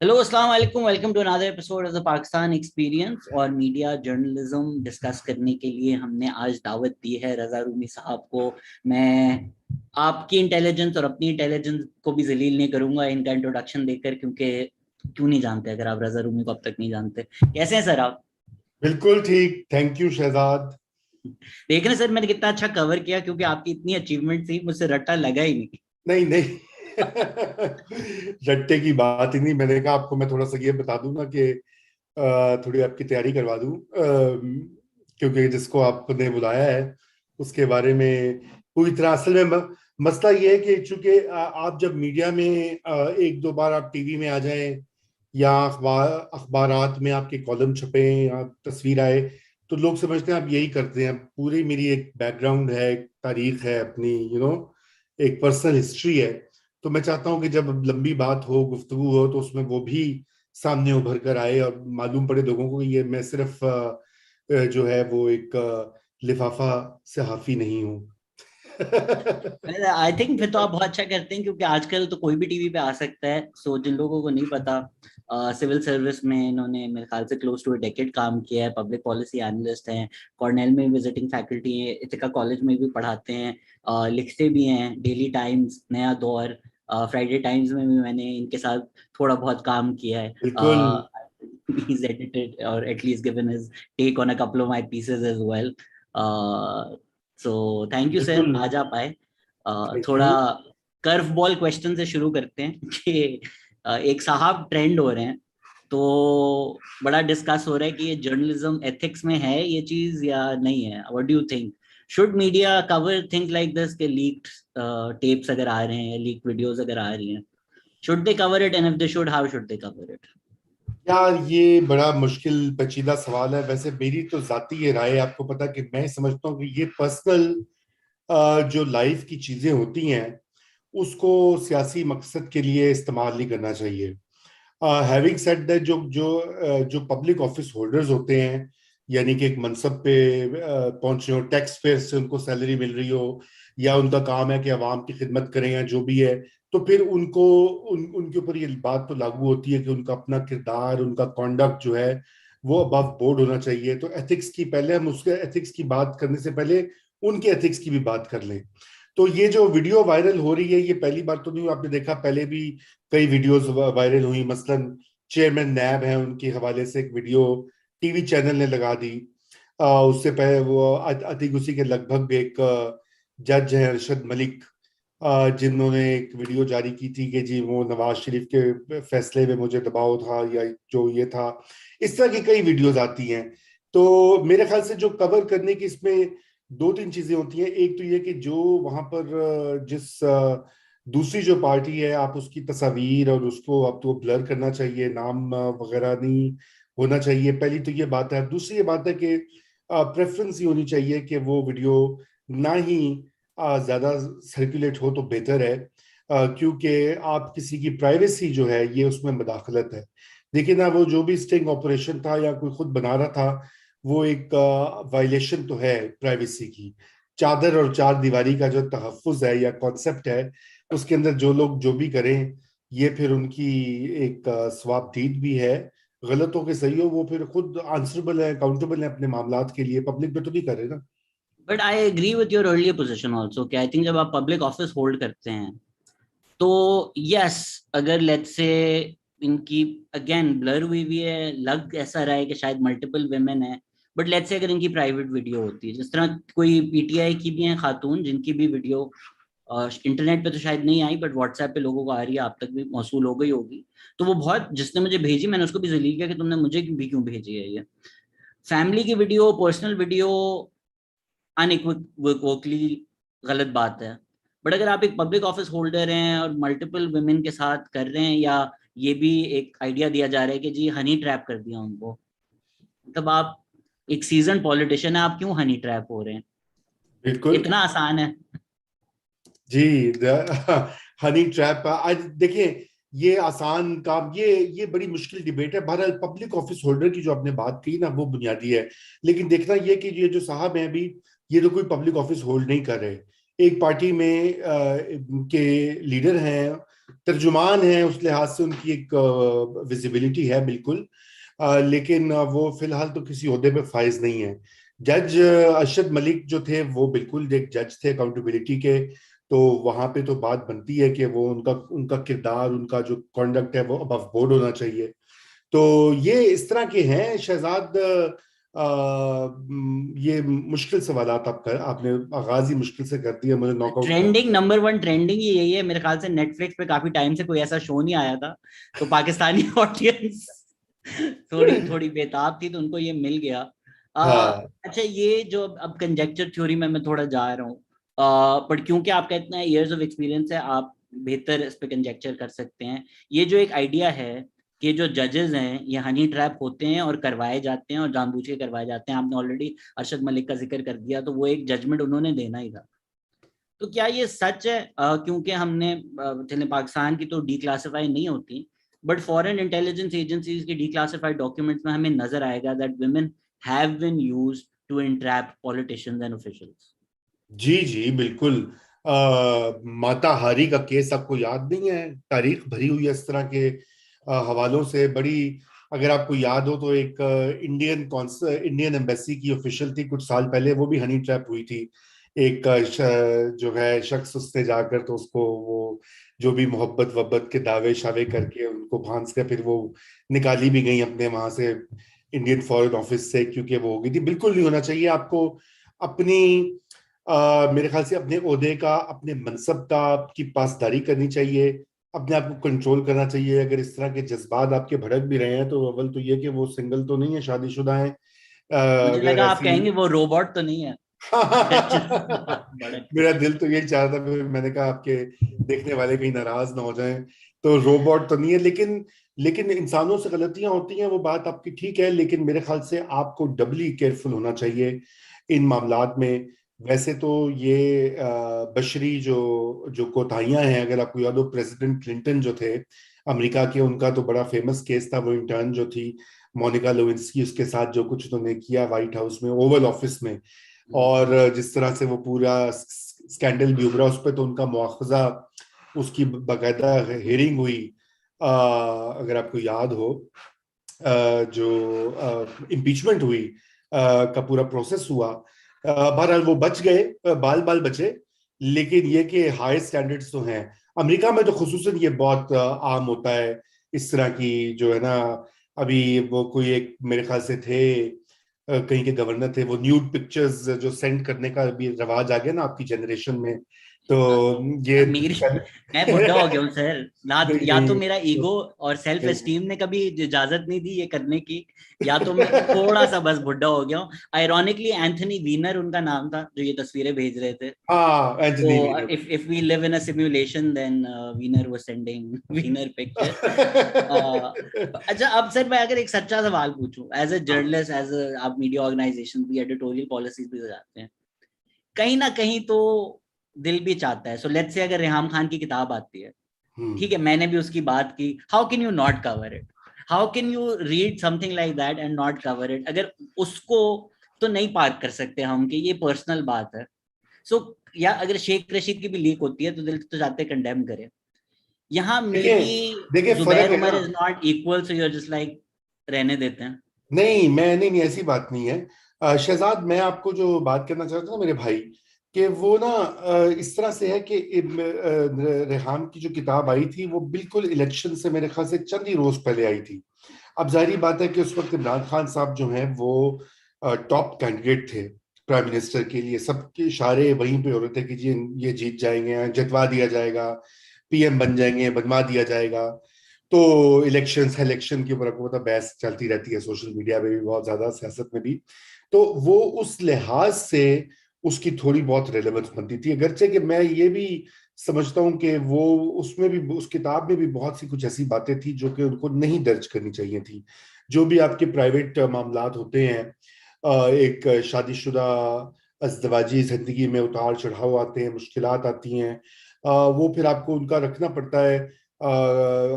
Hello अस्सलाम वालेकुम। Welcome to another episode of the Pakistan experience. और मीडिया जर्नलिज्म डिस्कस करने के लिए हमने आज दावत दी है रजा रूमी साहब को। मैं आपकी इंटेलिजेंस और अपनी इंटेलिजेंस को भी जलील नहीं करूंगा इनका इंट्रोडक्शन देकर, क्योंकि क्यों नहीं जानते अगर आप रजा रूमी को अब तक नहीं जानते। कैसे हैं सर आप? बिल्कुल ठीक। Thank you Shahzad. देख रहे हैं सर मैंने कितना अच्छा कवर किया, क्योंकि आपकी इतनी अचीवमेंट थी, मुझसे रट्टा लगा ही नहीं। नहीं नहीं रट्टे की बात ही नहीं। मैंने कहा आपको मैं थोड़ा सा ये बता दूं ना कि थोड़ी आपकी तैयारी करवा दूं, क्योंकि जिसको आपने बुलाया है उसके बारे में पूरी तरह। असल में मसला ये है कि चूंकि आप जब मीडिया में एक दो बार आप टीवी में आ जाएं या अखबारात में आपके कॉलम छपे या तस्वीर आए तो लोग समझते हैं आप यही करते हैं। पूरी मेरी एक बैकग्राउंड है, एक तारीख है अपनी, एक पर्सनल हिस्ट्री है। तो मैं चाहता हूं कि जब लंबी बात हो, गुफ्तगू हो, तो उसमें वो भी सामने उभर कर आए और मालूम पड़े लोगों को कि ये मैं सिर्फ जो है वो एक लिफाफा सहाफी नहीं हूँ। आई थिंक फिर तो आप बहुत अच्छा करते हैं, क्योंकि आजकल तो कोई भी टीवी पे आ सकता है। सो जिन लोगों को नहीं पता, सिविल सर्विस में इन्होंने मेरे ख्याल से क्लोज टू अ डेकेड काम किया है। पब्लिक पॉलिसी एनालिस्ट हैं, कॉर्नेल में विजिटिंग फैकल्टी हैं, इथिका कॉलेज में भी पढ़ाते हैं, लिखते भी हैं डेली टाइम्स, नया दौर, फ्राइडे टाइम्स में भी मैंने इनके साथ थोड़ा बहुत काम किया है। बिल्कुल He's edited or at least given his take on a couple of my pieces as well. So thank you sir, बिल्कुल। आज आप आए। थैंक थोड़ा यू। कर्व बॉल क्वेश्चन से शुरू करते हैं कि एक साहब ट्रेंड हो रहे हैं, तो बड़ा डिस्कस हो रहा है कि ये जर्नलिज्म एथिक्स में है ये चीज या नहीं है। What do you think? Should media cover things like this के लीक्ड टेप्स अगर आ रहे हैं या लीक वीडियोस अगर आ रही हैं? Should they cover it, and if they should, how should they cover it? यार ये बड़ा मुश्किल पेचीदा सवाल है। वैसे मेरी तो जाती ये राय है, आपको पता कि मैं समझता हूँ कि ये पर्सनल जो लाइफ की चीजें होती हैं उसको सियासी मकसद के लिए इस्तेमाल नहीं करना चाहिए। हैविंग सेड दैट, जो पब्लिक ऑफिस होल्डर्स होते हैं, यानी कि एक मनसब पे पहुंचे हो, टैक्स पेयर से उनको सैलरी मिल रही हो, या उनका काम है कि अवाम की खिदमत करें या जो भी है, तो फिर उनको उनके ऊपर ये बात तो लागू होती है कि उनका अपना किरदार, उनका कॉन्डक्ट जो है वो अबव बोर्ड होना चाहिए। तो एथिक्स की पहले हम उसके एथिक्स की बात करने से पहले उनके एथिक्स की भी बात कर लें। तो ये जो वीडियो वायरल हो रही है ये पहली बार तो नहीं हुई। आपने देखा पहले भी कई वीडियोस वायरल हुई। मसलन चेयरमैन नैब है, उनके हवाले से एक वीडियो टीवी चैनल ने लगा दी। उससे पहले वो अतीक उसी के लगभग एक जज है अरशद मलिक, जिन्होंने एक वीडियो जारी की थी कि जी वो नवाज शरीफ के फैसले में मुझे दबाव था या जो ये था। इस तरह की कई वीडियोस आती हैं। तो मेरे ख्याल से जो कवर करने की इसमें दो तीन चीजें होती हैं। एक तो ये कि जो वहां पर जिस दूसरी जो पार्टी है, आप उसकी तस्वीर और उसको आप तो ब्लर करना चाहिए, नाम वगैरह नहीं होना चाहिए। पहली तो ये बात है। दूसरी ये बात है कि प्रेफरेंस ये होनी चाहिए कि वो वीडियो ना ही ज्यादा सर्कुलेट हो तो बेहतर है, क्योंकि आप किसी की प्राइवेसी जो है ये उसमें मदाखलत है। देखिए ना, वो जो भी स्टिंग ऑपरेशन था या कोई खुद बना रहा था, वो एक वायलेशन तो है प्राइवेसी की। चादर और चार दीवारी का जो तहफ्फुज है या कॉन्सेप्ट है, उसके अंदर जो लोग जो भी करें ये फिर उनकी एक स्वाबदीद भी है। गलत हो कि सही हो, वो फिर खुद आंसरेबल है, अकाउंटेबल है अपने मामलात के लिए। पब्लिक पे तो नहीं करे ना। But I agree with your earlier position also, कि आई थिंक जब आप पब्लिक ऑफिस होल्ड करते हैं तो यस, अगर लेट्स से इनकी अगेन ब्लर हुई हुई है, लग ऐसा रहा है कि शायद मल्टीपल वेमेन है, बट लेट्स से अगर इनकी प्राइवेट वीडियो होती है, जिस तरह कोई पीटीआई की भी हैं खातून जिनकी भी वीडियो इंटरनेट पे तो शायद नहीं आई, बट व्हाट्सएप पे लोगों को आ रही है, आप तक भी मौसूल हो गई होगी। तो वो बहुत, जिसने मुझे भेजी मैंने उसको भी जलील किया कि तुमने मुझे भी क्यों भेजी है ये फैमिली की वीडियो, पर्सनल वीडियो। अनइक्वोकली गलत बात है। बट अगर आप एक पब्लिक ऑफिस होल्डर हैं और मल्टीपल वुमेन के साथ कर रहे हैं, या ये भी एक आइडिया दिया जा रहा है कि जी हनी ट्रैप कर दिया उनको, मतलब आप एक सीजन पॉलिटिशियन है, आप क्यों हनी ट्रैप हो रहे हैं? बिल्कुल। इतना आसान है। जी हनी ट्रैप आज देखिए, ये आसान काम, ये बड़ी मुश्किल डिबेट है। बहरहाल पब्लिक ऑफिस होल्डर की जो आपने बात की ना वो बुनियादी है। लेकिन देखना ये कि ये जो साहब हैं अभी, ये तो कोई पब्लिक ऑफिस होल्ड नहीं कर रहे। एक पार्टी में के लीडर हैं, तर्जुमान हैं, उस लिहाज से उनकी एक विजिबिलिटी है बिल्कुल। लेकिन वो फिलहाल तो किसी ओहदे पे फाइज नहीं है। जज अरशद मलिक जो थे वो बिल्कुल एक जज थे अकाउंटेबिलिटी के, तो वहां पे तो बात बनती है कि वो उनका उनका किरदार, उनका जो कॉन्डक्ट है वो अबव बोर्ड होना चाहिए। तो ये इस तरह के हैं शहजाद। ये मुश्किल सवालात आपने आगाज ही मुश्किल से कर दिया, मुझे नॉकआउट कर ट्रेंडिंग दिया। नंबर वन ट्रेंडिंग ही यही है मेरे ख्याल से। नेटफ्लिक्स पे काफी टाइम से कोई ऐसा शो नहीं आया था, तो पाकिस्तानी ऑडियंस थोड़ी थोड़ी बेताब थी, तो उनको ये मिल गया। हाँ अच्छा, ये जो अब कंजेक्चर थ्योरी में मैं थोड़ा जा रहा हूँ, पर क्योंकि आपका इतना इयर्स ऑफ एक्सपीरियंस है, आप बेहतर इस पे कंजेक्चर कर सकते हैं। ये जो एक आइडिया है कि जो जजेस हैं ये हनी ट्रैप होते हैं और करवाए जाते हैं और जानबूझ के करवाए जाते हैं, आपने ऑलरेडी अरशद मलिक का जिक्र कर दिया, तो वो एक जजमेंट उन्होंने देना ही था। तो क्या ये सच है? क्योंकि हमने चले पाकिस्तान की तो डिक्लासिफाई नहीं होती, बट फॉरेन इंटेलिजेंस एजेंसीज के डिक्लासिफाइड डॉक्यूमेंट्स में हमें नजर आएगा that women have been used to entrap politicians and officials. जी जी बिल्कुल। माता हारी का केस आपको याद नहीं है? तारीख भरी हुई है इस तरह के हवालों से बड़ी। अगर आपको याद हो तो एक इंडियन एम्बेसी की ऑफिशियल थी कुछ साल पहले, वो भी हनी ट्रैप हुई थी। एक जो है शख्स उसने जाकर तो उसको वो जो भी मोहब्बत वब्बत के दावे शावे करके उनको फांस के फिर वो निकाली भी गई अपने वहां से, इंडियन फॉरेन ऑफिस से, क्योंकि वो हो गई थी। बिल्कुल नहीं होना चाहिए आपको अपनी मेरे ख्याल से अपने ओहदे का, अपने मनसब का की पासदारी करनी चाहिए, अपने आप को कंट्रोल करना चाहिए। अगर इस तरह के जज्बात आपके भड़क भी रहे हैं तो अव्वल तो ये कि वो सिंगल तो नहीं है, शादीशुदा है। मुझे अगर लगा आप ऐसी कहेंगे वो रोबोट तो नहीं है। जज्बात भड़कते मेरा हैं। दिल तो यही चाह रहा था, फिर मैंने कहा आपके देखने वाले कहीं नाराज ना हो जाएं। तो रोबोट तो नहीं है, लेकिन लेकिन इंसानों से गलतियां होती हैं, वो बात आपकी ठीक है, लेकिन मेरे ख्याल से आपको डबली केयरफुल होना चाहिए इन मामलात में। वैसे तो ये बशरी जो जो कोताहियां हैं, अगर आपको याद हो प्रेसिडेंट क्लिंटन जो थे अमेरिका के, उनका तो बड़ा फेमस केस था। वो इंटर्न जो थी मोनिका लेविंस्की, उसके साथ जो कुछ उन्होंने किया व्हाइट हाउस में, ओवल ऑफिस में, और जिस तरह से वो पूरा स्कैंडल भी उभरा उस पर, तो उनका मुआवजा, उसकी बाकायदा हेयरिंग हुई। अगर आपको याद हो जो इम्पीचमेंट हुई का पूरा प्रोसेस हुआ। बहरहाल वो बच गए, बाल बाल बचे। लेकिन ये कि हाई स्टैंडर्ड्स तो हैं अमेरिका में, तो खुसूसन ये बहुत आम होता है इस तरह की जो है ना। अभी वो कोई एक मेरे ख्याल से थे कहीं के गवर्नर थे, वो न्यूड पिक्चर्स जो सेंड करने का भी रवाज आ गया ना आपकी जनरेशन में, तो ये मेरी मैं बुढ़ा हो गया हूँ सर ना। नहीं या तो नहीं मेरा तो, ईगो और सेल्फ नहीं। एस्टीम ने कभी इजाजत नहीं दी ये करने की, या तो मैं थोड़ा सा बस बुढ़ा हो गया हूँ। आयरॉनिकली एंथनी वीनर उनका नाम था जो ये तस्वीरें भेज रहे थे। हाँ एंटनी तो Wiener. if we live in a simulation then Wiener was sending Wiener picture. अच्छा, अब सर मैं अगर एक सच्चा सवाल पूछूं, एज ए हाँ। जर्नलिस्ट, एज आप मीडिया ऑर्गेनाइजेशन भी एडिटोरियल पॉलिसीज भी जाते हैं, कहीं ना कहीं तो दिल भी चाहता है। सो लेट्स से अगर रेहाम खान की किताब आती है, ठीक हम्म। है, मैंने भी उसकी बात की, how can you not cover it? How can you read something like that and not cover it? अगर उसको तो नहीं पार्क कर सकते हम कि ये पर्सनल बात है। सो या अगर शेख रशीद की भी लीक होती है तो दिल तो चाहते कंडेम करे। यहाँ मे देखिए बी देखिए फर्क जुबैर है ना। Umar is not equal, so you're just like रहने देते हैं। नहीं मैं नहीं नहीं ऐसी बात नहीं है। शहजाद, मैं आपको जो बात करना चाहता हूँ ना मेरे भाई, कि वो ना इस तरह से है कि रेहान की जो किताब आई थी वो बिल्कुल इलेक्शन से मेरे ख्याल से चंद ही रोज पहले आई थी। अब जाहिर बात है कि उस वक्त इमरान खान साहब जो हैं वो टॉप कैंडिडेट थे प्राइम मिनिस्टर के लिए, सबके इशारे वहीं पे हो रहे थे कि जी ये जीत जाएंगे, जितवा दिया जाएगा, पीएम बन जाएंगे, बनवा दिया जाएगा। तो इलेक्शन के ऊपर आपको पता बहस चलती रहती है सोशल मीडिया में भी बहुत ज्यादा, सियासत में भी। तो वो उस लिहाज से उसकी थोड़ी बहुत रेलेवेंस बनती थी, अगरचे कि मैं ये भी समझता हूं कि वो उसमें भी, उस किताब में भी बहुत सी कुछ ऐसी बातें थी जो कि उनको नहीं दर्ज करनी चाहिए थी। जो भी आपके प्राइवेट मामलात होते हैं, एक शादीशुदा अज़दवाजी जिंदगी में उतार चढ़ाव आते हैं, मुश्किलात आती हैं, वो फिर आपको उनका रखना पड़ता है।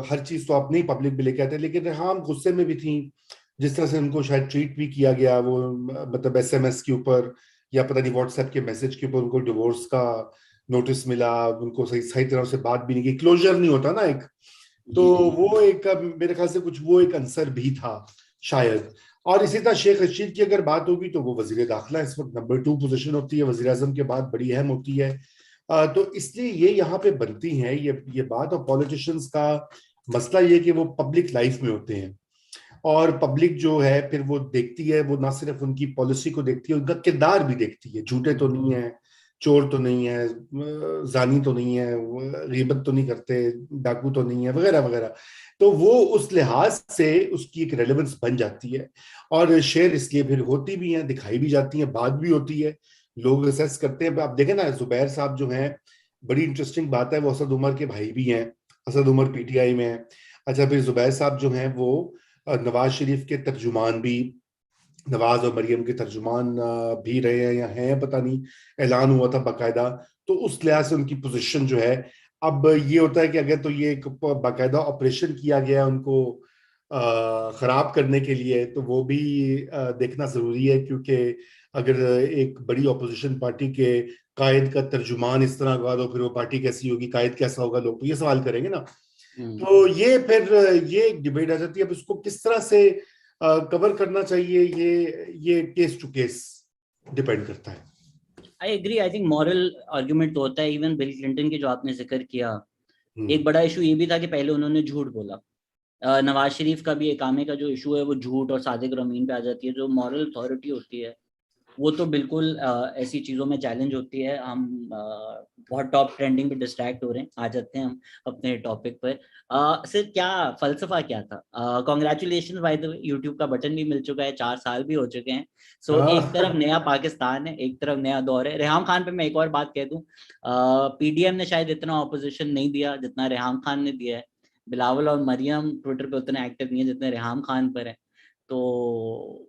हर चीज तो आप नहीं पब्लिक में लेके आते, लेकिन हाँ हम गुस्से में भी थी जिस तरह से उनको शायद ट्रीट भी किया गया, वो मतलब एसएमएस के ऊपर या पता नहीं व्हाट्सएप के मैसेज के ऊपर उनको डिवोर्स का नोटिस मिला, उनको सही सही तरह से बात भी नहीं की, क्लोजर नहीं होता ना एक, तो जी जी। वो एक मेरे ख्याल से कुछ वो एक आंसर भी था शायद। और इसी तरह शेख रशीद की अगर बात होगी तो वो वजीर दाखिला इस वक्त नंबर 2 पोजीशन होती है, वजीर आजम के बाद बड़ी अहम होती है। तो इसलिए ये यहाँ पे बनती है ये बात। और पॉलिटिशियंस का मसला ये कि वो पब्लिक लाइफ में होते हैं, और पब्लिक जो है फिर वो देखती है, वो ना सिर्फ उनकी पॉलिसी को देखती है, उनका किरदार भी देखती है, झूठे तो नहीं है, चोर तो नहीं है, जानी तो नहीं है, गीबत तो नहीं करते, डाकू तो नहीं है, वगैरह वगैरह। तो वो उस लिहाज से उसकी एक रेलेवेंस बन जाती है। और शेयर इसलिए फिर होती भी है, दिखाई भी जाती है, बात भी होती है, लोग असेस करते हैं। आप देखें ना, जुबैर साहब जो हैं, बड़ी इंटरेस्टिंग बात है, वो असद उमर के भाई भी हैं, असद उमर पीटीआई में है। अच्छा, फिर जुबैर साहब जो हैं वो नवाज शरीफ के तर्जुमान भी, नवाज और मरियम के तर्जुमान भी रहे हैं या हैं पता नहीं, ऐलान हुआ था बाकायदा। तो उस लिहाज से उनकी पोजीशन जो है, अब ये होता है कि अगर तो ये एक बाकायदा ऑपरेशन किया गया है उनको खराब करने के लिए, तो वो भी देखना जरूरी है, क्योंकि अगर एक बड़ी ऑपोजिशन पार्टी के कायद का तर्जुमान इस तरह का, तो फिर वो पार्टी कैसी होगी, कायद कैसा होगा, लोग तो ये सवाल करेंगे ना। तो ये फिर ये एक डिबेट आ जाती है, अब इसको किस तरह से कवर करना चाहिए, ये केस टू केस डिपेंड करता है। I agree, I think moral argument तो होता है। इवन बिल क्लिंटन की जो आपने जिक्र किया, एक हम्म। बड़ा इशू ये भी था कि पहले उन्होंने झूठ बोला। नवाज शरीफ का भी एक आमे का जो इशू है वो झूठ और सादिक रमीन पे आ जाती है। जो मॉरल अथॉरिटी होती है वो तो बिल्कुल ऐसी चीजों में चैलेंज होती है। हम बहुत टॉप ट्रेंडिंग पे डिस्ट्रैक्ट हो रहे हैं, आ जाते हैं हम अपने टॉपिक पर। सर क्या फलसफा क्या था? Congratulation by the way, YouTube का बटन भी मिल चुका है, 4 साल भी हो चुके हैं। सो एक तरफ हाँ। नया पाकिस्तान है, एक तरफ नया दौर है। रेहाम खान पे मैं एक और बात कह दूं, पीडीएम ने शायद इतना ऑपोजिशन नहीं दिया जितना रेहाम खान ने दिया है। बिलावल और मरियम ट्विटर पे उतने एक्टिव नहीं है जितने रेहाम खान पर है। तो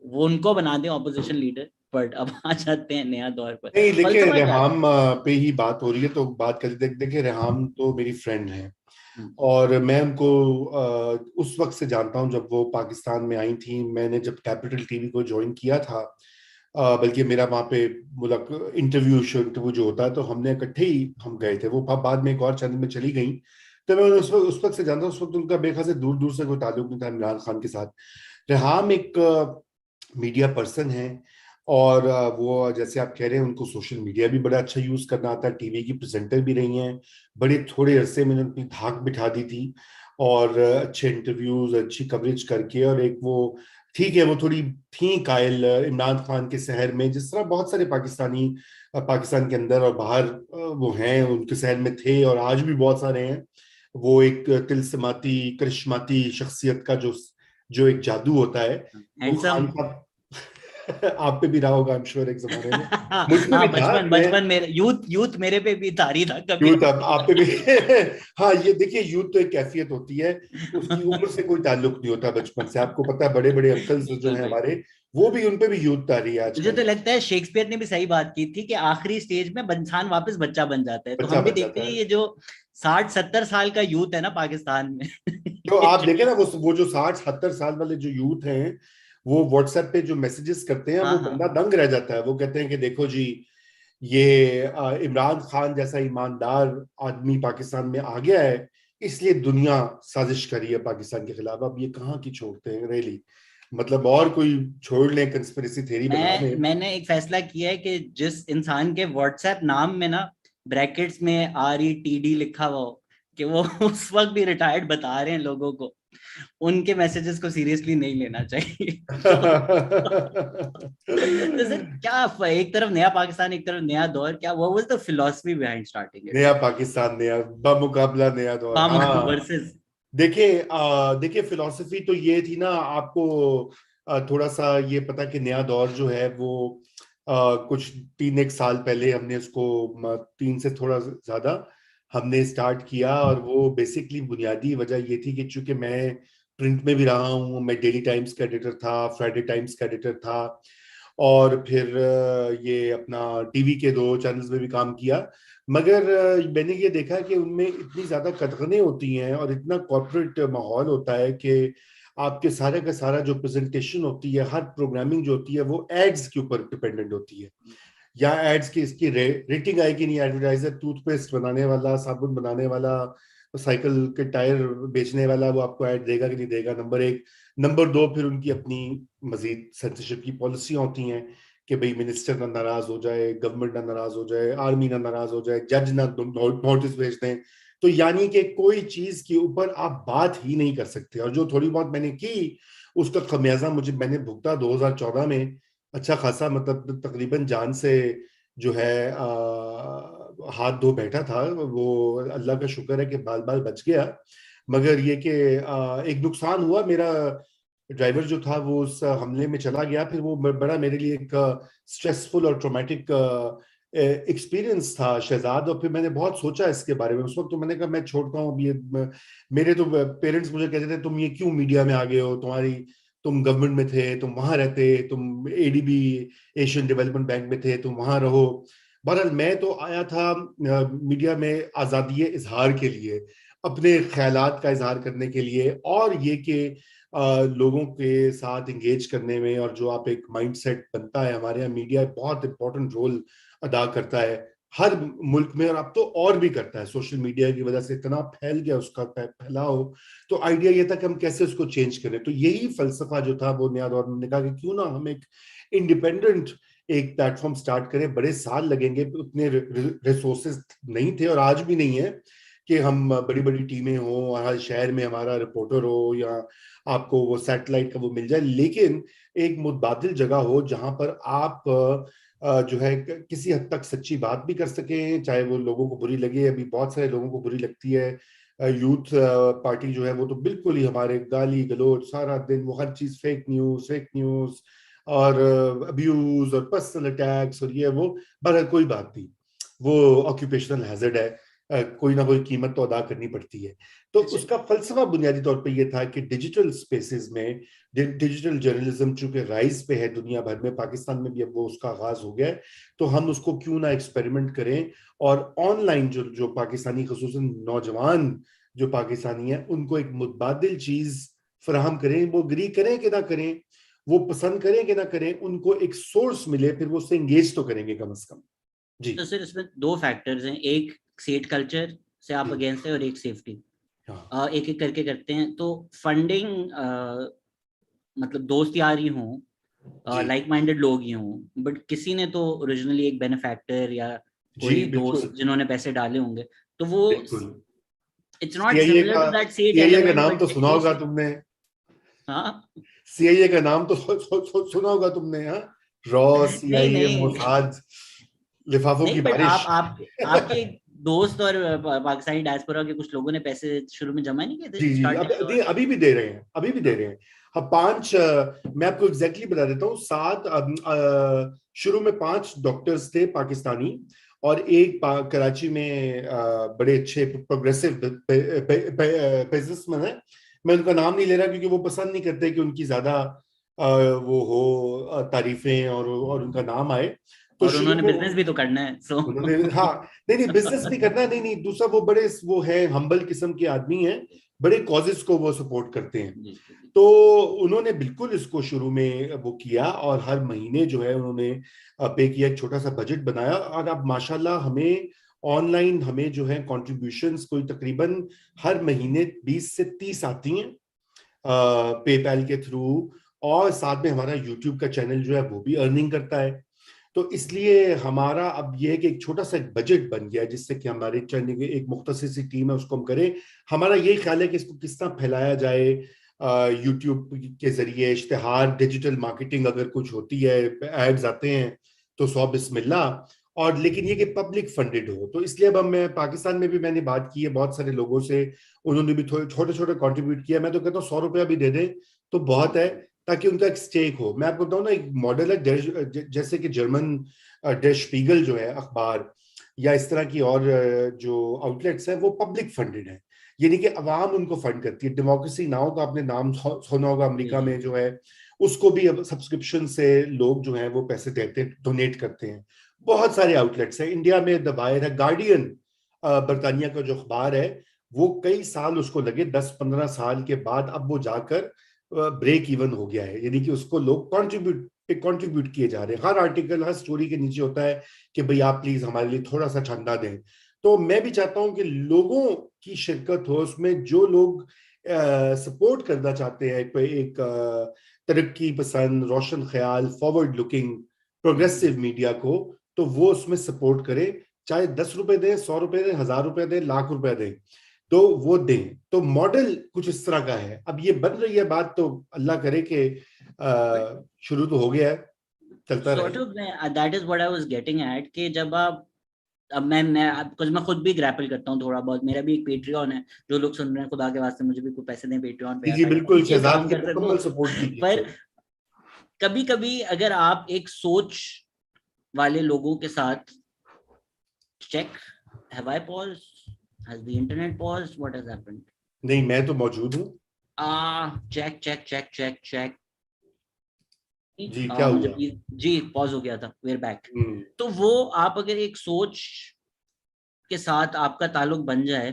वो उनको बना दें ऑपोजिशन लीडर, बट अब आ जाते हैं नया दौर पर। नहीं, देखिए फलसफा क्या था? रेहाम पे ही बात हो रही है तो बात कर, देखिए रेहाम तो मेरी फ्रेंड है, हम्म, और मैं उनको उस वक्त से जानता हूं जब वो पाकिस्तान में आई थी। मैंने जब कैपिटल टीवी को ज्वाइन किया था, बल्कि मेरा वहाँ पे इंटरव्यू जो होता है, तो हमने इकट्ठे ही हम गए थे। वो बाद में एक और चैनल में चली गई। तो मैं उस वक्त से जानता हूँ। उस वक्त उनका बेखा से दूर दूर से कोई ताल्लुक नहीं था इमरान खान के साथ। रेहाम एक मीडिया पर्सन है, और वो जैसे आप कह रहे हैं, उनको सोशल मीडिया भी बड़ा अच्छा यूज करना आता है, टीवी की प्रेजेंटर भी रही हैं, बड़े थोड़े अरसे में अपनी धाक बिठा दी थी, और अच्छे इंटरव्यूज, अच्छी कवरेज करके। और एक वो, ठीक है, वो थोड़ी थी कायल इमरान खान के शहर में, जिस तरह बहुत सारे पाकिस्तानी पाकिस्तान के अंदर और बाहर वो हैं, उनके शहर में थे और आज भी बहुत सारे हैं। वो एक तिलस्माती करिश्माती शख्सियत का जो जो एक जादू होता है, वो हैंडसम। खान साहब आप पे भी रहा होगा, आई एम श्योर, एक जमाने में मुझ पे भी हाँ, था। बचपन मैं बचपन मेरे यूथ यूथ मेरे पे भी तारी था कभी यूथ, ना आप पे भी कभी। हाँ, ये देखिए, यूथ तो एक कैफियत होती है, उसकी उम्र से कोई ताल्लुक नहीं होता, बचपन से। आपको पता है, बड़े बड़े अंकल्स जो बिल्कुल हैं बिल्कुल। हमारे, वो भी, उन पे भी यूथ आ रही है मुझे आजकल। तो लगता है शेक्सपियर ने भी सही बात की थी कि आखिरी स्टेज में इंसान वापस बच्चा बन जाता है। तो बच्चा हम भी बन देखते जाता हैं है। ये जो 60-70 साल का यूथ है ना पाकिस्तान में तो ये आप जो, देखें ना, वो जो 60-70 साल वाले जो यूथ हैं, वो व्हाट्सएप पे जो मैसेजेस करते हैं, हाँ वो हाँ। बंदा दंग रह जाता है। वो कहते हैं कि देखो जी, ये इमरान खान जैसा ईमानदार आदमी पाकिस्तान में आ गया है, इसलिए दुनिया साजिश करी है पाकिस्तान के खिलाफ। अब ये कहाँ की छोड़ते हैं रियली, मतलब और कोई छोड़ लें, कंस्पिरेसी थ्योरी बना लें। मैंने एक फैसला किया है कि जिस इंसान के व्हाट्सएप नाम में ना ब्रैकेट्स में RETD लिखा हुआ हो, कि वो उस वक्त भी रिटायर्ड बता रहे हैं लोगों को, उनके मैसेजेस को सीरियसली नहीं लेना चाहिए। तो सर क्या एक तरफ नया पाकिस्तान, एक तरफ नया दौर, क्या वो was the philosophy behind starting it? नया पाकिस्तान, नया बमुकाबला नया दौर, बाम हाँ। वर्सेस। देखिए देखिए, फिलॉसफी तो ये थी ना, आपको थोड़ा सा ये पता कि नया दौर जो है वो कुछ 3 एक साल पहले हमने उसको 3 से थोड़ा ज्यादा हमने स्टार्ट किया। और वो बेसिकली बुनियादी वजह ये थी कि चूंकि मैं प्रिंट में भी रहा हूँ, मैं डेली टाइम्स का एडिटर था, फ्राइडे टाइम्स का एडिटर था, और फिर ये अपना टीवी के 2 चैनल्स में भी काम किया। मगर मैंने ये देखा कि उनमें इतनी ज्यादा कतगने होती हैं और इतना कॉर्पोरेट माहौल होता है कि आपके सारे का सारा जो प्रेजेंटेशन होती है, हर प्रोग्रामिंग जो होती है, वो एड्स के ऊपर डिपेंडेंट होती है। या एड्स की इसकी रेटिंग आएगी नहीं, एडवर्टाइजर टूथपेस्ट बनाने वाला, साबुन बनाने वाला, साइकिल के टायर बेचने वाला, वो आपको ऐड देगा कि नहीं देगा, नंबर एक। नंबर दो, फिर उनकी अपनी मजीद सेंसरशिप की पॉलिसियां होती हैं कि भाई मिनिस्टर ना नाराज हो जाए, गवर्नमेंट ना नाराज हो जाए, आर्मी ना नाराज हो जाए, जज ना नोटिस भेज दें। तो यानी कि कोई चीज के ऊपर आप बात ही नहीं कर सकते, और जो थोड़ी बहुत मैंने की उसका खमियाजा मैंने भुगता 2014 में अच्छा खासा, मतलब तकरीबन जान से जो है हाथ धो बैठा था। वो अल्लाह का शुक्र है कि बाल बाल बच गया, मगर ये कि एक नुकसान हुआ, मेरा ड्राइवर जो था वो उस हमले में चला गया। फिर वो बड़ा मेरे लिए एक स्ट्रेसफुल और ट्रॉमेटिक एक्सपीरियंस था शहजाद। और फिर मैंने बहुत सोचा इसके बारे में उस वक्त, तो मैंने कहा मैं छोड़ता हूँ अब ये। मेरे तो पेरेंट्स मुझे कहते थे तुम ये क्यों मीडिया में आ गए हो, तुम गवर्नमेंट में थे, तुम वहां रहते, तुम एडीबी एशियन डेवलपमेंट बैंक में थे, तुम वहां रहो। बहरहाल मैं तो आया था मीडिया में आजादी इजहार के लिए, अपने ख्यालात का इजहार करने के लिए, और ये कि लोगों के साथ इंगेज करने में, और जो आप एक माइंडसेट बनता है, हमारे यहाँ मीडिया बहुत इंपॉर्टेंट रोल अदा करता है हर मुल्क में, और अब तो और भी करता है। सोशल मीडिया की वजह से इतना फैल गया उसका फैलाव। तो आइडिया ये था कि हम कैसे उसको चेंज करें। तो यही फलसफा जो था वो नया दौर में कहा कि क्यों ना हम एक इंडिपेंडेंट एक प्लेटफॉर्म स्टार्ट करें। बड़े साल लगेंगे, उतने रिसोर्सेज नहीं थे और आज भी नहीं है कि हम बड़ी बड़ी टीमें हो और हर शहर में हमारा रिपोर्टर हो, या आपको वो सैटेलाइट का वो मिल जाए, लेकिन एक मुतबादिल जगह हो जहां पर आप जो है किसी हद तक सच्ची बात भी कर सकें, चाहे वो लोगों को बुरी लगे। अभी बहुत सारे लोगों को बुरी लगती है यूथ पार्टी जो है, वो तो बिल्कुल ही हमारे गाली गलौज सारा दिन, वो हर चीज फेक न्यूज और अब्यूज और पर्सनल अटैक्स और ये वो। बहरहाल कोई बात नहीं, वो ऑक्यूपेशनल हैजर्ड है, कोई ना कोई कीमत तो अदा करनी पड़ती है। तो अच्छा, उसका फलसफा बुनियादी तौर पे ये था कि डिजिटल स्पेसेस में डिजिटल जर्नलिज्म चूंकि राइज पे है दुनिया भर में, पाकिस्तान में भी अब वो उसका आगाज हो गया है, तो हम उसको क्यों ना एक्सपेरिमेंट करें, और ऑनलाइन जो जो पाकिस्तानी खसूसन नौजवान जो पाकिस्तानी है उनको एक मुतबादिल चीज फराहम करें। वो एग्री करें कि ना करें, वो पसंद करें कि ना करें, उनको एक सोर्स मिले, फिर वो उससे एंगेज तो करेंगे कम से कम। जी। तो सर इसमें दो फैक्टर्स हैं, एक सीट कल्चर से आप जी। अगेंस्ट है और एक सेफ्टी। हाँ। एक एक करके करते हैं। तो फंडिंग, मतलब दोस्त यार ही हों, जी। लाइक माइंडेड लोग ही हों, बट किसी ने तो ओरिजिनली एक बेनिफैक्टर या जी कोई बिल्कुल। दोस्त जिन्होंने पैसे डाले होंगे, तो वो बिल्कुल। इट्स नॉट सीआईए सिमिलर का टू दैट सेट सीआईए का एलिमेंट, नाम तो बट सुना होगा एटलीस्ट तुमने। हाँ। सीआईए का नाम तो सुना होगा तुमने, हाँ। रॉ, नहीं सीआईए, नहीं मोसाद, लिफाफों की नहीं, बट बारिश। आप आपके दोस्त और पाकिस्तानी डायस्पोरा के कुछ लोगों ने पैसे शुरू में जमा नहीं किए थे जी जी, स्टार्टिंग में? और अभी भी दे रहे हैं, अभी भी दे रहे हैं। हाँ, मैं आपको एग्जैक्टली बता देता हूँ। शुरू में 5 डॉक्टर्स थे पाकिस्तानी, और एक कराची में बड़े अच्छे प्रोग्रेसिव बिजनेसमैन है। मैं उनका नाम नहीं ले रहा क्योंकि वो पसंद नहीं करते कि उनकी ज्यादा वो हो तारीफें और उनका नाम आए। तो और शुरू उन्होंने में बिजनेस भी तो करना है, सो उन्होंने, हाँ, नहीं नहीं, बिजनेस भी करना, नहीं नहीं, दूसरा वो बड़े वो है हम्बल किस्म के आदमी हैं, बड़े कॉजेस को वो सपोर्ट करते हैं। जी जी। तो उन्होंने बिल्कुल इसको शुरू में वो किया, और हर महीने जो है उन्होंने पे किया, एक छोटा सा बजट बनाया, और अब माशाल्लाह हमें ऑनलाइन हमें जो है कॉन्ट्रीब्यूशंस कोई तकरीबन हर महीने 20 से 30 आती हैं पेपैल के थ्रू। और साथ में हमारा यूट्यूब का चैनल जो है वो भी अर्निंग करता है। तो इसलिए हमारा अब ये है कि एक छोटा सा एक बजट बन गया है, जिससे कि हमारे चैनल की एक मुख्तसर सी टीम है, उसको हम करें। हमारा यही ख्याल है कि इसको किस तरह फैलाया जाए, यूट्यूब के जरिए इश्तिहार, डिजिटल मार्केटिंग अगर कुछ होती है, एड्स आते हैं तो 100 बिस्मिल्लाह। और लेकिन ये कि पब्लिक फंडेड हो। तो इसलिए अब मैं पाकिस्तान में भी मैंने बात की है बहुत सारे लोगों से, उन्होंने भी थोड़े छोटे छोटे कंट्रीब्यूट किया। मैं तो कहता हूँ 100 रुपया भी दे दें तो बहुत है, ताकि उनका एक स्टेक हो। मैं आपको बताऊं ना, एक मॉडल है जैसे कि जर्मन डे स्पीगल जो है अखबार, या इस तरह की और जो आउटलेट्स हैं, वो पब्लिक फंडेड है, यानी कि अवाम उनको फंड करती है। डेमोक्रेसी नाउ का आपने नाम सुना होगा, जी अमेरिका जी। में जो है, उसको भी अब सब्सक्रिप्शन से लोग जो हैं वो पैसे देते हैं, डोनेट करते हैं। बहुत सारे आउटलेट्स हैं इंडिया में। द वायर है, गार्डियन बरतानिया का जो अखबार है, वो कई साल उसको लगे, 10-15 साल के बाद अब वो जाकर ब्रेक इवन हो गया है, यानी कि उसको लोग कंट्रीब्यूट पे कंट्रीब्यूट किए जा रहे हैं। हर आर्टिकल, हर स्टोरी के नीचे होता है कि भाई आप प्लीज हमारे लिए थोड़ा सा चंदा दें। तो मैं भी चाहता हूं कि लोगों की शिरकत हो उसमें, जो लोग सपोर्ट करना चाहते हैं एक तरक्की पसंद, रोशन ख्याल, फॉरवर्ड लुकिंग, प्रोग्रेसिव मीडिया को, तो वो उसमें सपोर्ट करे। चाहे 10 रुपए दें, 100 रुपए दें, 1000 रुपए दें, लाख रुपए दें, तो वो दें। तो मॉडल कुछ इस तरह का है। अब ये बन रही है बात, तो अल्लाह करे कि शुरू तो हो गया है, चलता sort रहे। of that is what I was getting at कि जब आप, अब मैं खुद भी ग्रैपल करता हूँ थोड़ा बहुत, मेरा भी एक पेट्रियन है, जो लोग सुन रहे हैं खुदा के वास्ते मुझे भी कोई पैसे दें पेट्रियन पे जी यार, जी ताकि मैं बिल्कुल, ये शहजाद काम की कर सकूं। मुकम्मल सपोर्ट पर कीजिए। कभी कभी अगर आप एक सोच वाले लोगों के साथ, check, have I pause, has the internet pause, what has happened? नहीं, मैं तो मौजूद हूँ। Check check check check check. जी, क्या मुझे हुआ? प्लीज, जी पॉज हो गया था, वेयर बैक। हम्म। तो वो आप अगर एक सोच के साथ आपका ताल्लुक बन जाए,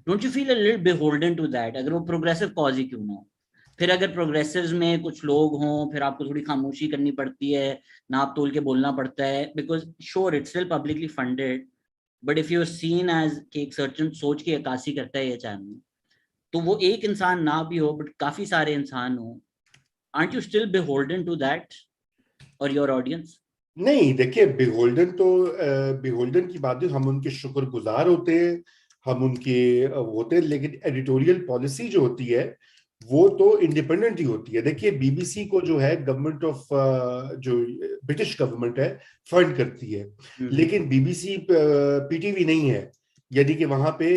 don't you feel a little beholden to that, अगर वो प्रोग्रेसिव कॉज ही क्यों ना हो। फिर अगर प्रोग्रेसिव्स में कुछ लोग हों, फिर आपको थोड़ी खामोशी करनी पड़ती है, नाप तोल के बोलना पड़ता है, because sure it's still publicly funded, but if you are seen as कि एक सर्टन सोच की अक्कासी करता है ये चैनल, तो वो एक इंसान ना भी हो बट काफी सारे इंसान हो, aren't you still beholden to that or your audience? नहीं, देखिए, बिहोल्डन की बात है, हम उनके शुक्रगुजार होते हैं, हम उनके होते हैं, लेकिन एडिटोरियल पॉलिसी जो होती है वो तो इंडिपेंडेंट ही होती है। देखिए, बीबीसी को जो है गवर्नमेंट ऑफ, जो ब्रिटिश गवर्नमेंट है, फंड करती है, लेकिन बीबीसी पीटीवी नहीं है। यानी कि वहां पे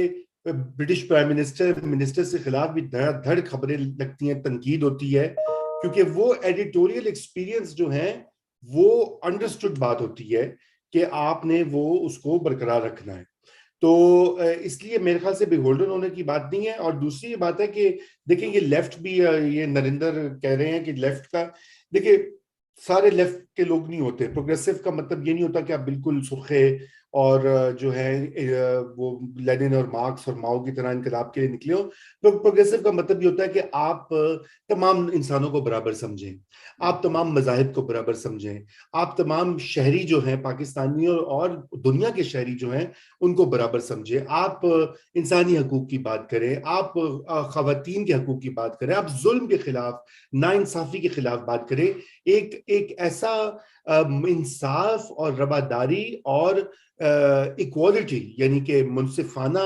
ब्रिटिश प्राइम मिनिस्टर मिनिस्टर से खिलाफ भी धड़ाधड़ खबरें लगती हैं, तनकीद होती है, क्योंकि वो एडिटोरियल एक्सपीरियंस जो है वो अंडरस्टूड बात होती है कि आपने वो उसको बरकरार रखना है। तो इसलिए मेरे ख्याल से बेहोल्डन होने की बात नहीं है। और दूसरी बात है कि देखिए, ये लेफ्ट भी, ये नरेंद्र कह रहे हैं कि लेफ्ट का, देखिए, सारे लेफ्ट के लोग नहीं होते। प्रोग्रेसिव का मतलब ये नहीं होता कि आप बिल्कुल सुर्खे और जो है वो लेनिन और मार्क्स और माओ की तरह इनकलाब के लिए निकले हो। तो प्रोग्रेसिव का मतलब ये होता है कि आप तमाम इंसानों को बराबर समझें, आप तमाम मजाहिब को बराबर समझें, आप तमाम शहरी जो हैं, पाकिस्तानी और दुनिया के शहरी जो हैं, उनको बराबर समझें। आप इंसानी हकूक की बात करें, आप खवातीन के हकूक की बात करें, आप जुल्म के खिलाफ, नाइंसाफी के खिलाफ बात करें। एक एक ऐसा इंसाफ और रवादारी और इक्वालिटी, यानी कि मुनसिफाना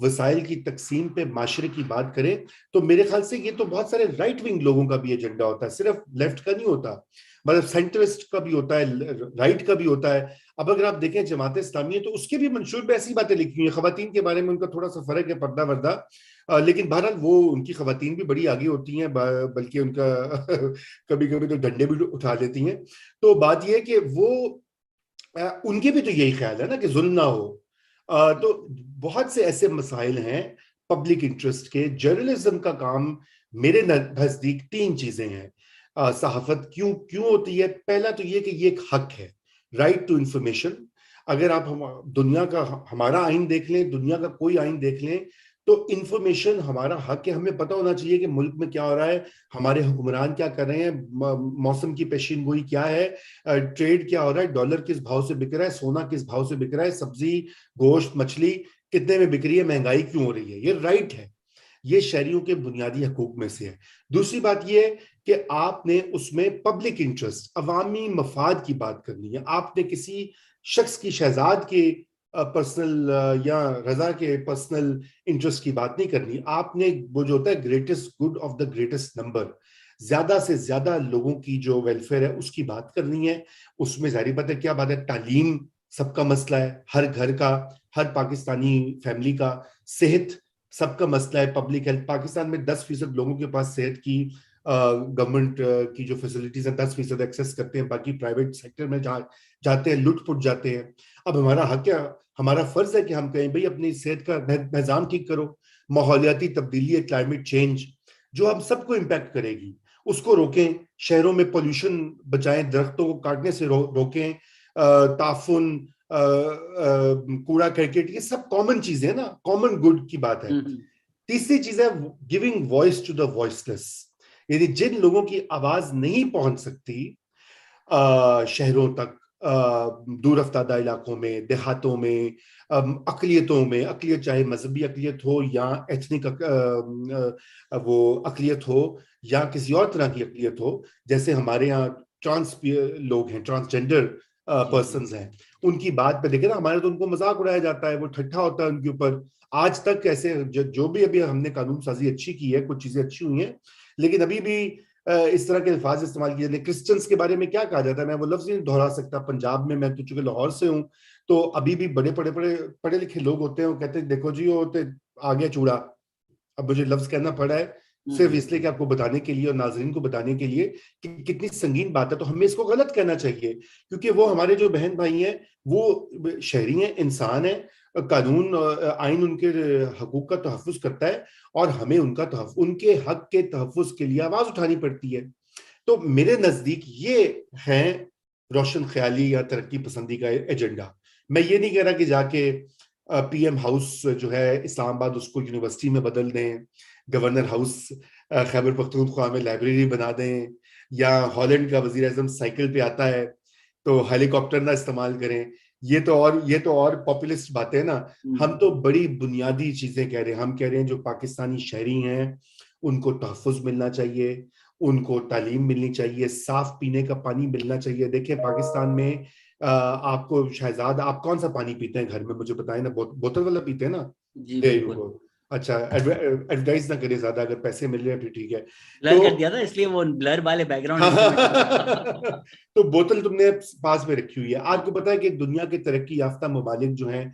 वसाइल की तकसीम पे माशरे की बात करें, तो मेरे ख्याल से ये तो बहुत सारे राइट विंग लोगों का भी एजेंडा होता है, सिर्फ लेफ्ट का नहीं होता। मतलब सेंट्रिस्ट का भी होता है, राइट का भी होता है। अब अगर आप देखें जमात इस्लामी है, तो उसके भी मंशूर में ऐसी बातें लिखी हुई हैं। खवातीन के बारे में उनका थोड़ा सा फर्क है, पर्दा वर्दा, लेकिन बहरहाल वो, उनकी खवातीन भी बड़ी आगे होती हैं, बल्कि उनका कभी कभी तो डंडे भी उठा लेती हैं। तो बात यह है कि वो, उनके भी तो यही ख्याल है ना कि जुल्म ना हो। तो बहुत से ऐसे मसाइल हैं पब्लिक इंटरेस्ट के। जर्नलिज्म का काम मेरे नजदीक तीन चीजें हैं। सहाफत क्यों क्यों होती है? पहला तो ये कि ये एक हक है, राइट टू इंफॉर्मेशन। अगर आप दुनिया का, हमारा आइन देख लें, दुनिया का कोई आइन देख लें, तो इंफॉर्मेशन हमारा हक है। हमें पता होना चाहिए कि मुल्क में क्या हो रहा है, हमारे हुक्मरान क्या कर रहे हैं, मौसम की पेशीन गोई क्या है, ट्रेड क्या हो रहा है, डॉलर किस भाव से बिक रहा है, सोना किस भाव से बिक रहा है, सब्जी, गोश्त, मछली कितने में बिक रही है, महंगाई क्यों हो रही है। ये राइट है, ये शहरियों के बुनियादी हकूक में से है। दूसरी बात यह है कि आपने उसमें पब्लिक इंटरेस्ट, अवामी मफाद की बात करनी है। आपने किसी शख्स की, शहजाद के पर्सनल या रजा के पर्सनल इंटरेस्ट की बात नहीं करनी। आपने वो जो होता है greatest good of the greatest number, ज्यादा से ज्यादा लोगों की जो वेलफेयर है उसकी बात करनी है। उसमें जारी बात है, क्या बात है, तालीम सबका मसला है, हर घर का, हर पाकिस्तानी फैमिली का। सेहत सबका मसला है, पब्लिक हेल्थ। पाकिस्तान में 10% लोगों के पास सेहत की गवर्नमेंट की जो फैसिलिटीज है 10% एक्सेस करते हैं, बाकी प्राइवेट सेक्टर में जाते हैं, लुट पुट जाते हैं। अब हमारा हक है, हमारा फर्ज है कि हम कहें भाई अपनी सेहत का निजाम ठीक करो। माहौलियाती तब्दीली है, क्लाइमेट चेंज, जो हम सबको इम्पैक्ट करेगी, उसको रोकें। शहरों में पोल्यूशन बचाएं, दरख्तों को काटने से रोकें। ताफुन, कूड़ा करकट, ये सब कॉमन चीजें है ना, कॉमन गुड की बात है। तीसरी चीज है giving voice to the voiceless, यानी जिन लोगों की आवाज नहीं पहुंच सकती, शहरों तक, दूर अफ्तादा इलाकों में, देहातों में, अकलियतों में, अकलियत चाहे मजहबी अकलियत हो या एथनिक वो अकलियत हो या किसी और तरह की अकलियत हो, जैसे हमारे यहाँ ट्रांस लोग हैं, ट्रांसजेंडर जी जी पर्सन्स हैं, उनकी बात पे देखे ना, हमारे तो उनको मजाक उड़ाया जाता है, वो ठट्ठा होता है उनके ऊपर। आज तक ऐसे जो भी अभी हमने कानून साजी अच्छी की है, कुछ चीजें अच्छी हुई हैं, लेकिन अभी भी इस तरह के अल्फाज इस्तेमाल किए जाते हैं। क्रिश्चियंस के बारे में क्या कहा जाता है, मैं वो लफ्ज नहीं दोहरा सकता। पंजाब में, मैं तो चूंकि लाहौर से हूँ, तो अभी भी बड़े बड़े बड़े पढ़े लिखे लोग होते हैं, वो कहते हैं देखो जी वो तो आ गया चूड़ा। अब मुझे लफ्ज कहना पड़ा है सिर्फ इसलिए कि आपको बताने के लिए और नाजरीन को बताने के लिए कि कितनी संगीन बात है। तो हमें इसको गलत कहना चाहिए, क्योंकि वो हमारे जो बहन भाई हैं वो शहरी हैं, इंसान हैं, कानून आइन उनके हकूक का तहफ़्फ़ुज़ करता है, और हमें उनके हक के तहफ़्फ़ुज़ के लिए आवाज उठानी पड़ती है। तो मेरे नजदीक ये है रोशन ख्याली या तरक्की पसंदी का एजेंडा। मैं ये नहीं कह रहा कि जाके पीएम हाउस जो है इस्लामाबाद उसको यूनिवर्सिटी में बदल दें, गवर्नर हाउस खैबर पख्तूनख्वा में लाइब्रेरी बना दें, या हॉलैंड का वजीर आजम साइकिल पे आता है तो हेलीकॉप्टर ना इस्तेमाल करें। ये तो और पॉपुलिस्ट बातें हैं ना। हम तो बड़ी बुनियादी चीजें कह रहे हैं। हम कह रहे हैं जो पाकिस्तानी शहरी हैं उनको तहफ़्फ़ुज़ मिलना चाहिए, उनको तालीम मिलनी चाहिए, साफ पीने का पानी मिलना चाहिए। देखिए पाकिस्तान में आपको शहजाद, आप कौन सा पानी पीते हैं घर में, मुझे बताएं ना। बोतल वाला पीते हैं ना? जी दे यू बिल्कुल। गो। अच्छा, एडवर्टाइज ना करें ज्यादा, अगर पैसे मिल रहे हैं फिर ठीक है। ब्लर तो कर दिया था इसलिए वो ब्लर वाले बैकग्राउंड नीचे में था। तो बोतल तुमने पास में रखी हुई है। आपको पता है कि दुनिया के तरक्की याफ्ता ममालिक जो हैं,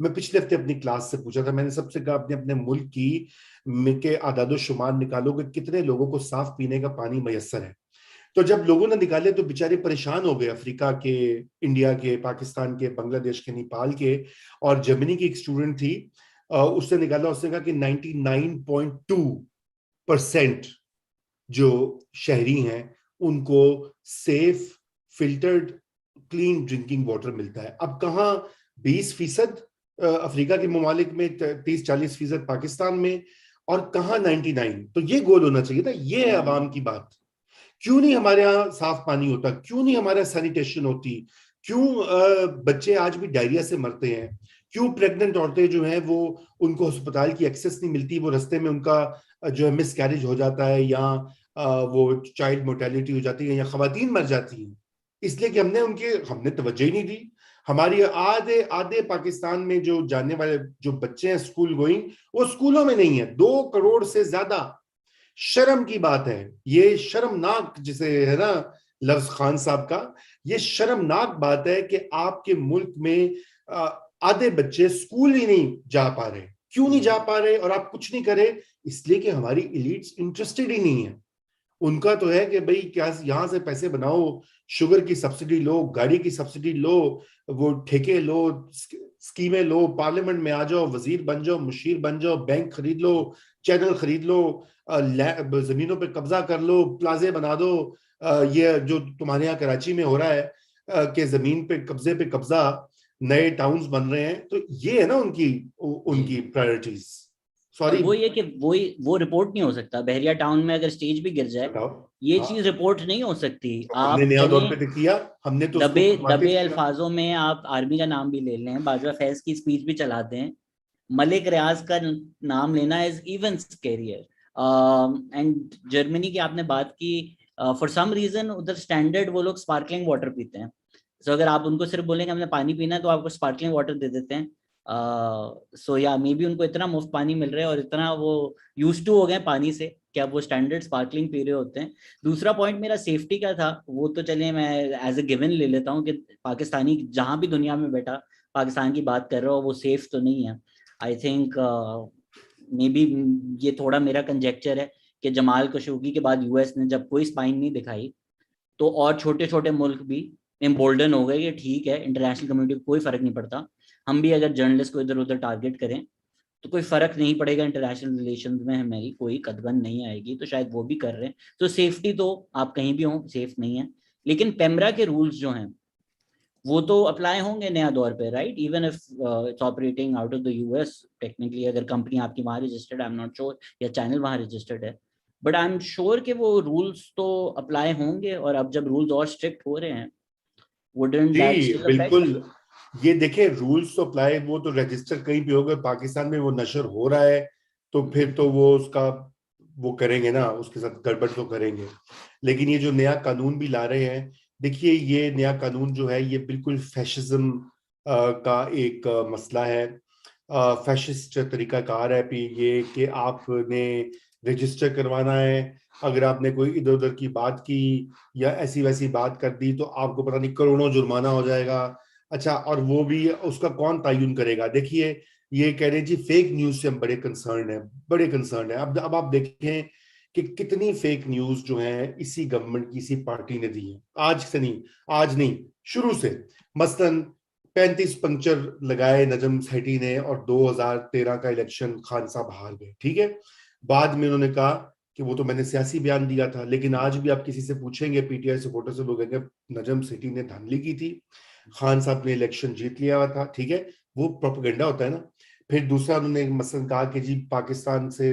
मैं पिछले हफ्ते अपनी क्लास से पूछा था, मैंने सबसे कहा अपने अपने मुल्क की के आदादो शुमार निकालो कि कितने लोगों को साफ पीने का पानी मैसर है। तो जब लोगों ने निकाले तो बेचारे परेशान हो गए, अफ्रीका के, इंडिया के, पाकिस्तान के, बांग्लादेश के, नेपाल के। और जर्मनी की एक स्टूडेंट थी, उसने निकाला, उसने कहा कि 99.2% जो शहरी हैं उनको safe, filtered, clean drinking water मिलता है। अब कहाँ 20% अफ्रीका के ममालिक में, 30-40% पाकिस्तान में, और कहाँ 99। तो ये गोल होना चाहिए था। ये है अवाम की बात। क्यों नहीं हमारे यहाँ साफ पानी होता, क्यों नहीं हमारे यहाँ सैनिटेशन होती, क्यों बच्चे आज भी डायरिया से मरते हैं, क्यों प्रेग्नेंट औरतें जो हैं वो, उनको अस्पताल की एक्सेस नहीं मिलती, वो रास्ते में उनका जो है मिस कैरेज हो जाता है, या वो चाइल्ड मोर्टेलिटी हो जाती है, या खवातीन मर जाती हैं, इसलिए कि हमने तवज्जो ही नहीं दी। हमारी आधे आधे पाकिस्तान में जो जाने वाले जो बच्चे हैं स्कूल गोइंग, वो स्कूलों में नहीं है, 2 करोड़ से ज्यादा। शर्म की बात है ये, शर्मनाक जिसे है ना लफ्ज खान साहब का, ये शर्मनाक बात है कि आपके मुल्क में आधे बच्चे स्कूल ही नहीं जा पा रहे। क्यों नहीं जा पा रहे और आप कुछ नहीं करे? इसलिए कि हमारी इलीट्स इंटरेस्टेड ही नहीं है। उनका तो है कि भाई क्या यहां से पैसे बनाओ, शुगर की सब्सिडी लो, गाड़ी की सब्सिडी लो, वो ठेके लो, स्कीमें लो, पार्लियामेंट में आ जाओ, वजीर बन जाओ, मुशीर बन जाओ, बैंक खरीद लो, चैनल खरीद लो, जमीनों पे कब्जा कर लो, प्लाजे बना दो। ये जो तुम्हारे यहाँ कराची में हो रहा है कि जमीन पे कब्जा, नए टाउन्स बन रहे हैं, तो ये है ना उनकी उनकी जी। प्रायोरिटीज। और सॉरी, वो ये कि वो रिपोर्ट नहीं हो सकता। बहरिया टाउन में अगर स्टेज भी गिर जाए, बताओ। ये हाँ, चीज रिपोर्ट नहीं हो सकती। तो हमने आप नया दौर पे चलें, तो किया, हमने तो उसको दबे फरमाते दबे किया। अल्फाजों में आप आर्मी का नाम भी ले लें, बाजवा फैज की स्पीच भी चलाते हैं, मलिक रियाज का नाम लेना is even scarier. And Germany की आपने बात की, फॉर सम रीजन उधर स्टैंडर्ड वो लोग स्पार्कलिंग वाटर पीते हैं। सो अगर आप उनको सिर्फ बोलेंगे हमने पानी पीना है, तो आपको स्पार्कलिंग वाटर दे देते हैं। सो या मे बी उनको इतना मुफ्त पानी मिल रहा है और इतना वो यूज टू हो गए पानी से कि अब वो स्टैंडर्ड स्पार्कलिंग पी रहे होते हैं। दूसरा पॉइंट मेरा सेफ्टी का था, वो तो चलिए मैं एज ए गिवन ले लेता हूँ कि पाकिस्तानी जहां भी दुनिया में बैठा पाकिस्तान की बात कर रहा हो, वो सेफ तो नहीं है। आई थिंक मे बी ये थोड़ा मेरा कंजेक्चर है कि जमाल खशोगी के बाद यूएस ने जब कोई स्पाइन नहीं दिखाई, तो और छोटे छोटे मुल्क भी एम्बोल्डन हो गए कि ठीक है, इंटरनेशनल कम्युनिटी को कोई फर्क नहीं पड़ता, हम भी अगर जर्नलिस्ट को इधर उधर टारगेट करें तो कोई फर्क नहीं पड़ेगा, इंटरनेशनल रिलेशन में हमारी कोई कदबन नहीं आएगी। तो शायद वो भी कर रहे हैं। तो सेफ्टी तो आप कहीं भी हो सेफ नहीं है, लेकिन पेमरा के रूल्स जो हैं वो तो अप्लाई होंगे नया दौर पे, right? Even if it's operating out of the US technically, अगर कंपनी आपकी वहां registered, I am not sure, या चैनल वहां रजिस्टर्ड है, बट आई एम श्योर कि वो रूल्स तो अप्लाई होंगे, और अब जब रूल्स और स्ट्रिक्ट हो रहे हैं, वुडंट दैट जी स्टिल अफेक्ट? बिल्कुल। ये देखें, रूल्स तो अप्लाई, वो तो रजिस्टर कहीं भी होगा, पाकिस्तान में वो नशर हो रहा है तो फिर तो वो उसका वो करेंगे ना, उसके साथ गड़बड़ तो करेंगे। लेकिन ये जो नया कानून भी ला रहे हैं, देखिए ये नया कानून जो है ये बिल्कुल फैशिज्म का एक मसला है। फैशिस्ट तरीकाकार है भी ये कि आपने रजिस्टर करवाना है। अगर आपने कोई इधर उधर की बात की या ऐसी वैसी बात कर दी तो आपको पता नहीं करोड़ों जुर्माना हो जाएगा। अच्छा, और वो भी उसका कौन तयन करेगा? देखिए, ये कह रहे हैं जी फेक न्यूज से हम बड़े कंसर्न है, बड़े कंसर्न है। अब आप देखें कि कितनी फेक न्यूज जो है इसी गवर्नमेंट की, इसी पार्टी ने दी है। आज नहीं, शुरू से। मसलन 35 पंक्चर लगाए नजम सेठी ने और 2013 का इलेक्शन खान साहब हार गए, ठीक है। बाद में उन्होंने कहा कि वो तो मैंने सियासी बयान दिया था, लेकिन आज भी आप किसी से पूछेंगे, पीटीआई सपोर्टर से, लोग कहेंगे नजम सेठी ने धांधली की थी, खान साहब ने इलेक्शन जीत लिया हुआ था, ठीक है। वो प्रोपेगेंडा होता है ना। फिर दूसरा उन्होंने मसलन कहा कि जी पाकिस्तान से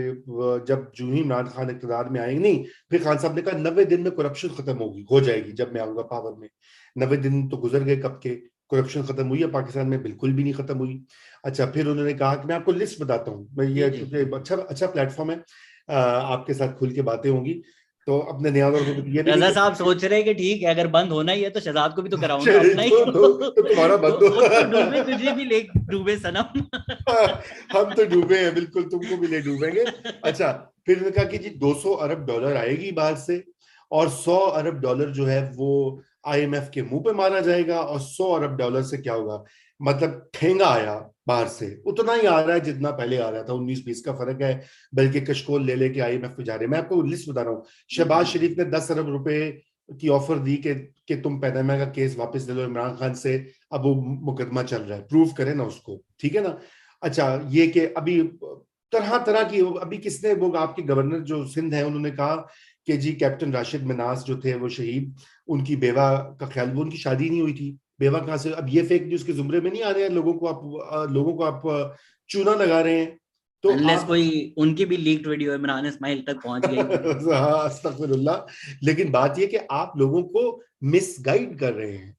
जब जूं ही इमरान खान इक़्तिदार में आएंगे, नहीं, फिर खान साहब ने कहा 90 दिन में करप्शन खत्म होगी, हो जाएगी जब मैं आऊंगा पावर में। 90 दिन तो गुजर गए कब के, करप्शन खत्म हुई है पाकिस्तान में? बिल्कुल भी नहीं खत्म हुई। अच्छा, फिर उन्होंने कहा कि मैं आपको लिस्ट बताता हूँ, मैं जी ये जी। क्योंकि अच्छा अच्छा प्लेटफॉर्म है, आपके साथ खुल के बातें होंगी, तो अपने न्यायाधीश को ये भी नहीं रजा कह साहब सकते। सोच रहे हैं कि ठीक है, अगर बंद होना ही है तो शहजाद को भी तो कराओ ना चल, अपना ही। तो तुम्हारा बंद वो तो डूबे, हो। तुझे भी ले डूबे सनम। हम तो डूबे हैं बिल्कुल, तुमको भी ले डूबेंगे। अच्छा, फिर उन्होंने कहा कि जी 200 अरब डॉलर आएगी बाहर से, और 100 अरब डॉलर जो है वो आईएमएफ के मुंह पे मारा जाएगा। और 100 अरब डॉलर से क्या होगा? मतलब ठेंगा आया बाहर से, उतना ही आ रहा है जितना पहले आ रहा था, 19-20 का फर्क है। बल्कि कशकोल ले लेके आईएमएफ पे जा रहे हैं। मैं आपको लिस्ट बता रहा हूँ। शहबाज शरीफ ने 10 अरब रुपए की ऑफर दी कि तुम पैनामा का केस वापस ले लो इमरान खान से। अब वो मुकदमा चल रहा है, प्रूव करे ना उसको, ठीक है ना। अच्छा, ये कि अभी तरह तरह की, अभी किसने, वो आपके गवर्नर जो सिंध है, उन्होंने कहा कि जी कैप्टन राशिद मनास जो थे वो शहीद, उनकी बेवा का ख्याल, वो उनकी शादी नहीं हुई थी, बेवा कहाँ से? अब ये फेक न्यूज के जुमरे में नहीं आ रहे हैं, लोगों को आप चूना लगा रहे हैं। तो अनलेस आप कोई उनकी भी लीक्ड वीडियो इमरान इस्माइल तक पहुंच गई हो। हाँ, अस्तगफिरुल्लाह। लेकिन बात यह कि आप लोगों को मिसगाइड कर रहे हैं।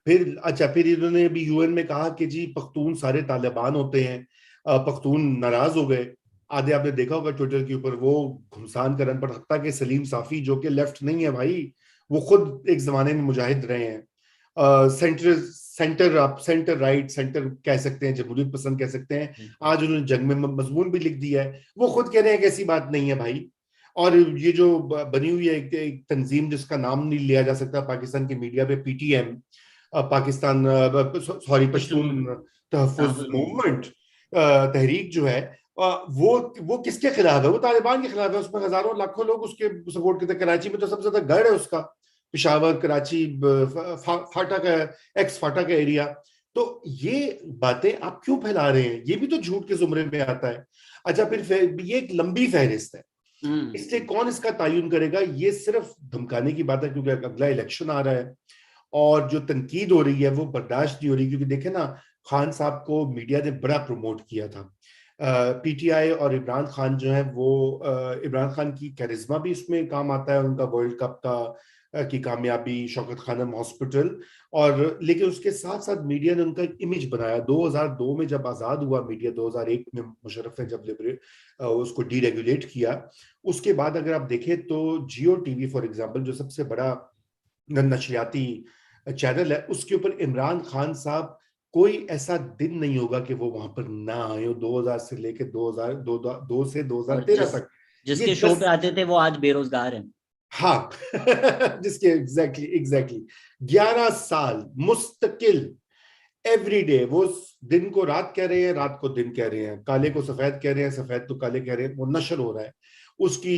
फिर अच्छा, फिर इन्होंने अभी यूएन में कहा कि जी पख्तून सारे तालिबान होते हैं। पख्तून नाराज हो गए। आधे आपने देखा होगा ट्विटर के ऊपर वो घुमसान करन पर, हत्ता कि सलीम साफी जो कि लेफ्ट नहीं है भाई, वो खुद एक जमाने में मुजाहिद रहे हैं। सेंटर सेंटर, आप सेंटर राइट, सेंटर कह सकते हैं, जमहूरियत पसंद कह सकते हैं। आज उन्होंने जंग में मजमून भी लिख दिया है। वो खुद कह रहे हैं कि ऐसी बात नहीं है भाई। और ये जो बनी हुई है एक तंजीम जिसका नाम नहीं लिया जा सकता पाकिस्तान के मीडिया पे, PTM, Pakistan, sorry, Pashtun Pashtun Tahaffuz Tahaffuz movement. Movement, तहरीक जो है, वो किसके खिलाफ है? वो तालिबान के खिलाफ है। उसमें हजारों लाखों लोग उसके सपोर्ट करते हैं। कराची में तो सबसे ज्यादा गढ़ है उसका, पिशावर, कराची, फाटा का, एक्स फाटा का एरिया। तो ये बातें आप क्यों फैला रहे हैं? ये भी तो झूठ के जुमरे में आता है। अच्छा, फिर ये एक लंबी फहरिस्त है, इसलिए कौन इसका तयन करेगा? ये सिर्फ धमकाने की बात है, क्योंकि अगला इलेक्शन आ रहा है। और जो तनकीद हो रही है वो बर्दाश्त नहीं हो रही, क्योंकि देखे ना, खान साहब को मीडिया ने बड़ा प्रमोट किया था। पीटीआई और इमरान खान जो है वो, इमरान खान की कैरिज्मा भी इसमें काम आता है, उनका वर्ल्ड कप का की कामयाबी, शौकत खानम हॉस्पिटल। और लेकिन उसके साथ साथ मीडिया ने उनका एक इमेज बनाया। 2002 में जब आजाद हुआ मीडिया, 2001 में मुशर्रफ ने जब उसको डीरेगुलेट किया, उसके बाद अगर आप देखें तो जियो टीवी फॉर एग्जांपल, जो सबसे बड़ा नशरियाती चैनल है, उसके ऊपर इमरान खान साहब, कोई ऐसा दिन नहीं होगा कि वो वहां पर ना आए हो, 2000 से लेके 2002 से और 2013 तक। ये जिसके शो पे 10, आते थे वो आज बेरोजगार हैं। हाँ, जिसके एग्जैक्टली एग्जैक्टली 11 साल मुस्तकिल, एवरी डे, वो दिन को रात कह रहे हैं, रात को दिन कह रहे हैं, काले को सफेद कह रहे हैं, सफेद को काले कह रहे हैं, वो नशर हो रहा है। उसकी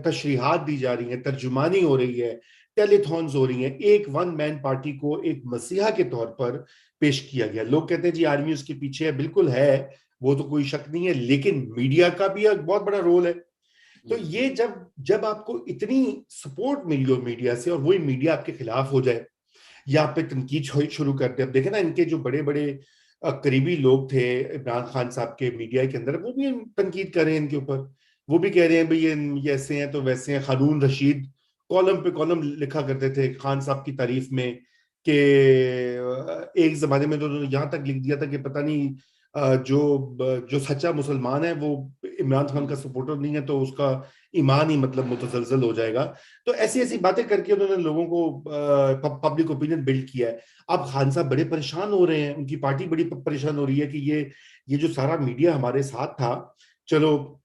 तशरीहात दी जा रही हैं, तर्जुमानी हो रही है, टेलीथॉन्स हो रही हैं। एक वन मैन पार्टी को एक मसीहा के तौर पर पेश किया गया। लोग कहते हैं जी आर्मी उसके पीछे है, बिल्कुल है, वो तो कोई शक नहीं है, लेकिन मीडिया का भी एक बहुत बड़ा रोल है। तो ये जब जब आपको इतनी सपोर्ट मिली हो मीडिया से, और वही मीडिया आपके खिलाफ हो जाए या आप पे तनकीद शुरू करते हैं। अब देखे ना, इनके जो बड़े बड़े करीबी लोग थे इमरान खान साहब के मीडिया के अंदर, वो भी तनकीद कर रहे हैं इनके ऊपर वो भी कह रहे हैं भाई ये ऐसे हैं तो वैसे हैं। हारून रशीद कॉलम पे कॉलम लिखा करते थे खान साहब की तारीफ में कि एक जमाने में तो उन्होंने यहाँ तक लिख दिया था कि पता नहीं जो सच्चा मुसलमान है वो इमरान खान का सपोर्टर नहीं है तो उसका ईमान ही मतलब मुतजलजल हो जाएगा। तो ऐसी ऐसी बातें करके उन्होंने लोगों को पब्लिक ओपिनियन बिल्ड किया है। अब खान साहब बड़े परेशान हो रहे हैं, उनकी पार्टी बड़ी परेशान हो रही है कि ये जो सारा मीडिया हमारे साथ था, चलो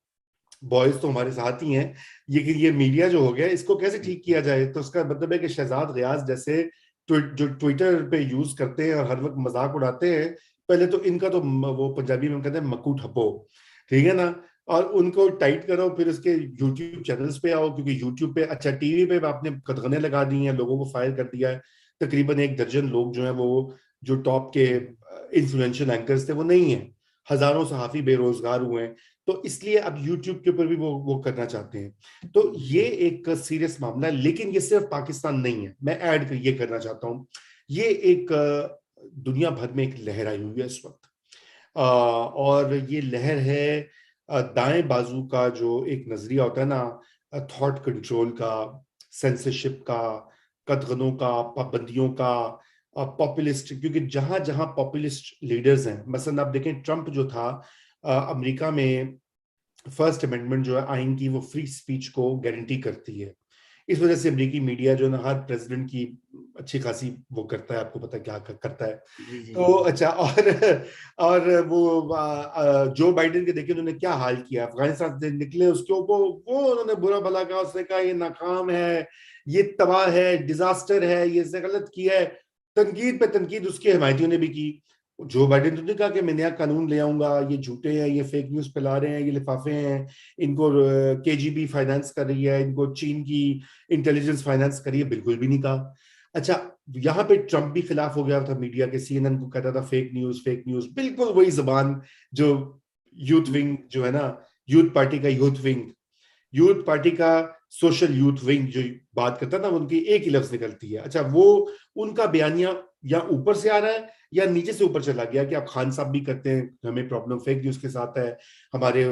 बॉयज तो हमारे साथ ही हैं, लेकिन ये मीडिया जो हो गया इसको कैसे ठीक किया जाए। तो उसका मतलब है कि शहजाद गयास जैसे जो ट्विटर पे यूज करते हैं और हर वक्त मजाक उड़ाते हैं, पहले तो इनका तो वो पंजाबी में कहते हैं मक्कू ठप्पो, ठीक है ना, और उनको टाइट करो, फिर उसके यूट्यूब चैनल्स पे आओ, क्योंकि यूट्यूब पे अच्छा टीवी पे आपने कदगने लगा दी हैं, लोगों को फायर कर दिया है। तकरीबन 1 दर्जन लोग जो है वो जो टॉप के इन्फ्लुएंशियल एंकर्स थे वो नहीं है, हजारों सहाफी बेरोजगार हुए हैं। तो इसलिए अब यूट्यूब के ऊपर भी वो करना चाहते हैं। तो ये एक सीरियस मामला है, लेकिन ये सिर्फ पाकिस्तान नहीं है, मैं ऐड कर ये करना चाहता हूँ। ये एक दुनिया भर में एक लहर आई हुई है इस वक्त, और ये लहर है दाएं बाजू का जो एक नजरिया होता है ना, थॉट कंट्रोल का, सेंसरशिप का, कदगनों का, पाबंदियों का, पॉपुलिस्ट। क्योंकि जहां जहां पॉपुलिस्ट लीडर्स हैं, मसलन आप देखें ट्रंप जो था अमेरिका में, फर्स्ट अमेंडमेंट जो है आइन की, वो फ्री स्पीच को गारंटी करती है। इस वजह से अमेरिकी मीडिया जो है ना हर प्रेसिडेंट की अच्छी खासी वो करता है, आपको पता है क्या करता है। जी जी तो जी। अच्छा, और वो जो बाइडेन के देखिए उन्होंने क्या हाल किया, अफगानिस्तान से निकले उसके ऊपर वो उन्होंने बुरा भला कहा, उसने कहा ये नाकाम है, ये तबाह है, डिजास्टर है, ये इसने गलत किया है। तनकीद पे तनकीद उसके हमायतियों ने भी की। जो बाइडेन तो नहीं कहा कि मैं नया कानून ले आऊंगा, ये झूठे हैं, ये फेक न्यूज फैला रहे हैं, ये लिफाफे हैं, इनको केजीबी फाइनेंस कर रही है, इनको चीन की इंटेलिजेंस फाइनेंस कर रही है, बिल्कुल भी नहीं कहा। अच्छा, यहाँ पे ट्रंप भी खिलाफ हो गया था मीडिया के, सीएनएन को कहता था फेक न्यूज फेक न्यूज, बिल्कुल वही जबान जो यूथ विंग जो है ना, यूथ पार्टी का सोशल यूथ विंग जो बात करता है ना, उनकी एक ही लफ्ज निकलती है। अच्छा, वो उनका बयानिया या ऊपर से आ रहा है या नीचे से ऊपर चला गया कि आप खान साहब भी करते हैं, हमें प्रॉब्लम फेक न्यूज के साथ है। हमारे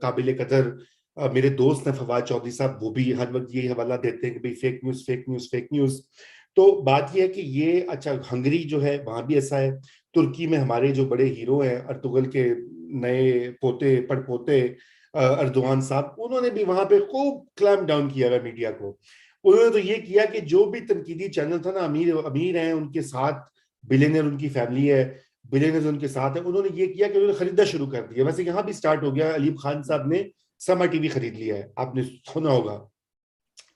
काबिल कदर मेरे दोस्त हैं फवाद चौधरी साहब, वो भी हर वक्त ये हवाला देते हैं कि भाई fake news fake news fake news. तो बात यह है कि ये, अच्छा हंगरी जो है वहां भी ऐसा है, तुर्की में हमारे जो बड़े हीरो हैं अर्तुगल के नए पोते पड़पोते अर्दोगान साहब, उन्होंने भी वहां पे खूब क्लैम्प डाउन किया है मीडिया को। उन्होंने तो ये किया कि जो भी तनकीदी चैनल था ना, अमीर अमीर हैं उनके साथ, बिलियनर उनकी फैमिली है, बिलियनर्स उनके साथ है, उन्होंने ये किया कि उन्होंने खरीदना शुरू कर दिया। वैसे यहाँ भी स्टार्ट हो गया, अलीम खान साहब ने समा टीवी खरीद लिया है, आपने सुना होगा।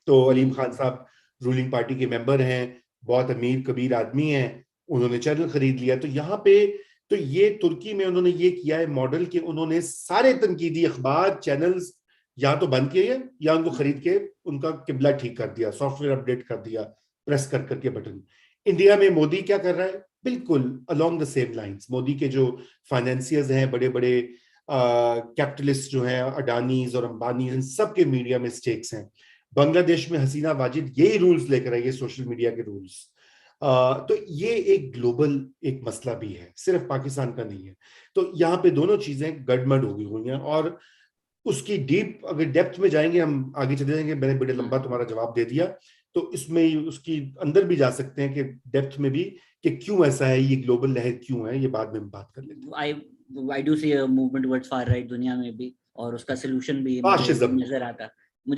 तो अलीम खान साहब रूलिंग पार्टी के मेंबर हैं, बहुत अमीर कबीर आदमी हैं, उन्होंने चैनल खरीद लिया। तो यहाँ पे तो ये तुर्की में उन्होंने ये किया है मॉडल कि उन्होंने सारे तनकीदी अखबार चैनल्स या तो बंद किए या उनको खरीद के उनका किबला ठीक कर दिया, सॉफ्टवेयर अपडेट कर दिया, प्रेस कर करके बटन। इंडिया में मोदी क्या कर रहा है, बिल्कुल along the same lines. Modi के जो फाइनेंसियर्स हैं, बड़े बड़े कैपिटलिस्ट जो हैं, अडानीज और अंबानी, इन सबके मीडिया में स्टेक्स हैं। बांग्लादेश में हसीना वाजिद यही रूल्स लेकर आई है, सोशल मीडिया के रूल्स। तो ये एक ग्लोबल एक मसला भी है, सिर्फ पाकिस्तान का नहीं है। तो यहाँ पे दोनों चीजें गड़बड़ हो गई हुई हैं, और उसकी डीप अगर डेप्थ में जाएंगे, हम आगे चले जाएंगे, मैंने बड़े लंबा तुम्हारा जवाब दे दिया, तो इसमें उसकी अंदर भी जा सकते हैं कि डेप्थ में भी, कि क्यों ऐसा है, ये ग्लोबल लहर क्यों है, ये बाद में हम बात कर लेते हैं। I do see a movement towards far right दुनिया में भी, और उसका सोल्यूशन भी मुझे फाशिज्म।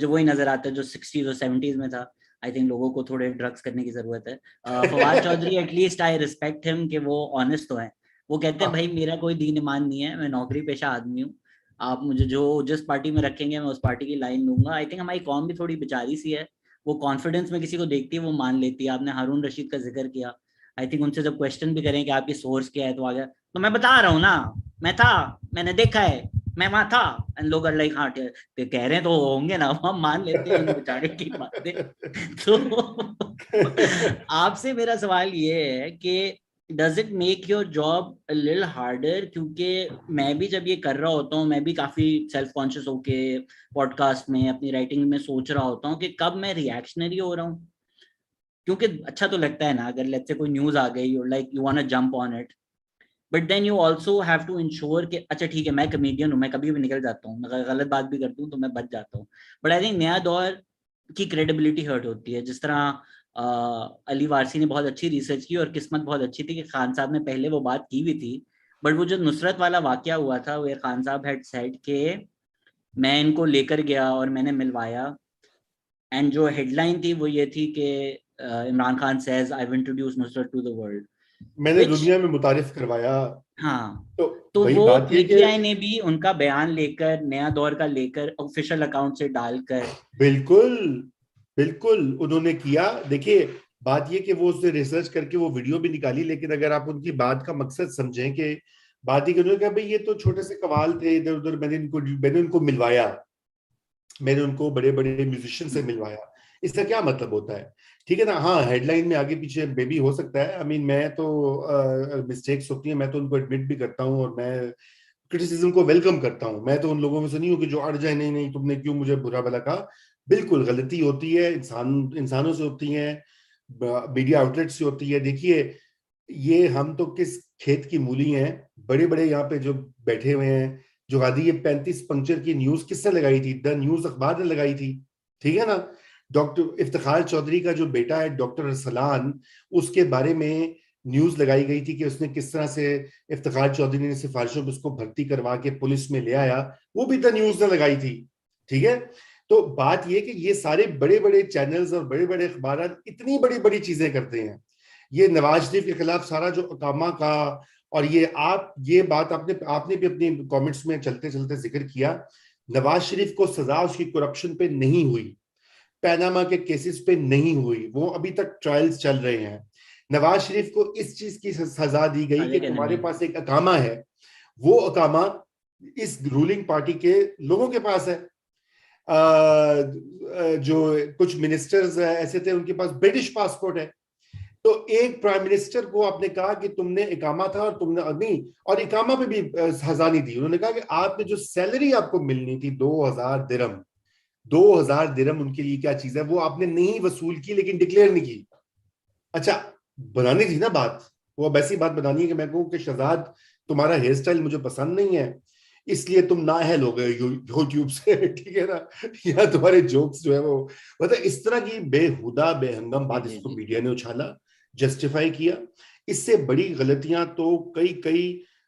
वही नजर आता है जो 60s और 70s में था। आई थिंक लोगों को थोड़े ड्रग्स करने की जरूरत है। Fawad Chaudhry at least I respect him कि वो ऑनेस्ट तो है। वो कहते हैं भाई मेरा कोई दीन ईमान नहीं है, मैं नौकरी पेशा आदमी हूँ, आप मुझे जो जिस पार्टी में रखेंगे मैं उस पार्टी की लाइन लूंगा। आई थिंक हमारी कौम भी थोड़ी बेचारी सी है, वो कॉन्फिडेंस में किसी को देखती है वो मान लेती है। आपने हारून रशीद का जिक्र किया, आई थिंक उनसे जब क्वेश्चन भी करें कि आपकी सोर्स क्या है तो आ गया, तो मैं बता रहा हूँ ना, मैं था, मैंने देखा है, मैं वहां था। एंड लोग लाइक हाँ कह रहे हैं तो होंगे ना, हम मान लेते हैं उन बेचारे की बातें। तो आपसे मेरा सवाल ये है कि does it make your job a little harder, क्योंकि मैं भी जब ये कर रहा होता हूँ, मैं भी काफी सेल्फ कॉन्शियस होके पॉडकास्ट में अपनी राइटिंग में सोच रहा होता हूँ कि कब मैं रिएक्शनरी हो रहा हूँ। क्योंकि अच्छा तो लगता है ना, अगर लेट्स से कोई न्यूज आ गई और like you want to jump on it, but then you also have to ensure कि अच्छा ठीक है मैं कमेडियन हूँ, मैं कभी भी निकल जाता हूँ, मैं गलत बात भी करती हूँ तो मैं बच जाता हूँ। बट आई थिंक नया दौर की क्रेडिबिलिटी हर्ट होती है। जिस तरह अली वारसी ने बहुत अच्छी रिसर्च की और किस्मत बहुत अच्छी थी कि खान साहब ने पहले वो बात की भी थी। बट वो जो नुसरत वाला वाकया हुआ था वेयर खान साहब हैड सेड के मैं इनको लेकर गया और मैंने मिलवाया, एंड जो हेडलाइन थी वो ये थी कि Imran Khan says I will introduce Nusrat to the world, मैंने व्हिच दुनिया में मुतारिफ करवाया। हाँ। तो तो वही वो बात ये कि पीटीआई ने भी उनका बयान लेकर नया दौर का लेकर ऑफिशियल अकाउंट से डालकर। बिल्कुल बिल्कुल उन्होंने किया। देखिए बात ये कि वो उसने रिसर्च करके वो वीडियो भी निकाली, लेकिन अगर आप उनकी बात का मकसद समझें कि बात ही उन्होंने कहा भाई ये तो छोटे से कवाल थे इधर उधर, मैंने उनको मिलवाया, मैंने उनको बड़े बड़े म्यूजिशियन से मिलवाया, इसका क्या मतलब होता है? ठीक है ना, हाँ हेडलाइन में आगे पीछे बेबी हो सकता है। आई मीन मैं तो मिस्टेक्स होती है, मैं तो उनको एडमिट भी करता हूँ और मैं क्रिटिसिज्म को वेलकम करता हूँ। मैं तो उन लोगों में से नहीं हूँ कि जो अड़ जाए, नहीं नहीं तुमने क्यों मुझे बुरा भला कहा। बिल्कुल गलती होती है, इंसानों से होती है, मीडिया आउटलेट से होती है। देखिए ये हम तो किस खेत की मूली हैं, बड़े बड़े यहाँ पे जो बैठे हुए हैं, जो आदि ये 35 पंक्चर की न्यूज किसने लगाई थी? द न्यूज अखबार ने लगाई थी, ठीक है ना। डॉक्टर इफ्तिखार चौधरी का जो बेटा है डॉक्टर अरसलान, उसके बारे में न्यूज लगाई गई थी कि उसने किस तरह से इफ्तिखार चौधरी ने सिफारिशों में उसको भर्ती करवा के पुलिस में ले आया, वो भी द न्यूज ने लगाई थी, ठीक है। तो बात ये कि ये सारे बड़े बड़े चैनल्स और बड़े बड़े अखबार इतनी बड़ी बड़ी चीजें करते हैं। ये नवाज शरीफ के खिलाफ सारा जो अकामा का, और ये बात आपने आपने भी अपनी कमेंट्स में चलते चलते जिक्र किया, नवाज शरीफ को सजा उसकी करप्शन पे नहीं हुई, पैनामा के केसेस पे नहीं हुई, वो अभी तक ट्रायल्स चल रहे हैं। नवाज शरीफ को इस चीज की सजा दी गई साले कि के तुम्हारे नहीं। पास एक अकामा है, वो अकामा इस रूलिंग पार्टी के लोगों के पास है। जो कुछ मिनिस्टर्स ऐसे थे उनके पास ब्रिटिश पासपोर्ट है। तो एक प्राइम मिनिस्टर को आपने कहा कि तुमने इकामा था और तुमने नहीं, और इकामा पे भी सजा नहीं दी। उन्होंने कहा कि आपने जो सैलरी आपको मिलनी थी 2000 दिरहम, 2000 दिरहम उनके लिए क्या चीज है, वो आपने नहीं वसूल की लेकिन डिक्लेयर नहीं की। अच्छा, बनानी थी ना बात, वो अब ऐसी बात बनानी है कि मैं कहूँ कि शहजाद तुम्हारा हेयर स्टाइल मुझे पसंद नहीं है, इसलिए तुम नाअहल हो गए यूट्यूब से, ठीक है ना, या तुम्हारे जोक्स जो है वो, मतलब इस तरह की बेहुदा बेहंगम जी बात जी इसको जी। मीडिया ने उछाला, जस्टिफाई किया। इससे बड़ी गलतियां तो कई कई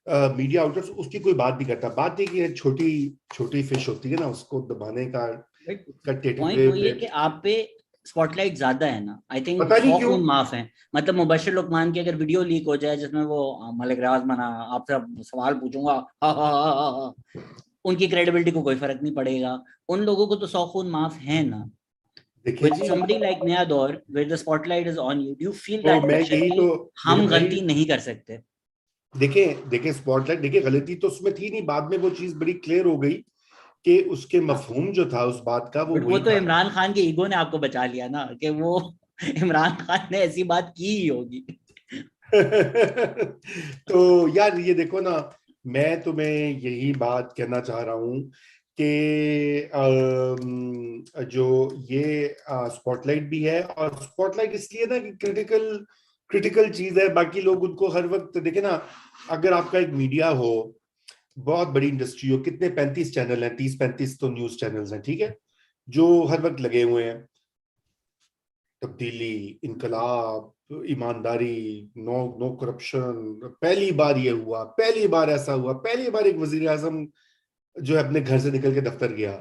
मीडिया आउटलेट्स उसकी कोई बात नहीं करता। बात है कि छोटी छोटी फिश होती है ना, उसको दबाने का, बट उसका पॉइंट टेटुए वही है पे कि आप पे स्पॉटलाइट ज्यादा है ना। आई थिंक पता नहीं 100 क्यों। खून माफ है। मतलब मुबशिर लुकमान की अगर वीडियो लीक हो जाए जिसमें वो मलिक राज मना आपसे अब सवाल पूछूंगा, हा हा हा हा हा, उनकी क्रेडिबिलिटी को कोई फर्क नहीं पड़ेगा। उन लोगों को तो 100 खून माफ है ना। देखिए विद जी, somebody like नया दौर where the spotlight is on you, do you feel तो that मैं pressure यही कि तो, मेरे हम भाई गलती नहीं कर सकते? देखें देखें स्पॉटलाइट, देखिए गलती तो उसमें थी नहीं, बाद में वो चीज बड़ी क्लियर हो गई कि उसके मफहूम जो था उस बात का वो बट वो वही तो था। इमरान खान के ईगो ने आपको बचा लिया ना कि वो इमरान खान ने ऐसी बात की ही होगी। तो यार ये देखो ना, मैं तुम्हें यही बात कहना चाह रहा हूं कि जो ये स्पॉटलाइट भी है, और स्पॉटलाइट इसलिए ना कि क्रिटिकल क्रिटिकल चीज है, बाकी लोग उनको हर वक्त देखे ना। अगर आपका एक मीडिया हो, बहुत बड़ी इंडस्ट्री हो, कितने 35 चैनल हैं, 30-35 तो न्यूज चैनल्स हैं, ठीक है, जो हर वक्त लगे हुए हैं, तब्दीली, इनकलाब, ईमानदारी, नो नो करप्शन, पहली बार ये हुआ, पहली बार ऐसा हुआ, पहली बार एक वजीर आजम जो है अपने घर से निकल के दफ्तर गया,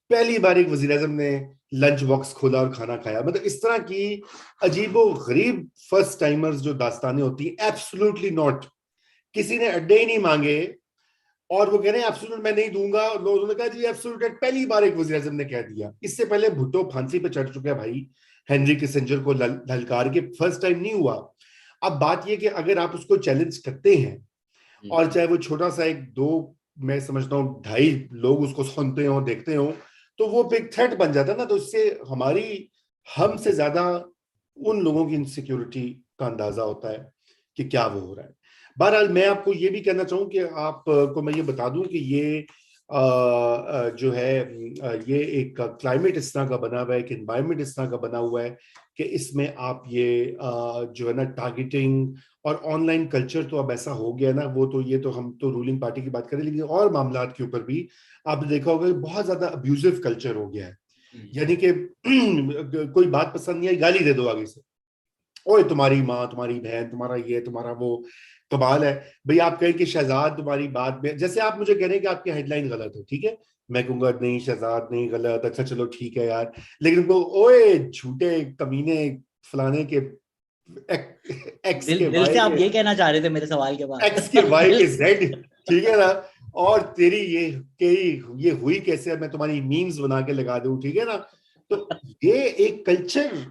पहली बार एक वजीर आजम ने लंच बॉक्स खोला और खाना खाया, मतलब इस तरह की अजीबो गरीब फर्स्ट टाइमर्स जो दास्तानें होती है, एब्सोल्युटली नॉट, किसी ने अड्डे ही नहीं मांगे और वो कह रहे हैं एब्सोल्यूट मैं नहीं दूंगा, और लोगों ने कहा जी एब्सोल्यूट, पहली बार एक वजीर आजम ने कह दिया। इससे पहले भुट्टो फांसी पे चढ़ चुके हैं भाई, हेनरी किसिंजर को ललकार के, फर्स्ट टाइम नहीं हुआ। अब बात यह कि अगर आप उसको चैलेंज करते हैं, जी। और चाहे वो छोटा सा एक दो, मैं समझता हूँ 2.5 लोग उसको सुनते हो देखते हो, तो वो एक थ्रेट बन जाता है ना, तो इससे हमारी, हमसे ज्यादा उन लोगों की इनसिक्योरिटी का अंदाजा होता है कि क्या वो हो रहा है। बहरहाल मैं आपको ये भी कहना चाहूँ कि आपको मैं ये बता दूं कि ये जो है ये एक क्लाइमेट इस तरह का बना हुआ है, एक एनवायरनमेंट इस तरह का बना हुआ है कि इसमें आप ये जो है ना टारगेटिंग और ऑनलाइन कल्चर तो अब ऐसा हो गया ना, वो तो ये तो हम तो रूलिंग पार्टी की बात करें, लेकिन और मामलात के ऊपर भी आपने देखा होगा कि बहुत ज्यादा अब्यूजिव कल्चर हो गया है। यानी कि कोई बात पसंद नहीं आई, गाली दे दो आगे से, ओए तुम्हारी माँ, तुम्हारी बहन, तुम्हारा ये, तुम्हारा वो। कमाल है भाई। आप कहें कि शहजाद तुम्हारी बात में, जैसे आप मुझे कह रहे हैं कि आपकी हेडलाइन गलत है, ठीक है, मैं कहूंगा नहीं शहजाद नहीं गलत, अच्छा चलो ठीक है यार, लेकिन वो ओए झूठे कमीने फलाने के एक्स के दिल वाई से आप के, ये कहना चाह रहे थे मेरे सवाल के बाद। एक्स के वाई दिल के से। जेड, ठीक है ना, और तेरी ये हुई कैसे, मैं तुम्हारी मीम्स बना के लगा दूं, ठीक है ना। तो ये एक कल्चर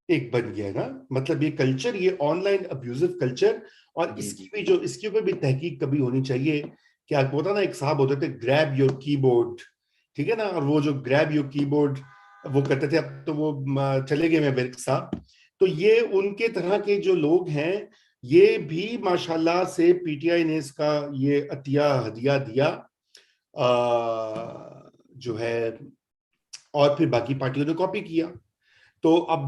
एक बन गया है ना, मतलब ये कल्चर, ये ऑनलाइन अब्यूजिव कल्चर। और जी इसकी जी भी जो, इसके ऊपर भी तहकीक कभी होनी चाहिए। कि आपको पता ना, एक साहब होते थे ग्रैब योर कीबोर्ड, ठीक है ना, और वो जो ग्रैब योर कीबोर्ड वो करते थे, अब तो वो चले गए मैं विर्क साहब। तो ये उनके तरह के जो लोग हैं, ये भी माशाल्लाह से पीटीआई ने इसका ये अतिया हदिया दिया जो है, और फिर बाकी पार्टियों ने कॉपी किया। तो अब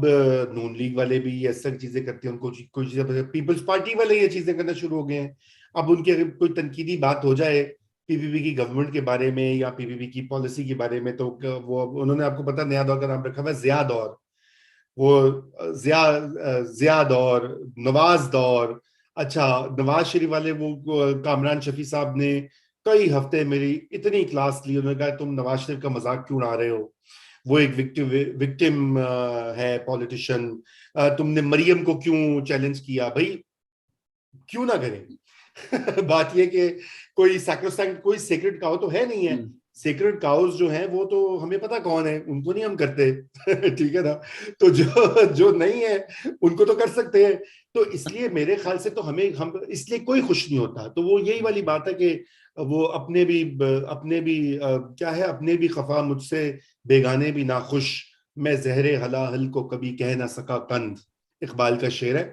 नून लीग वाले भी ये सब चीजें करते हैं, उनको कोई चीजें, पीपल्स पार्टी वाले ये चीजें करना शुरू हो गए हैं। अब उनकी अगर कोई तनकीदी बात हो जाए पीपीपी की गवर्नमेंट के बारे में या पीपीपी की पॉलिसी के बारे में, तो वो उन्होंने, आपको पता नया दौर का नाम रखा हुआ है जिया दौर। वो जिया दौर, नवाज दौर। अच्छा, नवाज शरीफ वाले वो कामरान शफी साहब ने कई हफ्ते मेरी इतनी क्लास ली, उन्होंने कहा तुम नवाज शरीफ का मजाक क्यों उड़ा रहे हो, वो एक विक्टिम विक्टिम है पॉलिटिशियन, तुमने मरियम को क्यों चैलेंज किया भाई, क्यों ना करें। बात ये कि कोई सैक्रोसैंक्ट, कोई सेक्रेट काउ तो है नहीं है। हम्म। सेक्रेट काउस जो है वो तो हमें पता कौन है, उनको नहीं हम करते। ठीक है ना। तो जो जो नहीं है उनको तो कर सकते हैं। तो इसलिए मेरे ख्याल से तो हमें, हम इसलिए कोई खुश नहीं होता, तो वो यही वाली बात है कि वो अपने भी क्या है, अपने भी खफा मुझसे बेगाने भी नाखुश, मैं जहरे हलाहल को कभी कह ना सका कंद, इकबाल का शेर है।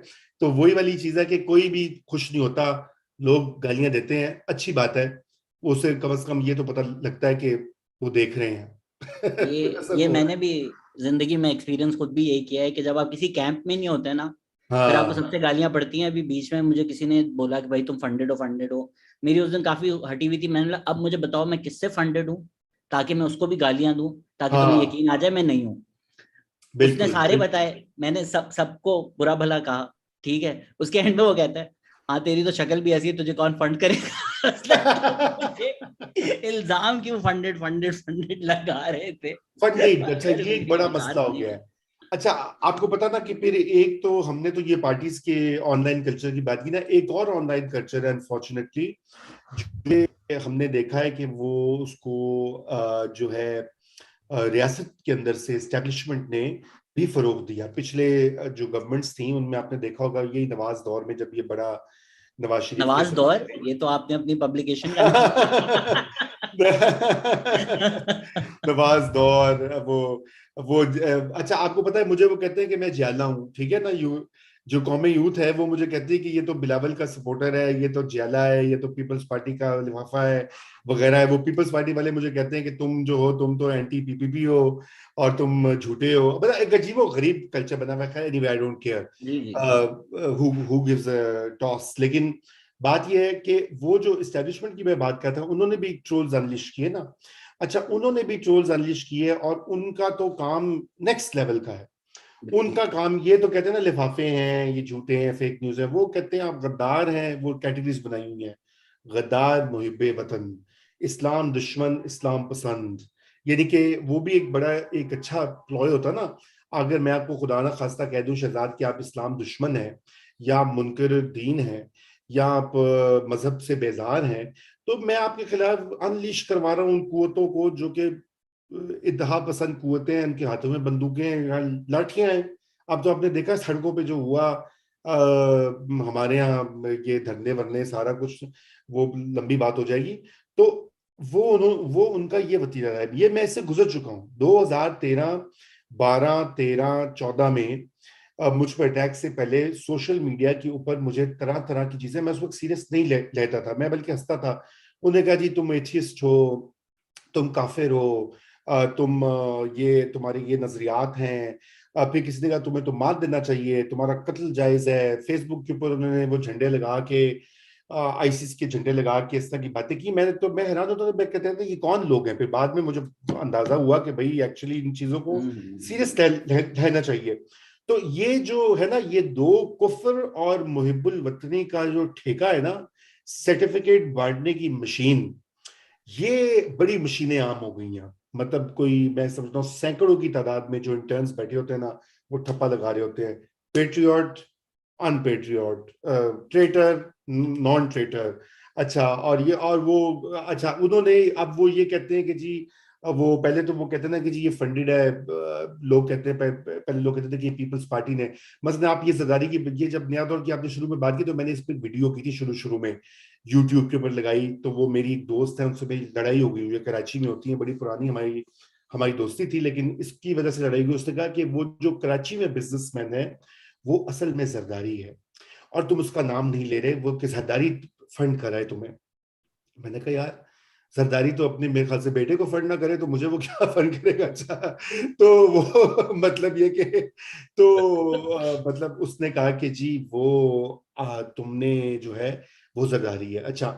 तो वही वाली चीज है कि कोई भी खुश नहीं होता, लोग गालियां देते हैं, अच्छी बात है, उसे कम से कम ये तो पता लगता है कि वो देख रहे हैं। ऐसा ये वो है। मैंने भी जिंदगी में एक्सपीरियंस खुद भी यही किया है कि जब आप किसी कैंप में नहीं होते हैं ना, फिर आपको हाँ सबसे गालियां पड़ती हैं। अभी बीच में मुझे किसी ने बोला कि भाई तुम फंडेड हो, फंडेड हो। मेरी उस दिन काफी हटी हुई थी, मैंने बोला अब मुझे बताओ मैं किससे फंडेड हूँ, ताकि मैं उसको भी गालियां दूं, ताकि तुम्हें हाँ यकीन आ जाए मैं नहीं हूँ। उसने बिल्कुल सारे बिल्कुल। बताए, मैंने सबको बुरा भला कहा, ठीक है। उसके एंड में वो कहता है हाँ तेरी तो शक्ल भी ऐसी है, तुझे कौन फंड करेगा। तुम मुझे इल्जाम क्यों फंडेड फंडेड फंडेड लगा रहे थे, फंडिंग, अच्छा अगर ये एक मेरी बड़ा मसला औकात हो नहीं गया है। है। अच्छा, आपको पता ना कि फिर एक तो हमने तो ये पार्टीज के ऑनलाइन कल्चर की बात की ना, एक और ऑनलाइन कल्चर है अनफॉर्चुनेटली, जो हमने देखा है कि वो उसको जो है रियासत के अंदर से एस्टेब्लिशमेंट ने भी फरोग दिया। पिछले जो गवर्नमेंट्स थी उनमें आपने देखा होगा, यही नवाज दौर में जब ये बड़ा, नवाज शरीफ के नवाज दौर, समय। ये तो आपने अपनी पब्लिकेशन का नाम नवाज दौर, वो अच्छा, आपको पता है मुझे वो कहते हैं कि मैं जियाला हूँ, ठीक है ना, जो कौमी यूथ है वो मुझे कहती है कि ये तो बिलावल का सपोर्टर है, ये तो जियाला है, ये तो पीपल्स पार्टी का लिफाफा है वगैरह है। वो पीपल्स पार्टी वाले मुझे कहते हैं कि तुम जो हो, तुम तो एंटी पीपीपी हो और तुम झूठे हो। मतलब एक अजीबो गरीब कल्चर बना हुआ है। एनीवे, आई डोंट केयर जी जी जी। Who gives a toss. लेकिन बात यह है कि वो जो इस्टेब्लिशमेंट की मैं बात करता हूँ, उन्होंने भी ट्रोल्स अनलिश किए ना। अच्छा, उन्होंने भी ट्रोल्स अनलिश किए और उनका तो काम नेक्स्ट लेवल का है। बिल्कुल। उनका काम, ये तो कहते हैं ना लिफाफे हैं, ये झूठे हैं, फेक न्यूज है, वो कहते हैं आप गद्दार हैं, वो कैटेगरीज बनाई हुई हैं। गद्दार, मुहिब्बे वतन, इस्लाम दुश्मन, इस्लाम पसंद। यानी कि वो भी एक बड़ा, एक अच्छा प्लॉय होता ना। अगर मैं आपको खुदा ना खास्ता कह दूं शहजाद कि आप इस्लाम दुश्मन है या मुनकर दीन है या आप मजहब से बेजार हैं, तो मैं आपके खिलाफ अनलीश करवा रहा हूँ उन कुव्वतों को जो कि इत्तेहा पसंद कुव्वतें हैं, उनके हाथों में बंदूकें हैं या लाठियां हैं। अब तो आपने देखा सड़कों पे जो हुआ, हमारे यहाँ ये धरने वरने सारा कुछ, वो लंबी बात हो जाएगी। तो वो उनका ये वतीरा रहा है, ये मैं इससे गुजर चुका हूँ 2013, 12, 13, 14 में। मुझ पर अटैक से पहले सोशल मीडिया के ऊपर मुझे तरह तरह की चीजें, मैं उस वक्त सीरियस नहीं लेता था, मैं बल्कि हंसता था। उन्होंने कहा जी तुम एथियस्ट हो, तुम काफिर हो, तुम ये तुम्हारे ये नजरियात हैं, फिर किसी ने कहा तुम्हें तो मार देना चाहिए, तुम्हारा कत्ल जायज है। फेसबुक के ऊपर उन्होंने वो झंडे लगा के, आईसिस के झंडे लगा के इस तरह की बातें की। मैं हैरान होता था, मैं कहते थे ये कौन लोग हैं। फिर बाद में मुझे अंदाजा हुआ कि भाई एक्चुअली इन चीजों को सीरियस रहना चाहिए। तो ये जो है ना, ये दो, कुफ्र और मुहिब्बुल वतनी का जो ठेका है ना, सर्टिफिकेट बांटने की मशीन, ये बड़ी मशीनें आम हो गई हैं। मतलब कोई, मैं समझता हूँ सैकड़ों की तादाद में जो इंटर्न्स बैठे होते हैं ना, वो ठप्पा लगा रहे होते हैं, पेट्रियट, अनपेट्रियट, ट्रेटर, नॉन ट्रेटर। अच्छा, और ये और वो, अच्छा उन्होंने अब वो ये कहते हैं कि जी, वो पहले तो वो कहते हैं ना कि जी ये फंडेड है, लोग कहते हैं, पहले लोग कहते थे कि पीपल्स पार्टी ने, मसलन आप ये जरदारी की, ये जब नया दौर की आपने शुरू में बात की, तो मैंने इस पर वीडियो की थी शुरू शुरू में, यूट्यूब के ऊपर लगाई। तो वो मेरी एक दोस्त है, उनसे मेरी लड़ाई हो गई हुई है, कराची में होती है, बड़ी पुरानी हमारी हमारी दोस्ती थी, लेकिन इसकी वजह से लड़ाई हुई। उसने कहा कि वो जो कराची में बिजनेसमैन है, वो असल में जरदारी है, और तुम उसका नाम नहीं ले रहे, वो कि जरदारी फंड कर रहा है तुम्हें। मैंने कहा यार, जरदारी तो अपने मेरे ख्याल से बेटे को फंड ना करे तो मुझे वो क्या फंड करेगा। अच्छा, तो वो मतलब ये कि, तो मतलब उसने कहा कि जी वो तुमने जो है वो जरदारी है। अच्छा,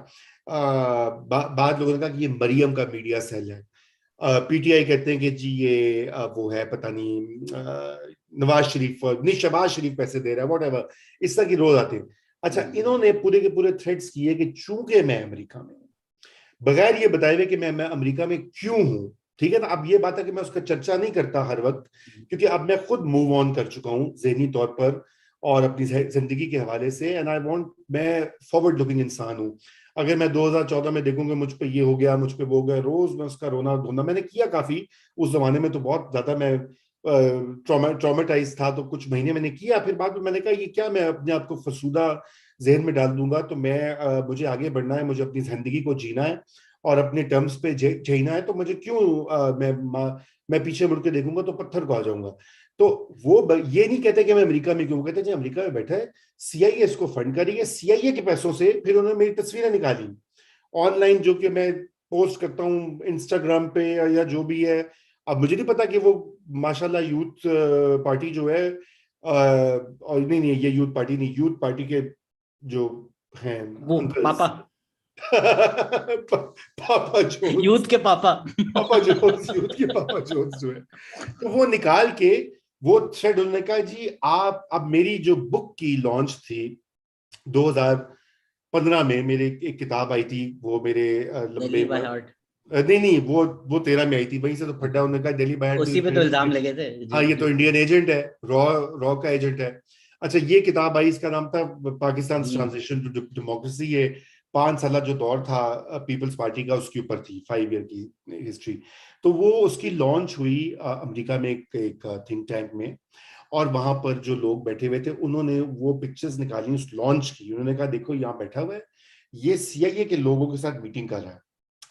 बाद लोगों ने कहा कि ये मरियम का मीडिया सेल है। पीटीआई कहते हैं कि जी ये वो है, पता नहीं नवाज शरीफ, नहीं शहबाज शरीफ पैसे दे रहा है, वॉट एवर, इस तरह की रोज आते हैं। अच्छा, इन्होंने पूरे के पूरे थ्रेड्स किए कि चूंकि मैं अमेरिका में, बगैर ये बताए हुए कि मैं अमेरिका में क्यों हूं, ठीक है ना, अब ये बात है कि मैं उसका चर्चा नहीं करता हर वक्त, क्योंकि अब मैं खुद मूव ऑन कर चुका हूं जहनी तौर पर और अपनी जिंदगी के हवाले से, एंड आई वांट, मैं फॉरवर्ड लुकिंग इंसान हूं। अगर मैं 2014 में देखूंगा मुझ पे ये हो गया, मुझ पे वो हो गया, रोज मैं उसका रोना धोना मैंने किया काफी, उस जमाने में तो बहुत ज्यादा मैं ट्रॉमेटाइज था, तो कुछ महीने मैंने किया, फिर बाद में मैंने कहा ये क्या, मैं अपने आप को फसूदा जहन में डाल दूंगा, तो मुझे आगे बढ़ना है, मुझे अपनी जिंदगी को जीना है और अपने टर्म्स पे जीना है, तो मुझे क्यों मैं पीछे मुड़ के देखूंगा तो पत्थर को आ जाऊंगा। तो वो ये नहीं कहते कि मैं अमेरिका में क्यों, कहते हैं जी अमेरिका में बैठा है, सीआईए इसको फंड कर रही है, सीआईए के पैसों से फिर उन्होंने मेरी तस्वीरें निकाली ऑनलाइन, जो कि मैं पोस्ट करता हूँ इंस्टाग्राम पे या जो भी है। अब मुझे नहीं पता कि वो माशाल्लाह यूथ पार्टी जो है, और नहीं नहीं, ये यूथ पार्टी नहीं, यूथ पार्टी के जो हैं वो अंकल्स, पापा, पापा जोन्स, यूथ के पापा। पापा जोन्स, यूथ के पापा जोन्स जो है, तो वो निकाल के वो थ्रेड, उन्होंने कहा जी आप, अब मेरी जो बुक की लॉन्च थी 2015 में, मेरी एक किताब आई थी, वो मेरे लंबे, दिल्ली बाय हार्ट, नहीं नहीं, वो 13 में आई थी, वहीं से तो फटा, उन्होंने कहा दिल्ली बाय उसी पे तो इल्जाम लगे थे हाँ जी। ये तो इंडियन एजेंट है, रॉ रॉ का एजेंट है। अच्छा, ये किताब आई, इसका नाम था पाकिस्तान ट्रांजिशन टू डेमोक्रेसी, ये 5 साल जो दौर था पीपल्स पार्टी का, उसके ऊपर थी, 5 ईयर की हिस्ट्री। तो वो उसकी लॉन्च हुई अमेरिका में एक थिंक टैंक में, और वहां पर जो लोग बैठे हुए थे उन्होंने वो पिक्चर्स निकाली उस लॉन्च की, उन्होंने कहा देखो यहाँ बैठा हुआ है, ये सीआईए के लोगों के साथ मीटिंग कर रहा है।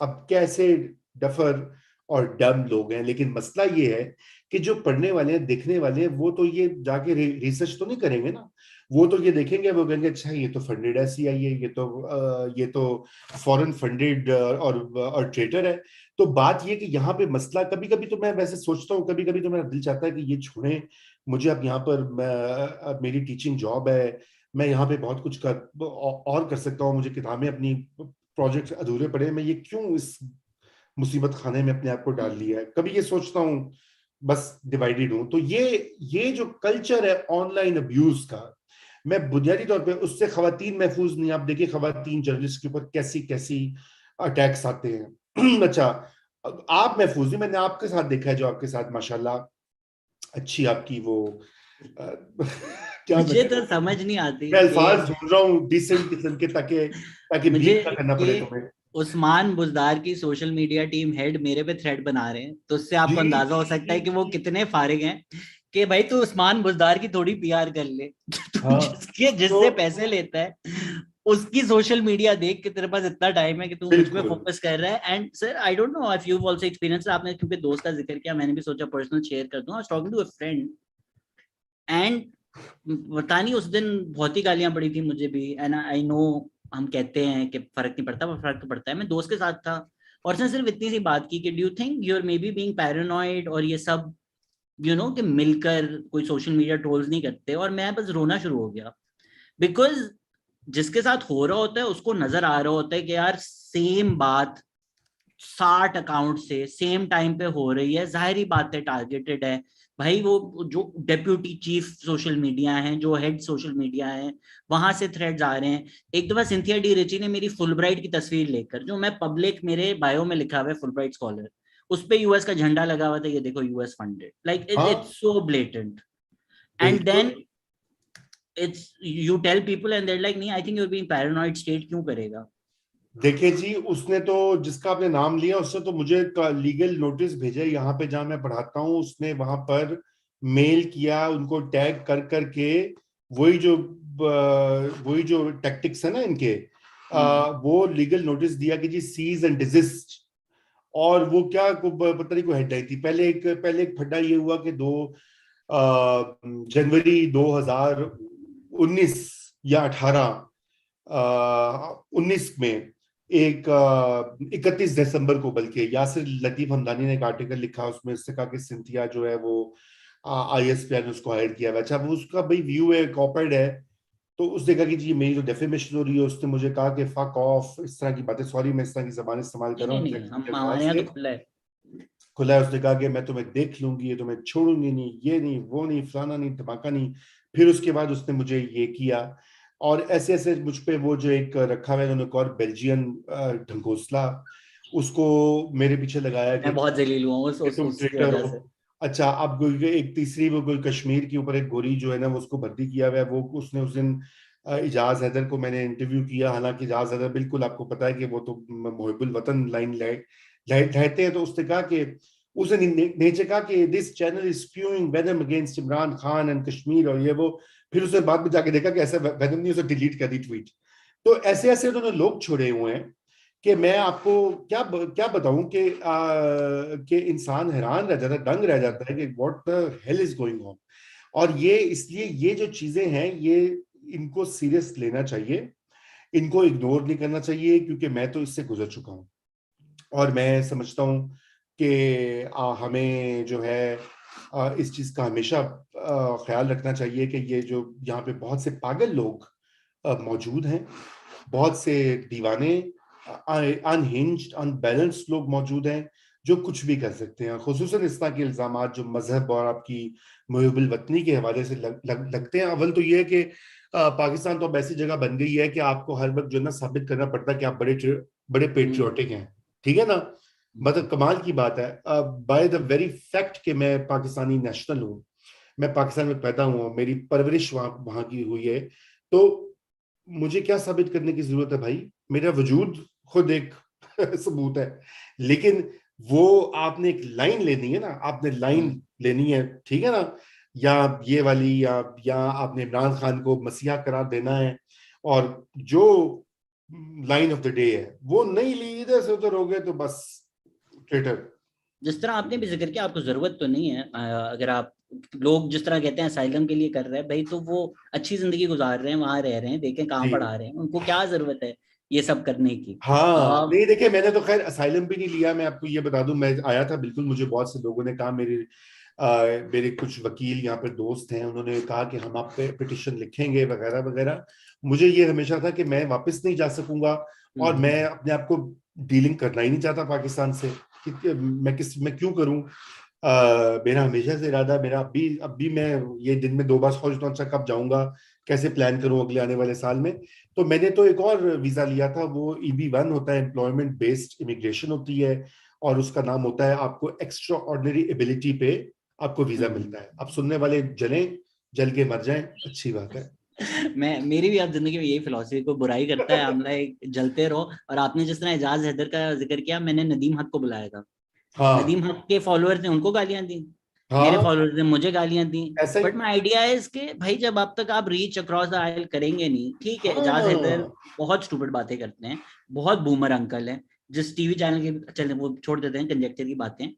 अब कैसे डफर और डम लोग हैं, लेकिन मसला ये है कि जो पढ़ने वाले हैं, देखने वाले हैं, वो तो ये जाके रिसर्च तो नहीं करेंगे ना, वो तो ये देखेंगे, वो कहेंगे अच्छा ये तो फंडेड है सीआईए, ये तो फॉरेन फंडेड और ट्रेटर है। तो बात ये कि यहाँ पे मसला, कभी कभी तो मैं वैसे सोचता हूँ, कभी कभी तो मेरा दिल चाहता है कि ये छोड़ें, मुझे अब यहाँ पर मेरी टीचिंग जॉब है, मैं यहाँ पे बहुत कुछ और कर सकता हूँ, मुझे किताबें, अपनी प्रोजेक्ट अधूरे पड़े, मैं ये क्यों इस मुसीबत खाने में अपने आप को डाल लिया है, कभी ये सोचता हूँ, बस डिवाइडेड हूं। तो ये जो कल्चर है ऑनलाइन अब्यूज का, मैं बुनियादी तौर पे उससे खवातीन महफूज नहीं। आप देखिए खवातीन जर्नलिस्ट के ऊपर कैसी कैसी अटैक्स आते हैं। अच्छा, आप महफूज नहीं, मैंने आपके साथ देखा है, जो आपके साथ माशाल्लाह अच्छी आपकी वो क्या मैं मुझे कहूँ, तो समझ नहीं आती मैं कि अल्फाज ढूंढ रहा हूँ डिसेंट किस्म के, ताकि ताकि मुझे बीप ना करना कि पड़े तुम्हें। उस्मान बुजदार की सोशल मीडिया टीम हेड मेरे पे थ्रेड बना रहे हैं, तो उससे जी आपको अंदाजा हो जी सकता जी है कि वो जी। कितने फारिग हैं कि भाई तू उस्मान बुजदार की थोड़ी पीआर कर ले। तू हाँ, जिससे तो पैसे लेता है उसकी सोशल मीडिया देख के तेरे पास इतना टाइम है कि तू मुझ पे बिल्कुल। फोकस कर रहा है। And sir I don't know if you also experience, आपने क्योंकि दोस्त का जिक्र किया, मैंने भी सोचा पर्सनल शेयर कर दूं। I was talking to a friend and पता नहीं उस दिन बहुत ही गालियां पड़ी थी मुझे भी, एंड आई नो हम कहते हैं कि फर्क नहीं पड़ता, पर फर्क तो पड़ता है। मैं दोस्त के साथ था, और उसने सिर्फ इतनी सी बात की कि do you think you are maybe being paranoid और ये सब, कि मिलकर कोई सोशल मीडिया ट्रोल्स नहीं करते। और मैं बस रोना शुरू हो गया, बिकॉज जिसके साथ हो रहा होता है उसको नजर आ रहा होता है कि यार सेम बात 60 अकाउंट से सेम टाइम पे हो रही है, जाहिर बात है टारगेटेड है भाई। वो जो डेप्यूटी चीफ सोशल मीडिया हैं, जो हेड सोशल मीडिया हैं, वहां से थ्रेड्स आ रहे हैं। एक दफा सिंथिया डी रिची ने मेरी फुलब्राइट की तस्वीर लेकर, जो मैं पब्लिक मेरे बायो में लिखा हुआ है फुलब्राइट स्कॉलर, उस पे यूएस का झंडा लगा हुआ था, ये देखो यूएस फंडेड, लाइक हाँ इट्स सो ब्लेटेंट। एंड बिल्कुल। Then it's you tell people and there like नहीं, I think you are being paranoid, state क्यों करेगा। देखिए जी, उसने तो, जिसका आपने नाम लिया, उसने तो मुझे लीगल नोटिस भेजा यहाँ पे जहां मैं पढ़ाता हूँ। उसने वहां पर मेल किया, उनको टैग कर करके। वही जो टैक्टिक्स है ना इनके, वो लीगल नोटिस दिया कि जी सीज एंड डिजिस्ट। और वो क्या पता नहीं कोई हेडलाइन थी। पहले एक फड्डा ये हुआ कि जनवरी 2019 या 19 में, एक 31 दिसंबर को, बल्कि यासिर लतीफ हमदानी ने एक आर्टिकल लिखा, उसमें उसने कहा कि सिंथिया जो है वो ISPR ने उसको हायर किया हुआ है। अच्छा, वो उसका भाई व्यू है, कॉपर्ड है। तो उसने कहा कि जी मेरी जो डेफेमेशन हो रही है, उसने मुझे कहा कि फक ऑफ, इस तरह की बातें। सॉरी मैं इस तरह की जबान इस्तेमाल कर नहीं रहा नहीं हूँ नहीं, हम एग्जैक्टली अल्फाज हमारे यहाँ तो से। खुला है। खुला है। उसने कहा कि मैं तुम्हें देख लूंगी, ये तुम्हें छोड़ूंगी नहीं, ये नहीं, वो नहीं, फलाना नहीं, धमाका नहीं। फिर उसके बाद उसने मुझे ये किया। और ऐसे ऐसे मुझ पे वो जो एक रखा हुआ है उन्होंने, एक और बेल्जियन ढंगोसला, उसको मेरे पीछे लगाया मैं बहुत जलील हुआ हूँ कि तुम उसकी ट्रेटर वजह हो। से। अच्छा, अब एक तीसरी, वो कोई कश्मीर के ऊपर एक गोरी जो है ना, वो उसको भर्ती किया हुआ है। वो उसने उस दिन इजाज हैदर को मैंने इंटरव्यू किया। हालांकि इजाज हैदर बिल्कुल, आपको पता है कि वो तो मुहिबुल वतन लाइन रहते हैं। तो उसने कहा कि, उसने नीचे कहा कि this channel is spewing venom against Imran Khan and Kashmir और ये वो। फिर उसने बाद में जाके देखा कि ऐसा वेनम नहीं, उसे डिलीट कर दी ट्वीट। तो ऐसे ऐसे उन्होंने लोग छोड़े हुए हैं कि मैं आपको क्या क्या बताऊं कि इंसान हैरान रह जाता है, दंग रह जाता है कि what the hell is going on. और ये इसलिए, ये जो चीजें हैं, ये इनको सीरियस लेना चाहिए, इनको इग्नोर नहीं करना चाहिए, क्योंकि मैं तो इससे गुजर चुका हूं। और मैं समझता हूं कि हमें जो है इस चीज का हमेशा ख्याल रखना चाहिए कि ये जो यहाँ पे बहुत से पागल लोग मौजूद हैं, बहुत से दीवाने, अनहिंज्ड, अनबैलेंस्ड लोग मौजूद हैं, जो कुछ भी कर सकते हैं। खुसूसन इस तरह के इल्जाम जो मजहब और आपकी मुहिबुल वतनी के हवाले से लगते हैं। अव्वल तो ये है कि पाकिस्तान तो अब ऐसी जगह बन गई है कि आपको हर वक्त जो है ना साबित करना पड़ता है कि आप बड़े बड़े पेट्रियोटिक हैं। ठीक है ना? मतलब कमाल की बात है। बाय द वेरी फैक्ट कि मैं पाकिस्तानी नेशनल हूँ, मैं पाकिस्तान में पैदा हुआ, मेरी परवरिश वहां वहां की हुई है, तो मुझे क्या साबित करने की जरूरत है भाई? मेरा वजूद खुद एक सबूत है। लेकिन वो आपने एक लाइन लेनी है ना, आपने लाइन लेनी है, ठीक है ना? या ये वाली, या आपने इमरान खान को मसीहा करार देना है, और जो लाइन ऑफ द डे है वो नहीं ली, इधर से उधर हो गए, तो बस ट्रेटर। जिस तरह आपने भी जिक्र किया, आपको जरूरत तो नहीं है। अगर आप, लोग जिस तरह कहते हैं असाइलम के लिए कर रहे हैं भाई, तो वो अच्छी जिंदगी गुजार रहे हैं, वहां रह रहे हैं, देखें कहाँ जी पढ़ा रहे हैं, उनको क्या जरूरत है ये सब करने की। हाँ, नहीं देखिए, मैंने तो खैर असाइलम भी नहीं लिया। मैं आपको ये बता दूं, मैं आया था बिल्कुल, मुझे बहुत से लोगों ने कहा, मेरे कुछ वकील यहाँ पे दोस्त हैं, उन्होंने कहा कि हम आप पे पिटिशन लिखेंगे वगैरह वगैरह। मुझे ये हमेशा था कि मैं वापस नहीं जा सकूंगा, और मैं अपने आप को डीलिंग करना ही नहीं चाहता पाकिस्तान से, कि मैं क्यों करूं। मेरा हमेशा से इरादा, मेरा अब भी मैं ये दिन में 2 बार सोचता हूँ, अच्छा कब जाऊंगा, कैसे प्लान करूं अगले आने वाले साल में। तो मैंने तो एक और वीजा लिया था, वो EB-1 होता है, एम्प्लॉयमेंट बेस्ड इमिग्रेशन होती है। और उसका नाम होता है, आपको एक्स्ट्रा ऑर्डिनरी एबिलिटी पे आपको वीजा मिलता है। अब सुनने वाले जल के मर जाएं, अच्छी बात है। मेरी भी अब जिंदगी में यही फिलॉसफी, को बुराई करता है आमला जलते रहो। और आपने जिस तरह एजाज हैदर का जिक्र किया, मैंने नदीम हक को बुलाया था। हाँ नदीम हक के फॉलोअर्स ने उनको गालियां दी, मेरे हाँ, फॉलोअर्स ने मुझे गालियां दी। ऐसा ही। बट माई आइडिया है इसके भाई, जब अब तक आप रीच अक्रॉस द आयल करेंगे नहीं, ठीक है एजाज हैदर हाँ बहुत स्टूपिड बातें करते हैं, बहुत बूमर अंकल हैं, जिस टीवी चैनल के चले वो छोड़ देते हैं कंजेक्चर की बातें।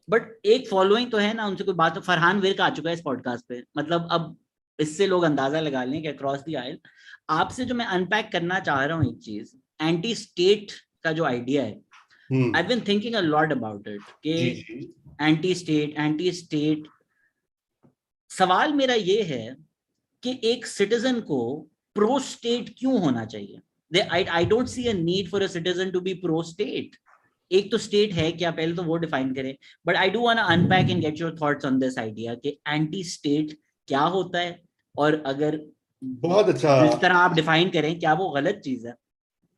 बट एक फॉलोइंग तो है ना उनसे, कोई बात। फरहान विर्क आ चुका है इस पॉडकास्ट पे, मतलब अब इससे लोग अंदाजा लगा लें कि अक्रॉस द आयल। आपसे जो मैं अनपैक करना चाह रहा हूँ एक चीज, एंटी स्टेट का जो आइडिया है, I've been thinking a lot about it कि जी जी एंटी स्टेट, सवाल मेरा ये है कि एक सिटीजन को प्रो स्टेट क्यों होना चाहिए? I don't see a need for a citizen to be pro state. एक तो स्टेट है क्या, पहले तो वो डिफाइन करें. But I do want to unpack and get your thoughts on this idea कि एंटी स्टेट क्या होता है, और अगर बहुत अच्छा, जिस तरह आप डिफाइन करें क्या वो गलत चीज है?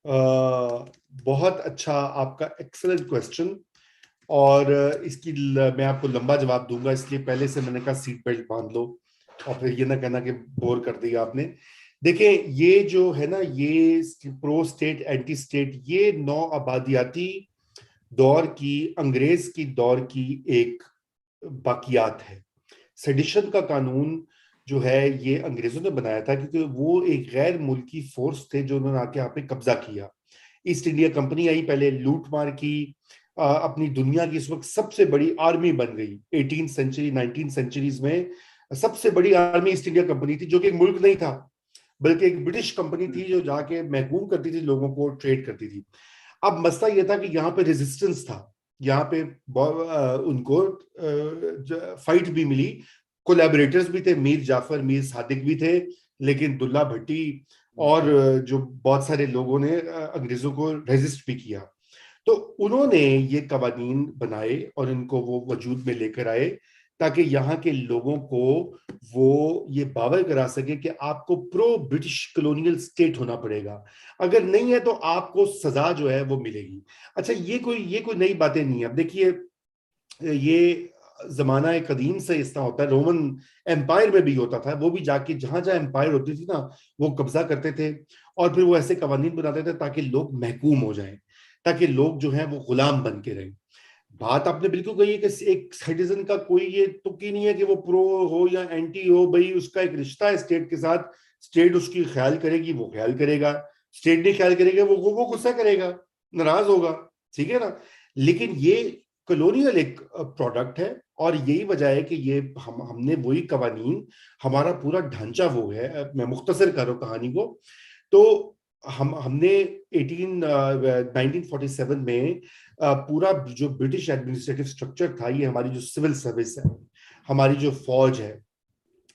बहुत अच्छा, आपका एक्सेलेंट क्वेश्चन। और मैं आपको लंबा जवाब दूंगा, इसलिए पहले से मैंने कहा सीट बेल्ट बांध लो और फिर ये ना कहना कि बोर कर दिया आपने। देखिए, ये जो है ना, ये प्रो स्टेट एंटी स्टेट, ये नौ आबादियाती दौर की, अंग्रेज की दौर की एक बाकियात है। सेडिशन का कानून जो है ये अंग्रेजों ने बनाया था, क्योंकि वो एक गैर मुल्की फोर्स थे जो उन्होंने आके यहाँ पे कब्जा किया। ईस्ट इंडिया कंपनी आई, पहले लूट मार की, अपनी दुनिया की इस वक्त सबसे बड़ी आर्मी बन गई। 18th सेंचुरी 19th सेंचुरीज में सबसे बड़ी आर्मी ईस्ट इंडिया कंपनी थी, जो कि एक मुल्क नहीं था बल्कि एक ब्रिटिश कंपनी थी जो जाके महकूम करती थी, लोगों को ट्रेड करती थी। अब मसला यह था कि यहाँ पे रेजिस्टेंस था, यहाँ पे उनको फाइट भी मिली, कोलैबोरेटर्स भी थे, मीर जाफर मीर सादिक भी थे, लेकिन दुल्ला भट्टी और जो बहुत सारे लोगों ने अंग्रेजों को रेजिस्ट भी किया। तो उन्होंने ये कवानीन बनाए और इनको वो वजूद में लेकर आए ताकि यहाँ के लोगों को वो ये बावर करा सके कि आपको प्रो ब्रिटिश कॉलोनियल स्टेट होना पड़ेगा, अगर नहीं है तो आपको सजा जो है वो मिलेगी। अच्छा, ये कोई नई बातें नहीं है। अब देखिए, ये जमाना कदीम से इस तरह होता है, रोमन एम्पायर में भी होता था, वो भी जाके जहां जहां एम्पायर होती थी ना, वो कब्जा करते थे और फिर वो ऐसे कवानीन बनाते थे ताकि लोग महकूम हो जाएं, ताकि लोग जो हैं वो गुलाम बन के रहें। बात आपने बिल्कुल कही है कि एक सिटीजन का कोई ये तुक ही नहीं है कि वो प्रो हो या एंटी हो, भाई उसका एक रिश्ता है स्टेट के साथ। स्टेट उसकी ख्याल करेगी, वो ख्याल करेगा, स्टेट नहीं ख्याल करेगा, वो गुस्सा करेगा, नाराज होगा, ठीक है ना। लेकिन ये कॉलोनियल एक प्रोडक्ट है और यही वजह है कि ये हमने वही कवानीन, हमारा पूरा ढांचा वो है। मैं मुख्तसर कर रहा हूं कहानी को। तो हमने 1947 में पूरा जो ब्रिटिश एडमिनिस्ट्रेटिव स्ट्रक्चर था, ये हमारी जो सिविल सर्विस है, हमारी जो फौज है,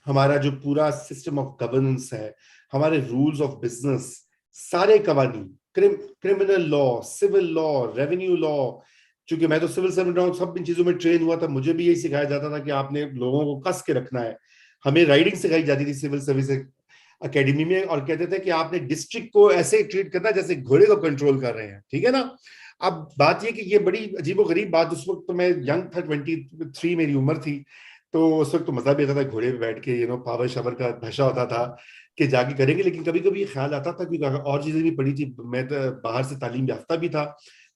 हमारा जो पूरा सिस्टम ऑफ गवर्नेंस है, हमारे रूल्स ऑफ बिजनेस, सारे कवानीन, criminal law, civil law, revenue law, चूंकि मैं तो सिविल सर्वेंट हूं, सब इन चीजों में ट्रेन हुआ था, मुझे भी यही सिखाया जाता था कि आपने लोगों को कस के रखना है। हमें राइडिंग सिखाई जाती थी सिविल सर्विस अकेडमी में, और कहते थे कि आपने डिस्ट्रिक्ट को ऐसे ट्रीट करना जैसे घोड़े को कंट्रोल कर रहे हैं, ठीक है ना। अब बात ये कि ये बड़ी अजीबो गरीब बात, उस वक्त तो मैं यंग था, 23 मेरी उम्र थी, तो उस वक्त तो मजा भी आता था घोड़े पे बैठ के, पावर शावर का नशा होता था कि जाके करेंगे। लेकिन कभी कभी ये ख्याल आता था, क्योंकि और चीजें भी पड़ी थी, मैं तो बाहर से तालीम याफ्ता भी था,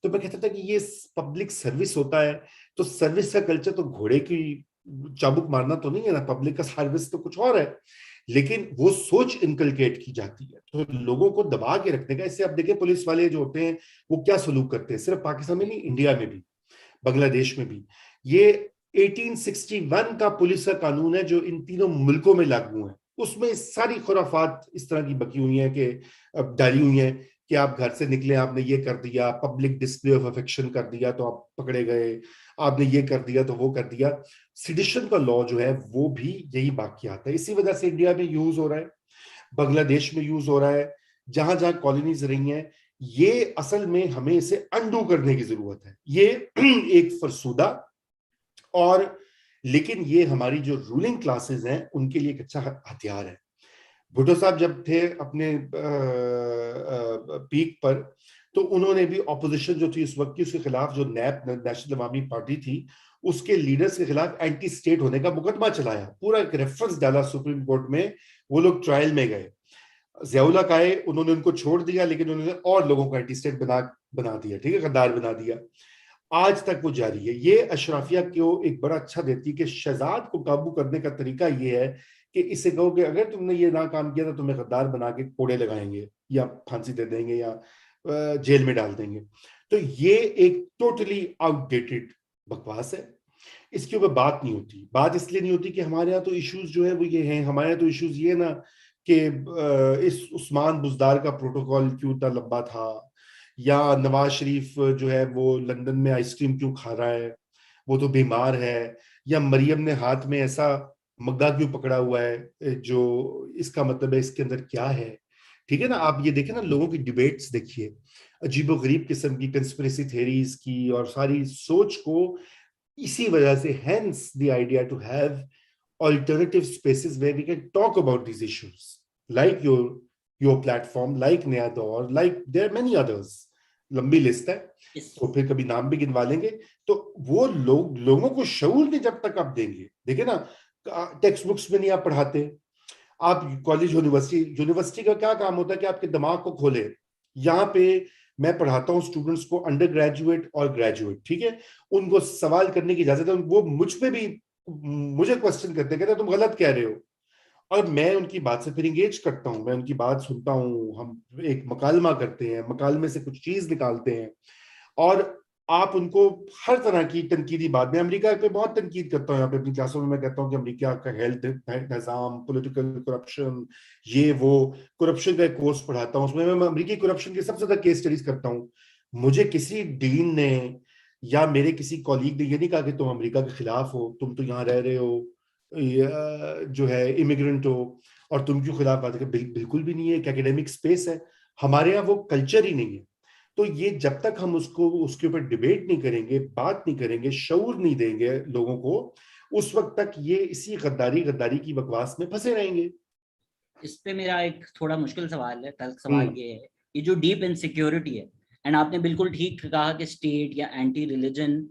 तो मैं कहता था कि ये पब्लिक सर्विस होता है, तो सर्विस का कल्चर तो घोड़े की चाबुक मारना तो नहीं है ना, पब्लिक का सर्विस तो कुछ और है। लेकिन वो सोच इनकलकेट की जाती है तो लोगों को दबा के रखने का। इससे आप देखें पुलिस वाले जो होते हैं वो क्या सलूक करते हैं, सिर्फ पाकिस्तान में नहीं, इंडिया में भी, बांग्लादेश में भी। ये 1861 का पुलिस का कानून है जो इन तीनों मुल्कों में लागू है। उसमें सारी खुराफात इस तरह की बकी हुई है कि डाली हुई है कि आप घर से निकले, आपने ये कर दिया, पब्लिक डिस्प्ले ऑफ अफेक्शन कर दिया तो आप पकड़े गए, आपने ये कर दिया तो वो कर दिया। सिडिशन का लॉ जो है वो भी यही बाकी आता है, इसी वजह से इंडिया में यूज हो रहा है, बांग्लादेश में यूज हो रहा है, जहां जहां कॉलोनीज रही हैं। ये असल में हमें इसे अंडू करने की जरूरत है। ये एक फरसूदा और, लेकिन ये हमारी जो रूलिंग क्लासेस हैं उनके लिए एक अच्छा हथियार है। भुट्टो साहब जब थे अपने पीक पर, तो उन्होंने भी ऑपोजिशन जो थी उस वक्त की, उसके खिलाफ जो नैप, नेशनल अवामी पार्टी थी, उसके लीडर्स के खिलाफ एंटी स्टेट होने का मुकदमा चलाया, पूरा एक रेफरेंस डाला सुप्रीम कोर्ट में। वो लोग ट्रायल में गए, ज़ियाउल हक आए, उन्होंने उनको छोड़ दिया, लेकिन उन्होंने और लोगों को एंटी स्टेट बना दिया, ठीक है, गद्दार बना दिया। आज तक वो जारी है। ये अशराफिया को एक बड़ा अच्छा देती है कि शहजाद को काबू करने का तरीका ये है कि इसे कहो कि अगर तुमने ये ना काम किया तो तुम्हें गद्दार बना के कोड़े लगाएंगे या फांसी दे देंगे या जेल में डाल देंगे। तो ये एक टोटली आउटडेटेड बकवास है, इसके ऊपर बात नहीं होती। बात इसलिए नहीं होती कि हमारे यहाँ तो इश्यूज जो है वो ये हैं, हमारे यहाँ तो इश्यूज ये ना कि इस उस्मान बुजदार का प्रोटोकॉल क्यों इतना लंबा था, या नवाज शरीफ जो है वो लंदन में आइसक्रीम क्यों खा रहा है, वो तो बीमार है, या मरियम ने हाथ में ऐसा मग्गा क्यों पकड़ा हुआ है, जो इसका मतलब है इसके अंदर क्या है। ठीक है ना, आप ये देखें ना, लोगों की डिबेट्स देखिए, अजीबोगरीब किस्म की कंस्पिरेसी थ्योरीज की और सारी सोच को, इसी वजह से hence the idea to have alternative spaces where we can talk about these issues, like your platform, like Naya Daur, like there are many others, लंबी लिस्ट है, तो फिर कभी नाम भी गिनवा लेंगे। तो वो लोगों को शऊर नहीं जब तक आप देंगे, देखिए ना, टेक्स्ट बुक्स में नहीं आप पढ़ाते, आप कॉलेज यूनिवर्सिटी का क्या काम होता है कि आपके दिमाग को खोले। यहाँ पे मैं पढ़ाता हूँ स्टूडेंट्स को, अंडर ग्रेजुएट और ग्रेजुएट, ठीक है, उनको सवाल करने की इजाजत है, वो मुझ पे भी मुझे क्वेश्चन करते, कहते तुम गलत कह रहे हो, और मैं उनकी बात से फिर इंगेज करता हूँ, मैं उनकी बात सुनता हूँ, हम एक मकालमा करते हैं, मकालमे से कुछ चीज निकालते हैं, और आप उनको हर तरह की तनकीदी बात, मैं अमेरिका पे बहुत तनकीद करता हूँ, यहाँ पे अपनी क्लासों में मैं कहता हूँ कि अमेरिका का हेल्थ निज़ाम, पॉलिटिकल करप्शन, ये वो, करप्शन का एक कोर्स पढ़ाता हूँ, उसमें मैं अमेरिकी करप्शन की सबसे ज्यादा केस स्टडीज करता हूँ। मुझे किसी डीन ने या मेरे किसी कॉलीग ने ये नहीं कहा कि तुम अमेरिका के खिलाफ हो, तुम तो यहाँ रह रहे हो, जो है इमिग्रेंट हो, और तुम क्यों खिलाफ बात कर, बिल्कुल भी नहीं है, एक एकेडमिक स्पेस है, हमारे यहाँ वो कल्चर ही नहीं है। तो ये जब तक हम उसको उसके ऊपर डिबेट नहीं करेंगे, बात नहीं करेंगे, शऊर नहीं देंगे लोगों को, उस वक्त तक ये इसी गद्दारी गद्दारी की बकवास में फंसे रहेंगे। इस पे मेरा एक थोड़ा मुश्किल सवाल है, तल्ख सवाल ये है, ये जो डीप इनसिक्योरिटी है, एंड आपने बिल्कुल ठीक कहा कि स्टेट या एंटी रिलीजन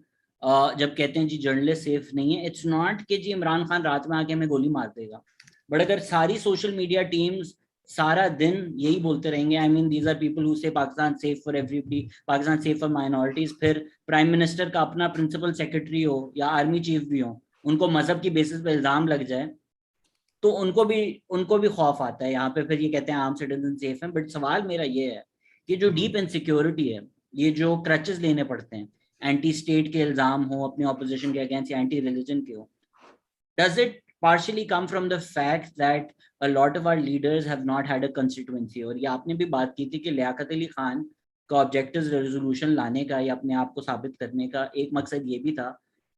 जब कहते हैं जी जर्नलिस्ट सेफ नहीं है, इट्स नॉट कि जी इमरान खान रात में आके हमें गोली मार देगा, बट अगर सारी सोशल मीडिया टीम्स सारा दिन यही बोलते रहेंगे, I mean these are people who say Pakistan safe for everybody, Pakistan safe for minorities, फिर प्राइम मिनिस्टर का अपना प्रिंसिपल सेक्रेटरी हो या आर्मी चीफ भी हो, उनको मजहब की बेसिस पे इल्जाम लग जाए, तो उनको भी खौफ आता है। यहाँ पे फिर ये कहते हैं आम सिटीजन सेफ हैं, बट सवाल मेरा ये है कि जो डीप इनसिक्योरिटी है, ये जो क्रचेस लेने पड़ते हैं, एंटी स्टेट के इल्जाम हो अपनी ऑपोजिशन के अगेंस्ट या एंटी रिलीजन के हो, does it partially come from the fact that a lot of our leaders have not had a constituency? और ये आपने भी बात की थी कि लियाकत अली खान का ऑब्जेक्टिव रेजोल्यूशन लाने का या अपने आप को साबित करने का एक मकसद ये भी था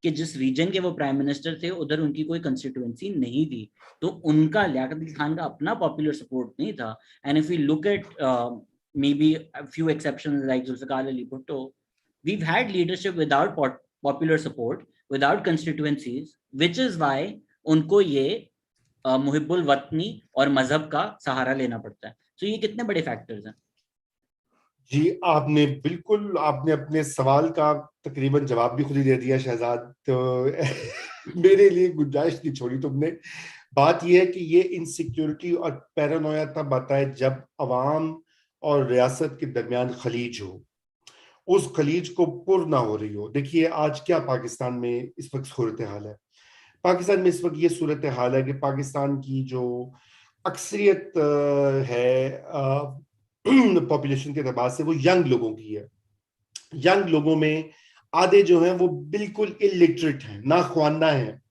कि जिस रीजन के वो प्राइम मिनिस्टर थे उधर उनकी कोई कंस्टिट्यूएंसी नहीं थी, तो उनका लियाकत अली खान का अपना पॉपुलर सपोर्ट नहीं था। And if we look at maybe few exceptions like Zulfikar Ali Bhutto, we've had leadership without popular support, without constituencies, which is why उनको ये मुहिब्बुल वतनी और मजहब का सहारा लेना पड़ता है। तो ये कितने बड़े फैक्टर्स हैं? जी, आपने अपने सवाल का तकरीबन जवाब भी खुद ही दे दिया शहजाद, तो मेरे लिए गुंजाइश नहीं छोड़ी तुमने। बात यह है कि ये इनसिक्योरिटी और पैरानोया तब आता है जब अवाम और रियासत के दरमियान खलीज हो, उस खलीज को पुर ना हो रही हो। देखिए आज क्या पाकिस्तान में इस वक्त सूरत हाल है, पाकिस्तान में इस वक्त ये सूरत हाल है कि पाकिस्तान की जो अक्सरियत है पॉपुलेशन के एतबार से, वो यंग लोगों की है। यंग लोगों में आधे जो हैं वो बिल्कुल इलिटरेट हैं, नाख्वाना हैं।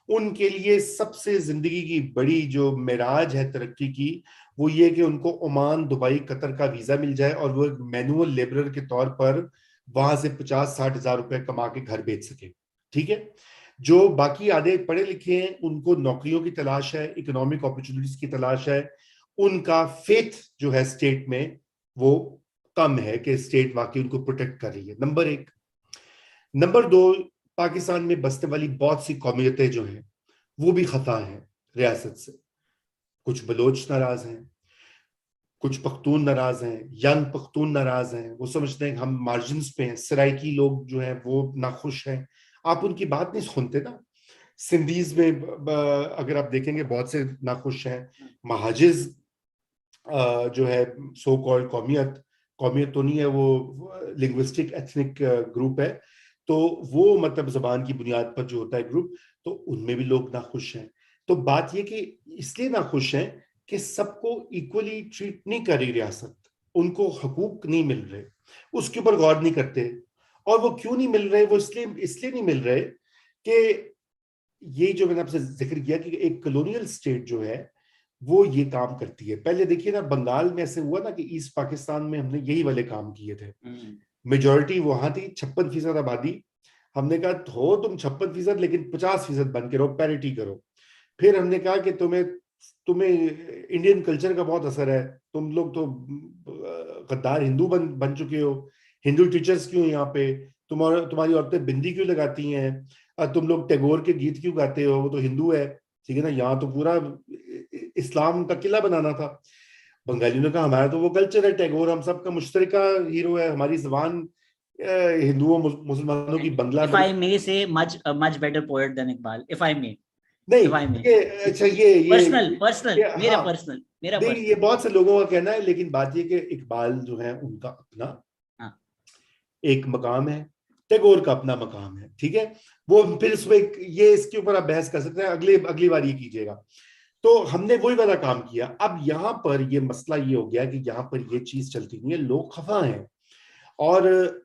उनके लिए सबसे जिंदगी की बड़ी जो मेराज है तरक्की की, वो ये कि उनको ओमान, दुबई, कतर का वीजा मिल जाए और वो एक मैनुअल लेबरर के तौर पर वहां से 50-60 हजार रुपए कमा के घर भेज सके। ठीक है, जो बाकी आधे पढ़े लिखे हैं उनको नौकरियों की तलाश है, इकोनॉमिक अपॉर्चुनिटीज की तलाश है, उनका फेथ जो है स्टेट में वो कम है कि स्टेट वाकई उनको प्रोटेक्ट कर रही है, नंबर एक। नंबर दो, पाकिस्तान में बसने वाली बहुत सी कौमियतें जो हैं वो भी खफा हैं रियासत से। कुछ बलोच नाराज हैं, कुछ पख्तून नाराज हैं, यंग पख्तून नाराज हैं, वो समझते हैं हम मार्जिन्स पे हैं, सराइकी लोग जो हैं वो नाखुश हैं। आप उनकी बात नहीं सुनते ना। सिंधीज में अगर आप देखेंगे बहुत से नाखुश हैं। महाजिज जो है सो कॉल्ड कौमियत, कौमियत तो नहीं है, वो लिंग्विस्टिक एथनिक ग्रुप है, तो वो मतलब जबान की बुनियाद पर जो होता है ग्रुप, तो उनमें भी लोग नाखुश हैं। तो बात ये कि इसलिए नाखुश हैं कि सबको इक्वली ट्रीट नहीं कर रही रियासत, उनको हकूक नहीं मिल रहे, उसके ऊपर गौर नहीं करते। और वो क्यों नहीं मिल रहे, वो इसलिए इसलिए नहीं मिल रहे कि ये जो मैंने आपसे जिक्र किया कि एक कॉलोनियल स्टेट जो है वो ये काम करती है। पहले देखिए ना, बंगाल में ऐसे हुआ ना कि ईस्ट पाकिस्तान में हमने यही वाले काम किए थे। मेजोरिटी वहां थी, 56% आबादी। हमने कहा हो तुम 56%, लेकिन 50% बन के रहो, पैरिटी करो। फिर हमने कहा कि तुम्हें तुम्हें इंडियन कल्चर का बहुत असर है, तुम लोग तो गद्दार हिंदू बन चुके हो, हिंदू टीचर्स क्यों यहाँ पे, तुम्हारी औरतें बिंदी क्यों लगाती हैं, तुम लोग टैगोर के गीत क्यों गाते हो, वो तो हिंदू है, ठीक है ना, यहाँ तो पूरा इस्लाम का किला बनाना था। बंगालियों ने कहा हमारा तो वो कल्चर है, टैगोर हम सबका मुश्तरका हीरो है, हमारी जबान हिंदुओं मुसलमानों की बंगला if I may say, much better poet than Iqbal, if I may, नहीं, if I may. ये अच्छा Personal, मेरा हाँ, personal, मेरा नहीं ये personal. बहुत से लोगों का कहना है, लेकिन बात ये कि इकबाल जो है उनका अपना हाँ. एक मकाम है, टैगोर का अपना मकाम है, ठीक है। वो फिर इसमें ये इसके ऊपर आप बहस कर सकते हैं, अगली बार ये कीजिएगा। तो हमने वही वाला काम किया। अब यहाँ पर ये मसला ये हो गया कि यहाँ पर ये चीज चलती नहीं है, लोग खफा हैं। और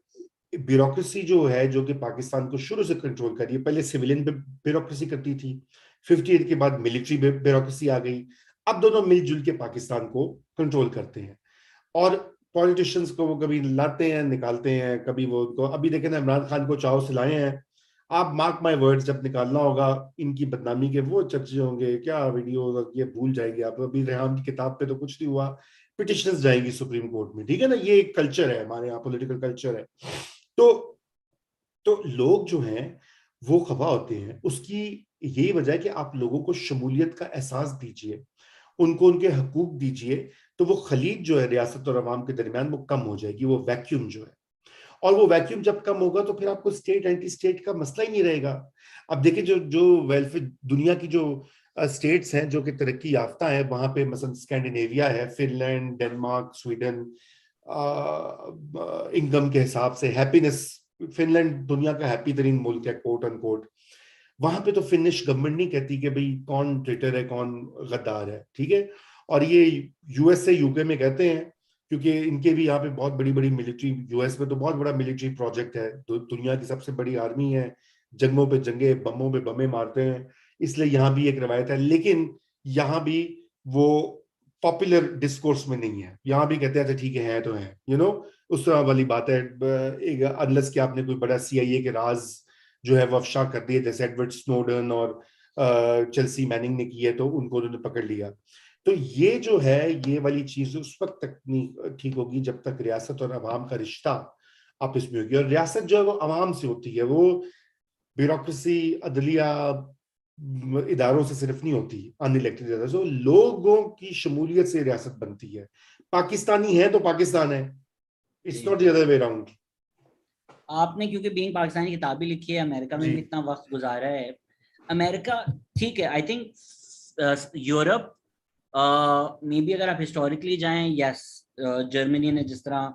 ब्यूरोक्रेसी जो है, जो कि पाकिस्तान को शुरू से कंट्रोल कर रही है, पहले सिविलियन ब्यूरोक्रेसी करती थी, 58 के बाद मिलिट्री ब्यूरोक्रेसी आ गई, अब दोनों मिलजुल के पाकिस्तान को कंट्रोल करते हैं। और पॉलिटिशियंस को वो कभी लाते हैं, निकालते हैं, कभी वो उनको, अभी देखें ना, इमरान खान को चाव सिलाए हैं। आप मार्क माय वर्ड्स, जब निकालना होगा इनकी बदनामी के वो चर्चे होंगे, क्या वीडियो, ये भूल जाएंगे आप। अभी रेहान की किताब पे तो कुछ नहीं हुआ, पिटिशंस जाएंगी सुप्रीम कोर्ट में, ठीक है ना। ये एक कल्चर है हमारे यहाँ, पॉलिटिकल कल्चर है। तो लोग जो हैं वो खफा होते हैं। उसकी यही वजह है कि आप लोगों को शमूलियत का एहसास दीजिए, उनको उनके हकूक दीजिए, तो वो खलीज जो है रियासत और अवाम के दरमियान वो कम हो जाएगी, वो वैक्यूम जो है। और वो वैक्यूम जब कम होगा तो फिर आपको स्टेट एंटी स्टेट का मसला ही नहीं रहेगा। अब देखिए, जो जो वेलफेयर दुनिया की जो स्टेट्स हैं जो कि तरक्की याफ्ता है, वहां पे मसलन स्कैंडिनेविया है, फिनलैंड, डेनमार्क, स्वीडन, इनकम के हिसाब से हैप्पीनेस, फिनलैंड दुनिया का हैप्पी तरीन मुल्क है, कोट अनकोट। वहां पे तो फिनिश गवर्नमेंट नहीं कहती कि भाई कौन ट्रेटर है कौन गद्दार है, ठीक है। और ये यूएस से यूके में कहते हैं, क्योंकि इनके भी यहाँ पे बहुत बड़ी बड़ी मिलिट्री, यूएस में तो बहुत बड़ा मिलिट्री प्रोजेक्ट है, दुनिया की सबसे बड़ी आर्मी है, जंगों पे जंगे, बमों पे बमे मारते हैं, इसलिए यहाँ भी एक रवायत है। लेकिन यहाँ भी वो पॉपुलर डिस्कोर्स में नहीं है, यहाँ भी कहते हैं अच्छा ठीक है तो है, उस तरह वाली बात है। अनलेस कि आपने कोई बड़ा सीआईए के राज जो है वो अफशा कर दिए, जैसे एडवर्ड स्नोडन और चेल्सी मैनिंग ने की है, तो उनको उन्होंने पकड़ लिया। तो ये जो है, ये वाली चीज उस वक्त तक नहीं ठीक होगी जब तक रियासत और अवाम का रिश्ता आपस में होगी। और रियासत जो है वो अवाम से होती है, वो ब्यूरोक्रेसी, अदलिया, इदारों से सिर्फ नहीं होती, अनइलेक्टेड इदारों से, लोगों की शमूलियत से रियासत बनती है। पाकिस्तानी है तो पाकिस्तान है, it's not the other way around. आपने क्योंकि बीइंग पाकिस्तानी किताबी लिखी है, अमेरिका में जी भी इतना वक्त गुजारा है, अमेरिका ठीक है, I think Europe may be अगर आप हिस्टोरिकली जाएं, यस, जर्मनी ने जिस तरह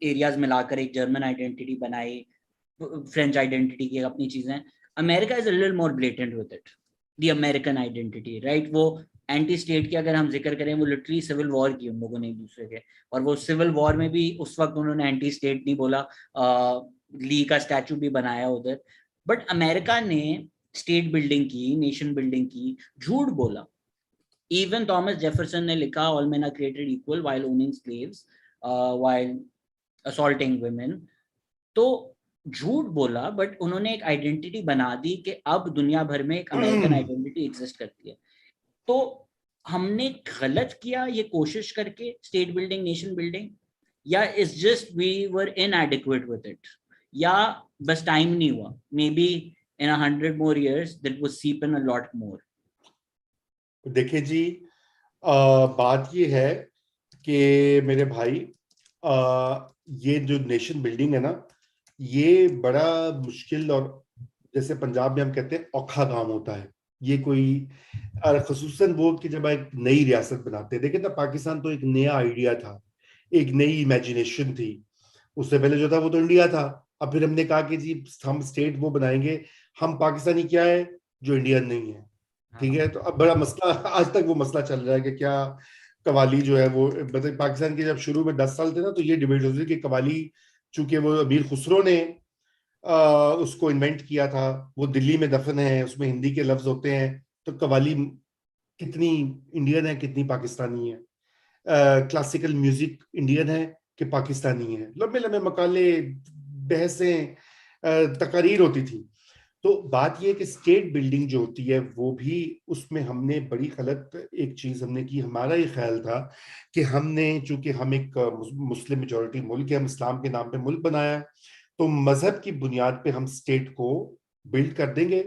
एरियाज मिलाकर एक जर्मन आइडेंटिटी बनाई, फ्रेंच आइडेंटिटी की अपनी चीजें, America is a little more blatant with it, the American identity, right. वो एंटी स्टेट की अगर हम जिक्र करें, वो लिटरली सिविल वॉर की उन लोगों ने एक दूसरे के, और वो सिविल वॉर में भी उस वक्त उन्होंने एंटी स्टेट नहीं बोला, ली का स्टैचू भी बनाया उधर। बट अमेरिका ने स्टेट बिल्डिंग की, नेशन बिल्डिंग की, झूठ बोला। इवन थॉमस जेफरसन ने लिखा, all men are created equal while owning slaves, while assaulting women. तो झूठ बोला, बट उन्होंने एक आइडेंटिटी बना दी कि अब दुनिया भर में एक अमेरिकन आइडेंटिटी एग्जिस्ट करती है। तो हमने गलत किया ये कोशिश करके स्टेट बिल्डिंग, नेशन बिल्डिंग, या is just we were inadequate with it, या बस टाइम नहीं हुआ, maybe in 100 more years that would seep in a lot more. देखिए जी, बात ये है कि मेरे भाई, ये जो नेशन बिल्डिंग है ना, ये बड़ा मुश्किल, और जैसे पंजाब में हम कहते हैं औखा काम होता है ये कोई, खसूसन वो कि जब एक नई रियासत बनाते हैं। देखिए ना, पाकिस्तान तो एक नया आइडिया था, एक नई इमेजिनेशन थी। उससे पहले जो था वो तो इंडिया था। अब फिर हमने कहा कि जी हम स्टेट वो बनाएंगे, हम पाकिस्तानी क्या है जो इंडियन नहीं है, ठीक है। तो अब बड़ा मसला, आज तक वो मसला चल रहा है कि क्या कवाली जो है वो, मतलब पाकिस्तान के जब शुरू में 10 साल थे ना, तो ये डिबेट होती थी कि कवाली, चूंकि वो अमीर खुसरो ने उसको इन्वेंट किया था, वो दिल्ली में दफन है, उसमें हिंदी के लफ्ज होते हैं, तो कवाली कितनी इंडियन है, कितनी पाकिस्तानी है, क्लासिकल म्यूजिक इंडियन है कि पाकिस्तानी है, लंबे लंबे मकाले, बहसें, तकारीर होती थी। तो बात यह कि स्टेट बिल्डिंग जो होती है वो भी, उसमें हमने बड़ी गलत एक चीज हमने की। हमारा ये ख्याल था कि हमने, चूंकि हम एक मुस्लिम मेजोरिटी मुल्क है, हम इस्लाम के नाम पे मुल्क बनाया है, तो मजहब की बुनियाद पे हम स्टेट को बिल्ड कर देंगे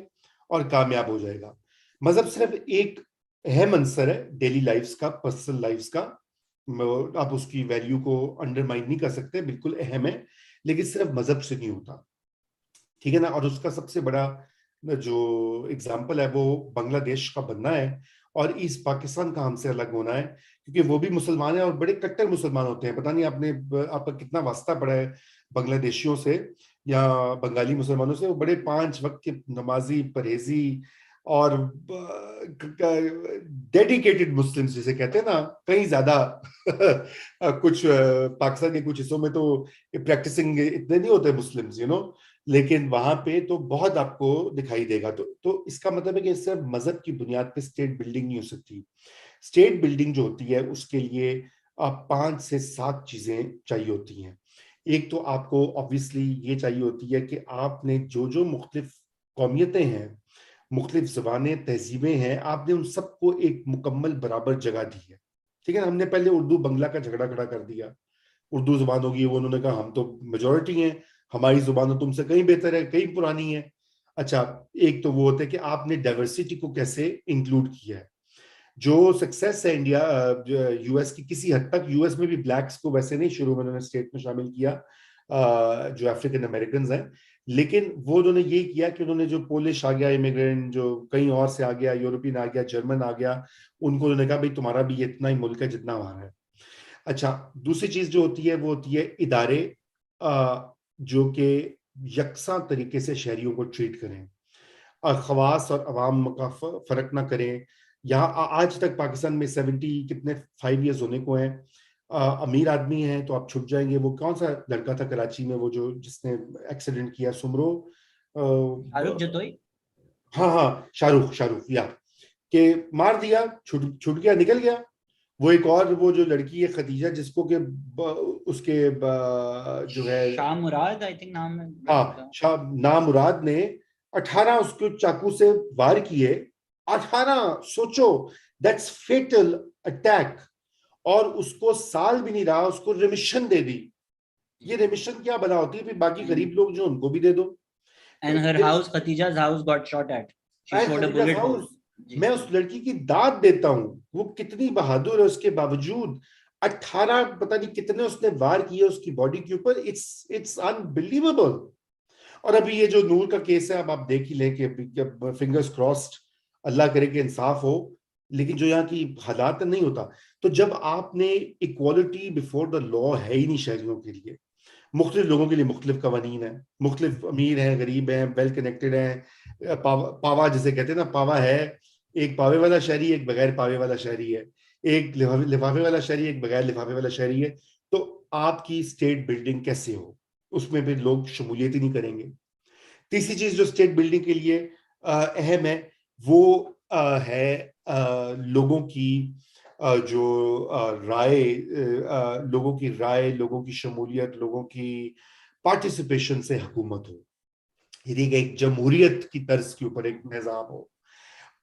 और कामयाब हो जाएगा। मजहब सिर्फ एक अहम अंसर है डेली लाइफ्स का, पर्सनल लाइफ्स का। आप उसकी वैल्यू को अंडरमाइन नहीं कर सकते, बिल्कुल अहम है, लेकिन सिर्फ मजहब से नहीं होता, ठीक है ना। और उसका सबसे बड़ा जो एग्जाम्पल है वो बांग्लादेश का बनना है, और ईस्ट पाकिस्तान का हमसे अलग होना है, क्योंकि वो भी मुसलमान है और बड़े कट्टर मुसलमान होते हैं। पता नहीं आपका कितना वास्ता पड़ा है बांग्लादेशियों से या बंगाली मुसलमानों से। वो बड़े 5 वक्त के नमाजी, परहेजी और डेडिकेटेड मुस्लिम्स जिसे कहते हैं ना, कहीं ज्यादा कुछ पाकिस्तान के कुछ हिस्सों में तो प्रैक्टिसिंग इतने नहीं होते मुस्लिम्स, लेकिन वहां पे तो बहुत आपको दिखाई देगा। तो इसका मतलब है कि सिर्फ मजहब की बुनियाद पे स्टेट बिल्डिंग नहीं हो सकती। स्टेट बिल्डिंग जो होती है उसके लिए 5 से 7 चीजें चाहिए होती हैं। एक तो आपको ऑब्वियसली ये चाहिए होती है कि आपने जो जो मुख्तलिफ कौमियतें हैं, मुख्तलिफ ज़बानें, तहजीबें हैं, आपने उन सबको एक मुकम्मल बराबर जगह दी है। ठीक है ना। हमने पहले उर्दू बंगला का झगड़ा खड़ा कर दिया। उर्दू जुबान होगी, वो उन्होंने कहा हम तो मेजोरिटी हैं, हमारी जुबान तो तुमसे कहीं बेहतर है, कहीं पुरानी है। अच्छा, एक तो वो होता है कि आपने डाइवर्सिटी को कैसे इंक्लूड किया है। जो सक्सेस है इंडिया, यूएस की किसी हद तक, यूएस में भी ब्लैक्स को वैसे नहीं शुरू में उन्होंने स्टेट में शामिल किया, जो अफ्रीकन अमेरिकन हैं, लेकिन वो उन्होंने ये किया कि उन्होंने जो पोलिश आ गया इमिग्रेंट, जो कहीं और से आ गया, यूरोपियन आ गया, जर्मन आ गया, उनको उन्होंने कहा भाई तुम्हारा भी इतना ही मुल्क है जितना हमारा है। अच्छा, दूसरी चीज जो होती है वो होती है इदारे, जो कि यकसा तरीके से शहरियों को ट्रीट करें, खवास और अवाम का फर्क ना करें। यहाँ आज तक पाकिस्तान में 5 ईयर्स होने को हैं, अमीर आदमी है तो आप छुप जाएंगे। वो कौन सा लड़का था कराची में, वो जो जिसने एक्सीडेंट किया, सुमरो, शाहरुख जतोई। हाँ हाँ, शाहरुख, शाहरुख या के मार दिया, छुट छुट गया, निकल गया। वो एक और वो जो लड़की है खदीजा, जिसको के उसके जो है, शाह मुराद आई थिंक नाम है लड़की हाँ, का। शाह नामुराद ने 18 उसको चाकू से वार किए। 18, सोचो, दैट्स फेटल अटैक। और उसको साल भी नहीं रहा, उसको रिमिशन दे दी। ये रिमिशन क्या बना होती है, फिर बाकी गरीब लोग जो उनको भी दे दो। एंड हर हाउस, खतीजा's house got shot at. She showed a Khadija bullet hole. House, जी मैं जी। उस लड़की की दाद देता हूं, वो कितनी बहादुर है, उसके बावजूद 18 पता नहीं कितने उसने वार किए उसकी बॉडी के ऊपर। It's unbelievable. और अभी ये जो नूर का केस है, अब आप देख ही लें कि फिंगर्स क्रॉस्ड, अल्लाह करे कि इंसाफ हो, लेकिन जो यहाँ की हालात नहीं होता। तो जब आपने इक्वालिटी बिफोर द लॉ है ही नहीं शहरियों के लिए, मुख्तलिफ लोगों के लिए मुख्तलिफ कवानीन है, मुख्तलिफ अमीर हैं, गरीब हैं, वेल कनेक्टेड हैं, पावा जिसे कहते हैं ना, पावा है, एक पावे वाला शहरी, एक बगैर पावे वाला शहरी है, एक लिफाफे वाला शहरी, एक बगैर लिफाफे वाला शहरी है। तो आपकी स्टेट बिल्डिंग कैसे हो, उसमें भी लोग शमूलियत ही नहीं करेंगे। तीसरी चीज जो स्टेट बिल्डिंग के लिए अहम है, वो है लोगों की जो राय, लोगों की राय, लोगों की शमूलियत, लोगों की पार्टिसिपेशन से हुकूमत हो। यदि एक जमहूरियत की तर्ज के ऊपर एक निजाम हो,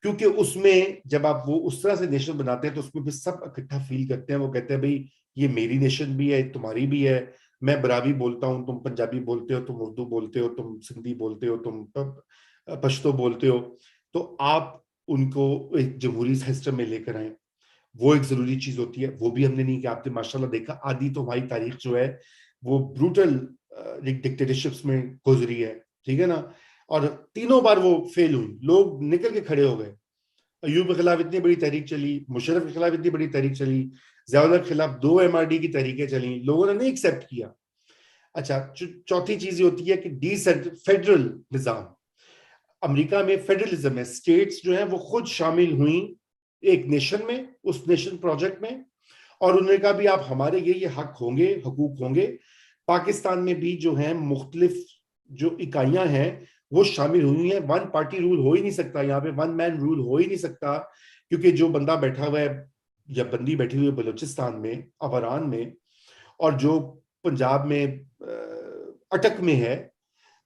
क्योंकि उसमें जब आप वो उस तरह से नेशन बनाते हैं तो उसमें भी सब इकट्ठा फील करते हैं। वो कहते हैं भाई ये मेरी नेशन भी है, तुम्हारी भी है, मैं बराबी बोलता हूँ, तुम पंजाबी बोलते हो, तुम उर्दू बोलते हो, तुम सिंधी बोलते हो, तुम पश्तो बोलते हो। तो आप उनको एक जमहूरी सिस्टम में लेकर आए, वो एक जरूरी चीज होती है। वो भी हमने नहीं किया। आपने माशाल्लाह देखा, आधी तो हमारी तारीख जो है वो ब्रूटल डिक्टेटरशिप्स में गुजरी है, ठीक है ना। और तीनों बार वो फेल हुई, लोग निकल के खड़े हो गए। अयूब के खिलाफ इतनी बड़ी तहरीक चली, मुशर्रफ के खिलाफ इतनी बड़ी तहरीक चली, ज़ियाउल के खिलाफ 2 MRD की तहरीकें चली, लोगों ने नहीं एक्सेप्ट किया। अच्छा, चौथी चीज ये होती है कि फेडरल निजाम। अमेरिका में फेडरलिज्म है, स्टेट्स जो है वो खुद शामिल हुई एक नेशन में, उस नेशन प्रोजेक्ट में, और उन्होंने कहा भी आप हमारे ये हक होंगे, हकूक होंगे। पाकिस्तान में भी जो है मुख्तलिफ जो इकाइयां हैं वो शामिल हुई हैं। वन पार्टी रूल हो ही नहीं सकता यहाँ पे, वन मैन रूल हो ही नहीं सकता, क्योंकि जो बंदा बैठा हुआ है या बंदी बैठी हुई है बलूचिस्तान में, अवरान में, और जो पंजाब में अटक में है,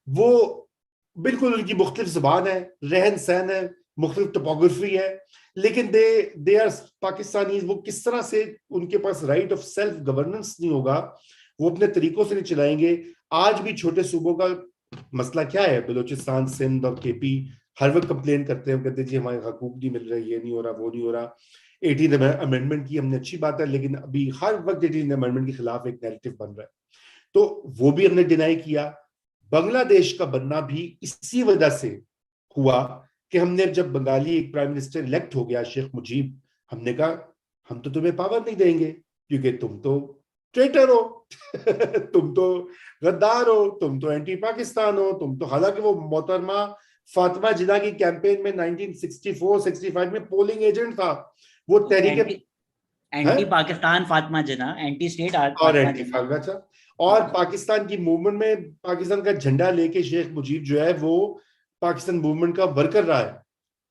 वो बिल्कुल उनकी मुख्तलिफ जुबान है, रहन सहन है, मुख्तलिफ टोपोग्राफी है, लेकिन दे आर पाकिस्तानी। वो किस तरह से, उनके पास राइट ऑफ सेल्फ गवर्नेंस नहीं होगा, वो अपने तरीकों से नहीं चलाएंगे। आज भी छोटे सूबों का मसला क्या है, बलूचिस्तान, सिंध और केपी हर वक्त कंप्लेन करते हैं, कहते हैं जी हमारे हकूक नहीं मिल रहे, ये नहीं हो रहा, वो नहीं हो रहा। 18 अमेंडमेंट की हमने अच्छी बात है, लेकिन अभी हर वक्त 18 अमेंडमेंट के खिलाफ एक नैरेटिव बन रहा है, तो वो भी हमने डिनाई किया। बांग्लादेश का बनना भी इसी वजह से हुआ कि हमने, जब बंगाली एक प्राइम मिनिस्टर इलेक्ट हो गया, शेख मुजीब, हमने कहा हम तो तुम्हें पावर नहीं देंगे, क्योंकि तुम तो ट्रेटर हो तुम तो गद्दार हो, तुम तो एंटी पाकिस्तान हो, तुम तो, हालांकि वो मोहतरमा फातिमा जिन्ना की कैंपेन में 1964-65 में पोलिंग एजेंट था, वो तहरीक एंटी पाकिस्तान फातिमा जिन्ना, एंटी स्टेट और फातिमा एंटी जिन्ना। फातिमा, और पाकिस्तान की मूवमेंट में पाकिस्तान का झंडा लेके शेख मुजीब जो है वो पाकिस्तान मूवमेंट का वर्कर रहा है।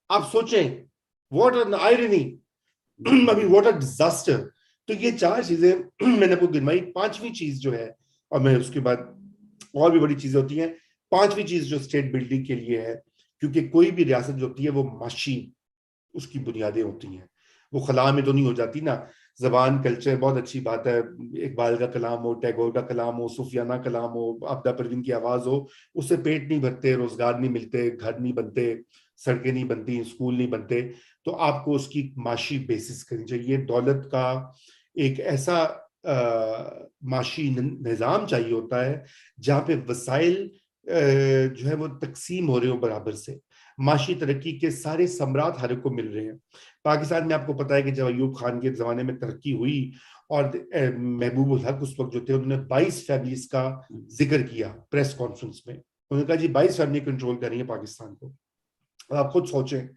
आप सोचें, व्हाट एन आयरनी, अभी व्हाट अ डिजास्टर। तो ये चार चीजें मैंने आपको गिनवाई। पांचवी चीज जो है, और मैं उसके बाद और भी बड़ी चीजें होती हैं, पांचवी चीज जो स्टेट बिल्डिंग के लिए है, क्योंकि कोई भी रियासत जो होती है वो माशी उसकी बुनियादें होती हैं, वो खला में तो नहीं हो जाती ना। जबान, कल्चर बहुत अच्छी बात है, इकबाल का कलाम हो, टैगोर का कलाम हो, सूफियाना कलाम हो, आपदा परवीन की आवाज हो, उससे पेट नहीं भरते, रोजगार नहीं मिलते, घर नहीं बनते, सड़कें नहीं बनती, स्कूल नहीं बनते। तो आपको उसकी माशी बेसिस करनी चाहिए। दौलत का एक ऐसा माशी निज़ाम चाहिए होता है जहाँ पे वसाइल जो है वो तकसीम हो रहे हो बराबर से, माशी तरक्की के सारे सम्राट हर एक को मिल रहे हैं। पाकिस्तान में आपको पता है कि जब अयूब खान के जमाने में तरक्की हुई, और महबूब उल हक उस वक्त जो थे, उन्होंने 22 फैमिलीज का जिक्र किया प्रेस कॉन्फ्रेंस में। उन्होंने कहा जी 22 फैमिली कंट्रोल कर रही है पाकिस्तान को। आप खुद सोचें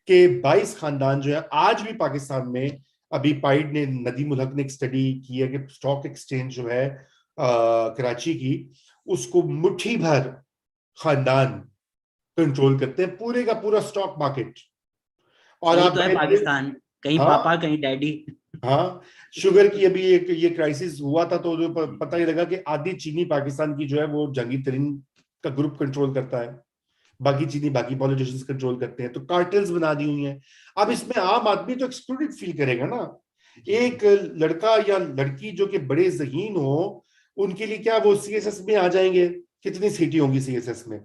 कि 22 खानदान जो है आज भी पाकिस्तान में। अभी पाइड ने, नदीम उल हक ने एक स्टडी की है कि स्टॉक एक्सचेंज जो है कराची की, उसको मुट्ठी भर खानदान कंट्रोल करते हैं, पूरे का पूरा स्टॉक मार्केट। और यही आप तो है पाकिस्तान, कहीं हाँ, पापा कहीं डैडी। हाँ, शुगर की अभी एक ये क्राइसिस हुआ था, तो जो पता ही लगा कि आधी चीनी पाकिस्तान की जो है वो जहांगीर तरीन का ग्रुप कंट्रोल करता है, बाकी चीनी बाकी पॉलिटिशियंस कंट्रोल करते हैं, तो कार्टेल्स बना दी हुई हैं। अब इसमें आम आदमी तो एक्सक्लूडेड फील करेगा ना। एक लड़का या लड़की जो कि बड़े ज़हीन हो, उनके लिए क्या वो सीएसएस में आ जाएंगे? कितनी सीटें होंगी सीएसएस में?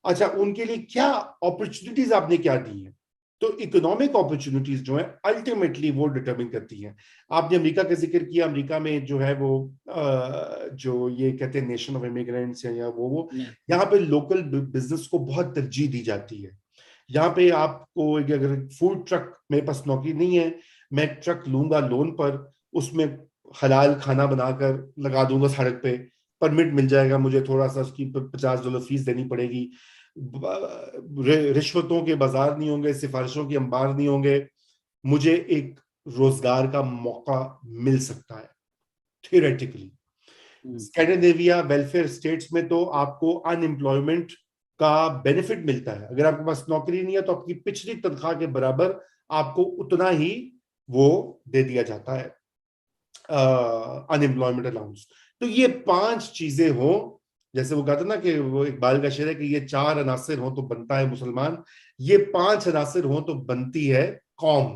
अच्छा, उनके लिए क्या अपॉर्चुनिटीज आपने क्या दी है? तो इकोनॉमिक अपॉर्चुनिटीज जो है अल्टीमेटली वो डिटरमिन करती हैं। आपने अमेरिका का जिक्र किया, अमेरिका में जो है वो जो ये कहते हैं नेशन ऑफ इमिग्रेंट्स, या वो यहाँ पे लोकल बिजनेस को बहुत तरजीह दी जाती है। यहाँ पे आपको अगर फूड ट्रक, मेरे पास नौकरी नहीं है, मैं ट्रक लूंगा लोन पर, उसमें हलाल खाना बनाकर लगा दूंगा सड़क पे, परमिट मिल जाएगा मुझे, थोड़ा सा उसकी $50 फीस देनी पड़ेगी, रिश्वतों के बाजार नहीं होंगे, सिफारिशों के अंबार नहीं होंगे, मुझे एक रोजगार का मौका मिल सकता है थियोरेटिकली। स्कैंडिनेविया वेलफेयर स्टेट्स में तो आपको अनएम्प्लॉयमेंट का बेनिफिट मिलता है, अगर आपके पास नौकरी नहीं है तो आपकी पिछली तनख्वाह के बराबर आपको उतना ही वो दे दिया जाता है, अनएम्प्लॉयमेंट अलाउंस। तो ये 5 चीजें हो, जैसे वो कहते ना कि वो इकबाल का शेर है कि ये 4 अनासिर हो तो बनता है मुसलमान, ये 5 अनासिर हो तो बनती है कौम।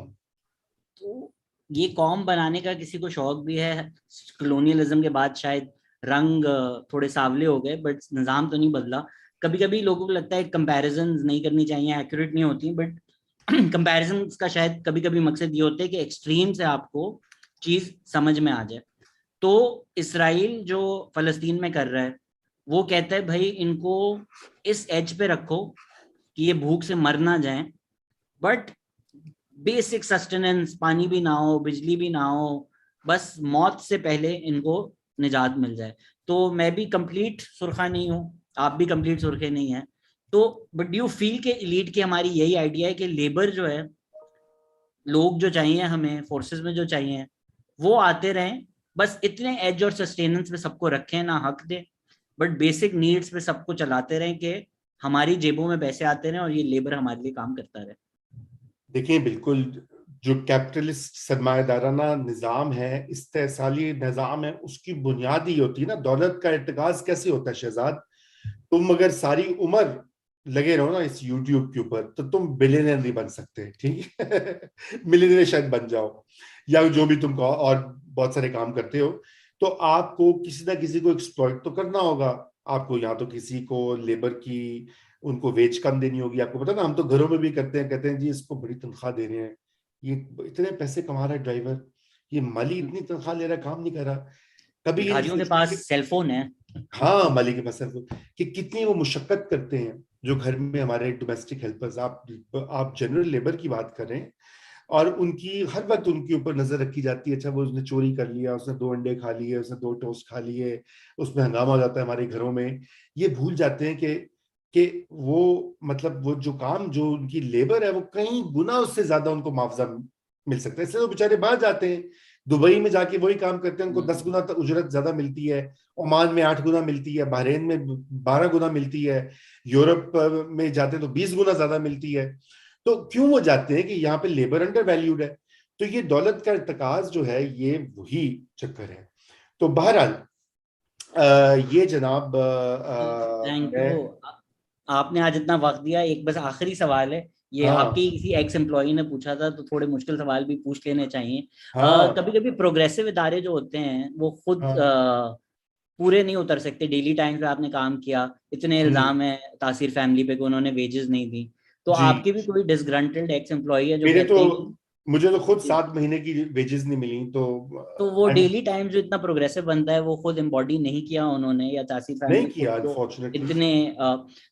तो ये कॉम बनाने का किसी को शौक भी है। कॉलोनियलिज्म के बाद शायद रंग थोड़े सावले हो गए, बट निज़ाम तो नहीं बदला। कभी कभी लोगों को लगता है कंपैरिजन नहीं करनी चाहिए, एक्यूरेट नहीं होती, बट कंपैरिजन का शायद कभी कभी मकसद ये होता है कि एक्सट्रीम से आपको चीज समझ में आ जाए। तो इसराइल जो फलस्तीन में कर रहा है, वो कहता है भाई इनको इस एज पे रखो कि ये भूख से मर ना जाए, बट बेसिक सस्टेनेंस, पानी भी ना हो, बिजली भी ना हो, बस मौत से पहले इनको निजात मिल जाए। तो मैं भी कंप्लीट सुरखा नहीं हूँ, आप भी कंप्लीट सुरखे नहीं हैं। तो बट यू फील के इलीट की हमारी यही आइडिया है कि लेबर जो है, लोग जो चाहिए हमें फोर्सेस में जो चाहिए वो आते रहें, बस इतने एज और सस्टेनेंस पे सबको रखें ना, हक दे, बट बेसिक नीड्स पे सबको चलाते रहें कि हमारी जेबों में पैसे आते रहे और ये लेबर हमारे लिए काम करता रहे। देखिए बिल्कुल, जो कैपिटलिस्ट सरमायादाराना निजाम है, इस्तेसाली निजाम है, उसकी बुनियाद ही होती है ना दौलत का इर्तिकाज कैसे होता है शहजाद। तुम अगर सारी उम्र लगे रहो ना इस यूट्यूब के ऊपर तो तुम बिलियनर नहीं बन सकते, ठीक है। मिलियनर शायद बन जाओ, या जो भी तुम और बहुत सारे काम करते हो, तो आपको किसी ना किसी को एक्सप्लॉइट तो करना होगा। आपको या तो किसी को लेबर की उनको वेज कम देनी होगी। आपको पता ना, हम तो घरों में भी करते हैं, कहते हैं जी इसको बड़ी तनख्वाह दे रहे हैं, ये इतने पैसे कमा रहा है ड्राइवर, ये माली इतनी तनख्वाह ले रहा है, काम नहीं कर रहा। कभी ये नहीं भिखारियों के सोचते पास कि सेलफोन है। हाँ माली के पास है वो, कि कितनी वो मुशक्कत करते हैं जो घर में हमारे डोमेस्टिक हेल्पर्स। आप जनरल लेबर की बात करें, और उनकी हर वक्त उनके ऊपर नजर रखी जाती है। अच्छा वो उसने चोरी कर लिया, उसने 2 अंडे खा लिए, उसने 2 टोस्ट खा लिए, उसमें हंगामा हो जाता है हमारे घरों में। ये भूल जाते हैं कि वो मतलब वो जो काम जो उनकी लेबर है वो कई गुना उससे ज्यादा उनको मुआवजा मिल सकता है। इसलिए वो बेचारे बाहर जाते हैं, दुबई में जाके वही काम करते हैं, उनको 10 गुना तक उजरत ज्यादा मिलती है, ओमान में 8 गुना मिलती है, बहरीन में 12 गुना मिलती है, यूरोप में जाते हैं तो 20 गुना ज्यादा मिलती है। तो क्यों वो जाते हैं कि यहाँ पे लेबर अंडर वैल्यूड है। तो ये दौलत का इर्तिकाज जो है ये वही चक्कर है। तो बहरहाल ये जनाब थैंक यू। मैं आपने आज इतना वक्त दिया। एक बस आखिरी सवाल है, ये हाँ आपके किसी एक्स एम्प्लॉय ने पूछा था, तो थोड़े मुश्किल सवाल भी पूछ लेने चाहिए। हाँ कभी कभी प्रोग्रेसिव इदारे जो होते हैं वो खुद हाँ पूरे नहीं उतर सकते। डेली टाइम्स पे आपने काम किया, इतने हम्म, इल्जाम है तासीर फैमिली पे कि उन्होंने वेजेस नहीं दी। तो जी। आपके भी कोई डिसग्रंटल्ड एक्स एम्प्लॉय है जो मेरे तो कहते हैं कि मुझे तो खुद जी, 7 महीने की वेजेस नहीं मिली, तो तो वो I'm- डेली टाइम्स जो इतना प्रोग्रेसिव बनता है वो खुद एम्बॉडी नहीं किया उन्होंने, या तासीर नहीं फैमिली खुद किया जो अनफॉर्चुनेटली। इतने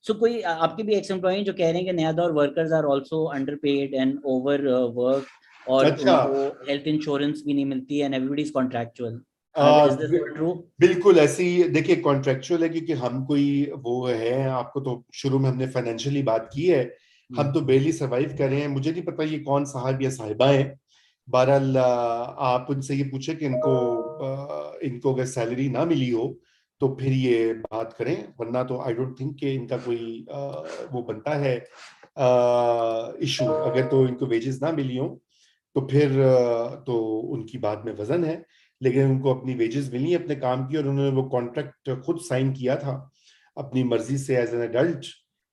सो कोई आपके भी एक्स एम्प्लॉय जो कह रहे हैं कि नया दौर workers are also underpaid and overwork, और अच्छा, उनको हेल्थ इंश्योरेंस भी नहीं मिलती and everybody is contractual. Uh, is this बि- ऑल ट्रू? बिल्कुल ऐसी, देखिए कॉन्ट्रेक्चुअल है क्योंकि हम कोई वो है, आपको तो शुरू में हमने फाइनेंशियली बात की है, हम तो बेली सरवाइव कर रहे हैं। मुझे नहीं पता ये कौन साहब या साहिबा है। बहरहाल आप उनसे ये पूछे कि इनको अगर सैलरी ना मिली हो तो फिर ये बात करें, वरना तो आई डोंट थिंक कि इनका कोई वो बनता है इशू। अगर तो इनको वेजेस ना मिली हो तो फिर तो उनकी बात में वजन है। लेकिन उनको अपनी वेजेस मिली अपने काम की, और उन्होंने वो कॉन्ट्रैक्ट खुद साइन किया था अपनी मर्जी से एज एन एडल्ट।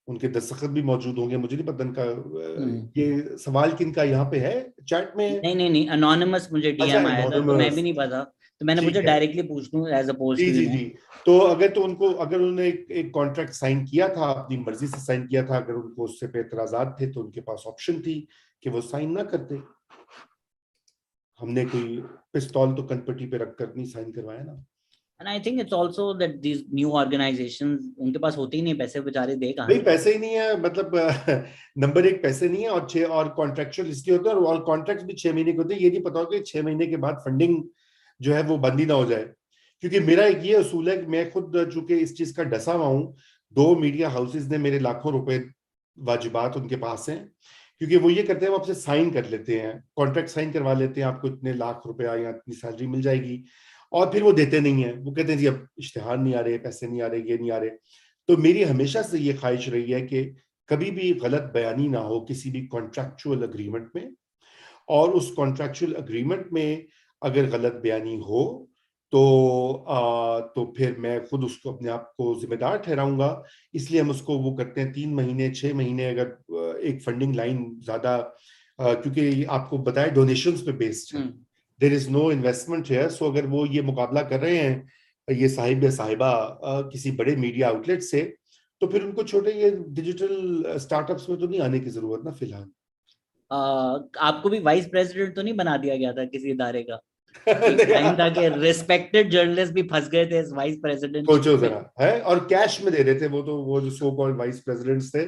उनके दस्तखत भी मौजूद होंगे, मुझे नहीं पता इनका हम्म। ये सवाल किनका यहाँ पे है चैट में। नहीं नहीं नहीं, अनोनिमस मुझे अच्छा डीएम आया था तो मैं भी एनोनिमस, नहीं पता, तो मैंने पूछा ठीक है। डायरेक्टली पूछ लूं एज अपोज जी टू जी जी। तो अगर तो उनको, अगर उन्होंने एक कॉन्ट्रैक्ट साइन किया था अपनी मर्जी से साइन किया था, अगर उनको उससे पे एतराजात थे तो उनके पास ऑप्शन थी कि वो साइन ना करते। हमने कोई पिस्तौल तो कनपट्टी पे रखकर नहीं साइन करवाया ना। And I think it's also that these new organisations, उनके पास होते ही नहीं पैसे, बेचारे दे कहाँ भाई से? पैसे ही नहीं है, मतलब नंबर एक पैसे नहीं है, और छह और कॉन्ट्रेक्चुअल इसलिए होते हैं, और कॉन्ट्रैक्ट भी 6 महीने के होते हैं। ये नहीं पता हो कि 6 महीने के बाद फंडिंग जो है वो बंद ही ना हो जाए। क्योंकि मेरा एक ये असूल है कि मैं खुद चूंकि इस चीज का डसा हुआ हूँ, 2 मीडिया हाउसेज ने मेरे लाखों रुपए वाजिबात उनके पास हैं, क्योंकि वो ये करते हैं वो आपसे साइन कर लेते हैं, कॉन्ट्रैक्ट साइन करवा लेते हैं, आपको इतने लाख रुपया या इतनी सैलरी मिल जाएगी, और फिर वो देते नहीं है। वो कहते हैं जी अब इश्तेहार नहीं आ रहे, पैसे नहीं आ रहे, ये नहीं आ रहे। तो मेरी हमेशा से ये ख्वाहिश रही है कि कभी भी गलत बयानी ना हो किसी भी कॉन्ट्रैक्चुअल अग्रीमेंट में, और उस कॉन्ट्रैक्चुअल अग्रीमेंट में अगर गलत बयानी हो तो फिर मैं खुद उसको अपने आप को जिम्मेदार ठहराऊंगा। इसलिए हम उसको वो करते हैं 3 महीने 6 महीने, अगर एक फंडिंग लाइन ज्यादा क्योंकि आपको बताया डोनेशंस पे बेस्ड है, हम्म। देर इज नो इन्वेस्टमेंट है। सो अगर वो ये मुकाबला कर रहे हैं ये साहिब या साहिबा किसी बड़े मीडिया आउटलेट से, तो फिर उनको छोटे ये डिजिटल स्टार्टअप्स में तो नहीं आने की जरूरत ना फिलहाल। आपको भी वाइस प्रेसिडेंट तो नहीं बना दिया गया था किसी इदारे का? एक टाइम था कि नहीं, रिस्पेक्टेड जर्नलिस्ट भी फंस गए थे इस वाइस प्रेसिडेंटशिप सोचो में। जरा है, और कैश में दे रहे थे वो, तो वो जो सो कॉल्ड वाइस प्रेसिडेंट्स थे,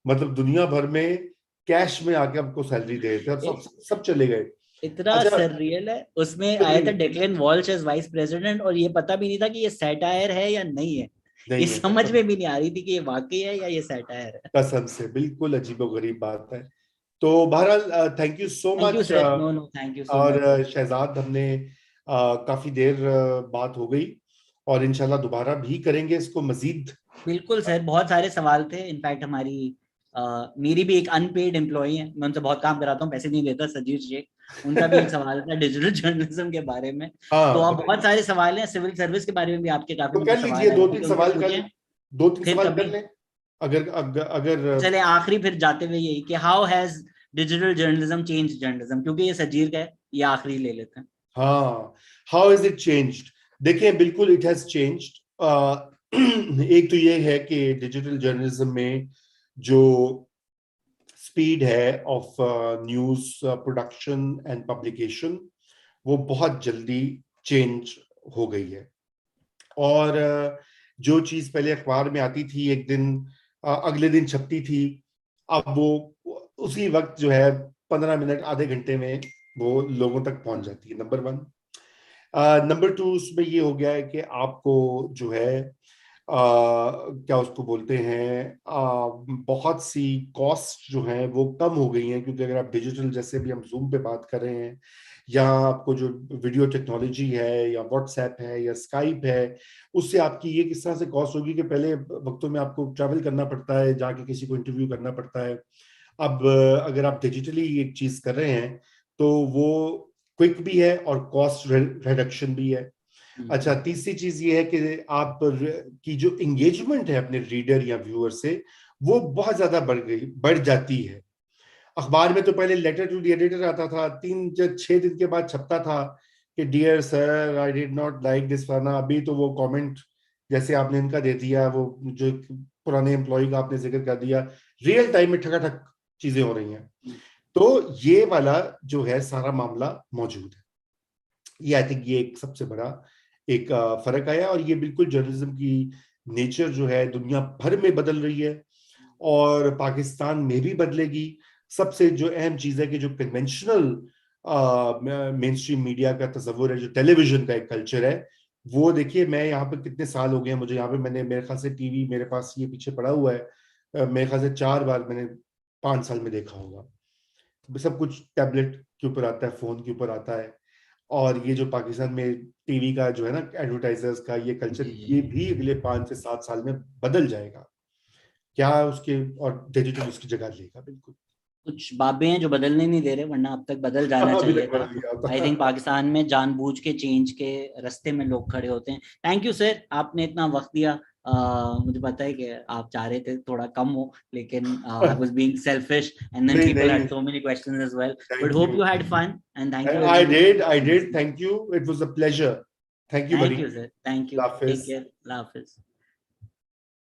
मतलब दुनिया भर में कैश में आके हमको सैलरी दे रहे थे, अब सब चले गए। इतना अच्छा, सररियल है। उसमें आया था डेक्लेन वॉल्श एज वाइस प्रेसिडेंट, और ये पता भी नहीं था कि ये सैटायर है या नहीं है। ये नहीं है समझ कसम, में भी नहीं आ रही थी कि ये वाकई है या ये सैटायर है। कसम से बिल्कुल अजीबो गरीब बात है। तो बहरहाल thank you so thank you much. Sir, no no, thank you so और मच सर। शहजाद, हमने काफी देर बात हो गई, और इंशाल्लाह दोबारा भी करेंगे इसको मजीद बिल्कुल सर, बहुत सारे सवाल थे। इनफैक्ट मेरी भी एक अनपेड एम्प्लॉई है, मैं उनसे बहुत काम कराता हूँ, पैसे नहीं देता, सजीव शेख। उनका भी एक सवाल था डिजिटल जर्नलिज्म के बारे में। तो हाँ अब बहुत सारे सवाल हैं, सिविल सर्विस के बारे में भी आपके काफी तो मुझे कर लीजिए, सवाल आए, ठीक है, उनसे पूछें। दो तीन फिर सवाल कर कभी लें। अगर अगर, अगर चले आखिरी फिर जाते हुए यही कि how has digital journalism change journalism, क्योंकि ये सजीर का है, ये आखिरी ले लेते हैं। हाँ, हाउ इज इट चेंज्ड? देखिए बिल्कुल इट हैज चेंज्ड। एक तो ये है कि डिजिटल जर्नलिज्म में जो स्पीड है of news production and publication, वो बहुत जल्दी चेंज हो गई है। और जो चीज पहले अखबार में आती थी एक दिन, अगले दिन छपती थी, अब वो उसी वक्त जो है 15 मिनट आधे घंटे में वो लोगों तक पहुंच जाती है, नंबर वन। नंबर टू, उसमें ये हो गया है कि आपको जो है क्या उसको बोलते हैं, बहुत सी कॉस्ट जो है वो कम हो गई हैं, क्योंकि अगर आप डिजिटल, जैसे भी हम जूम पे बात कर रहे हैं, या आपको जो वीडियो टेक्नोलॉजी है या व्हाट्सएप है या स्काइप है, उससे आपकी ये किस तरह से कॉस्ट होगी कि पहले वक्तों में आपको ट्रैवल करना पड़ता है, जाके किसी को इंटरव्यू करना पड़ता है। अब अगर आप डिजिटली एक चीज कर रहे हैं तो वो क्विक भी है और कॉस्ट रिडक्शन भी है। अच्छा, तीसरी चीज ये है कि आप की जो एंगेजमेंट है अपने रीडर या व्यूअर से, वो बहुत ज्यादा बढ़ जाती है। अखबार में तो पहले लेटर टू द एडिटर आता था, 3 6 दिन के बाद छपता था कि dear sir I did not like this फलाना। अभी तो वो कमेंट जैसे आपने इनका दे दिया, वो जो पुराने एम्प्लॉय का आपने जिक्र कर दिया, रियल टाइम में ठकाठक चीजें हो रही हैं। तो ये वाला जो है सारा मामला मौजूद है। ये आई थिंक ये एक सबसे बड़ा एक फर्क आया, और ये बिल्कुल जर्नलिज्म की नेचर जो है दुनिया भर में बदल रही है और पाकिस्तान में भी बदलेगी। सबसे जो अहम चीज है कि जो कन्वेंशनल मेन स्ट्रीम मीडिया का तस्वुर है, जो टेलीविजन का एक कल्चर है, वो देखिए, मैं यहाँ पे कितने साल हो गए हैं मुझे यहाँ पे, मैंने मेरे ख्याल से टीवी मेरे पास ये पीछे पड़ा हुआ है, मेरे ख्याल से 4 बार मैंने 5 साल में देखा होगा। सब कुछ टैबलेट के ऊपर आता है, फोन के ऊपर आता है। और ये जो पाकिस्तान में टीवी का जो है ना, एडवर्टाइजर्स का ये कल्चर, जी ये जी। भी अगले 5 से 7 साल में बदल जाएगा। क्या उसके, और डिजिटल उसकी जगह लेगा बिल्कुल। कुछ बाबे हैं जो बदलने नहीं दे रहे, वरना अब तक बदल जाना अभी चाहिए तक था। बदल गया आई थिंक होता। पाकिस्तान में जानबूझ के चेंज के रास्ते में लोग खड़े होते हैं। थैंक यू सर, आपने इतना वक्त दिया। मुझे पता है कि आप चाह रहे थे थोड़ा कम हो, लेकिन I was being selfish and then नहीं पीपल नहीं, had so many questions as well, but thank hope you. You had fun and thank you I again did, for thank you, it was a pleasure. Thank you thank बड़ी। You sir, thank you, take हाफिज। Care, अल्लाह हाफिज।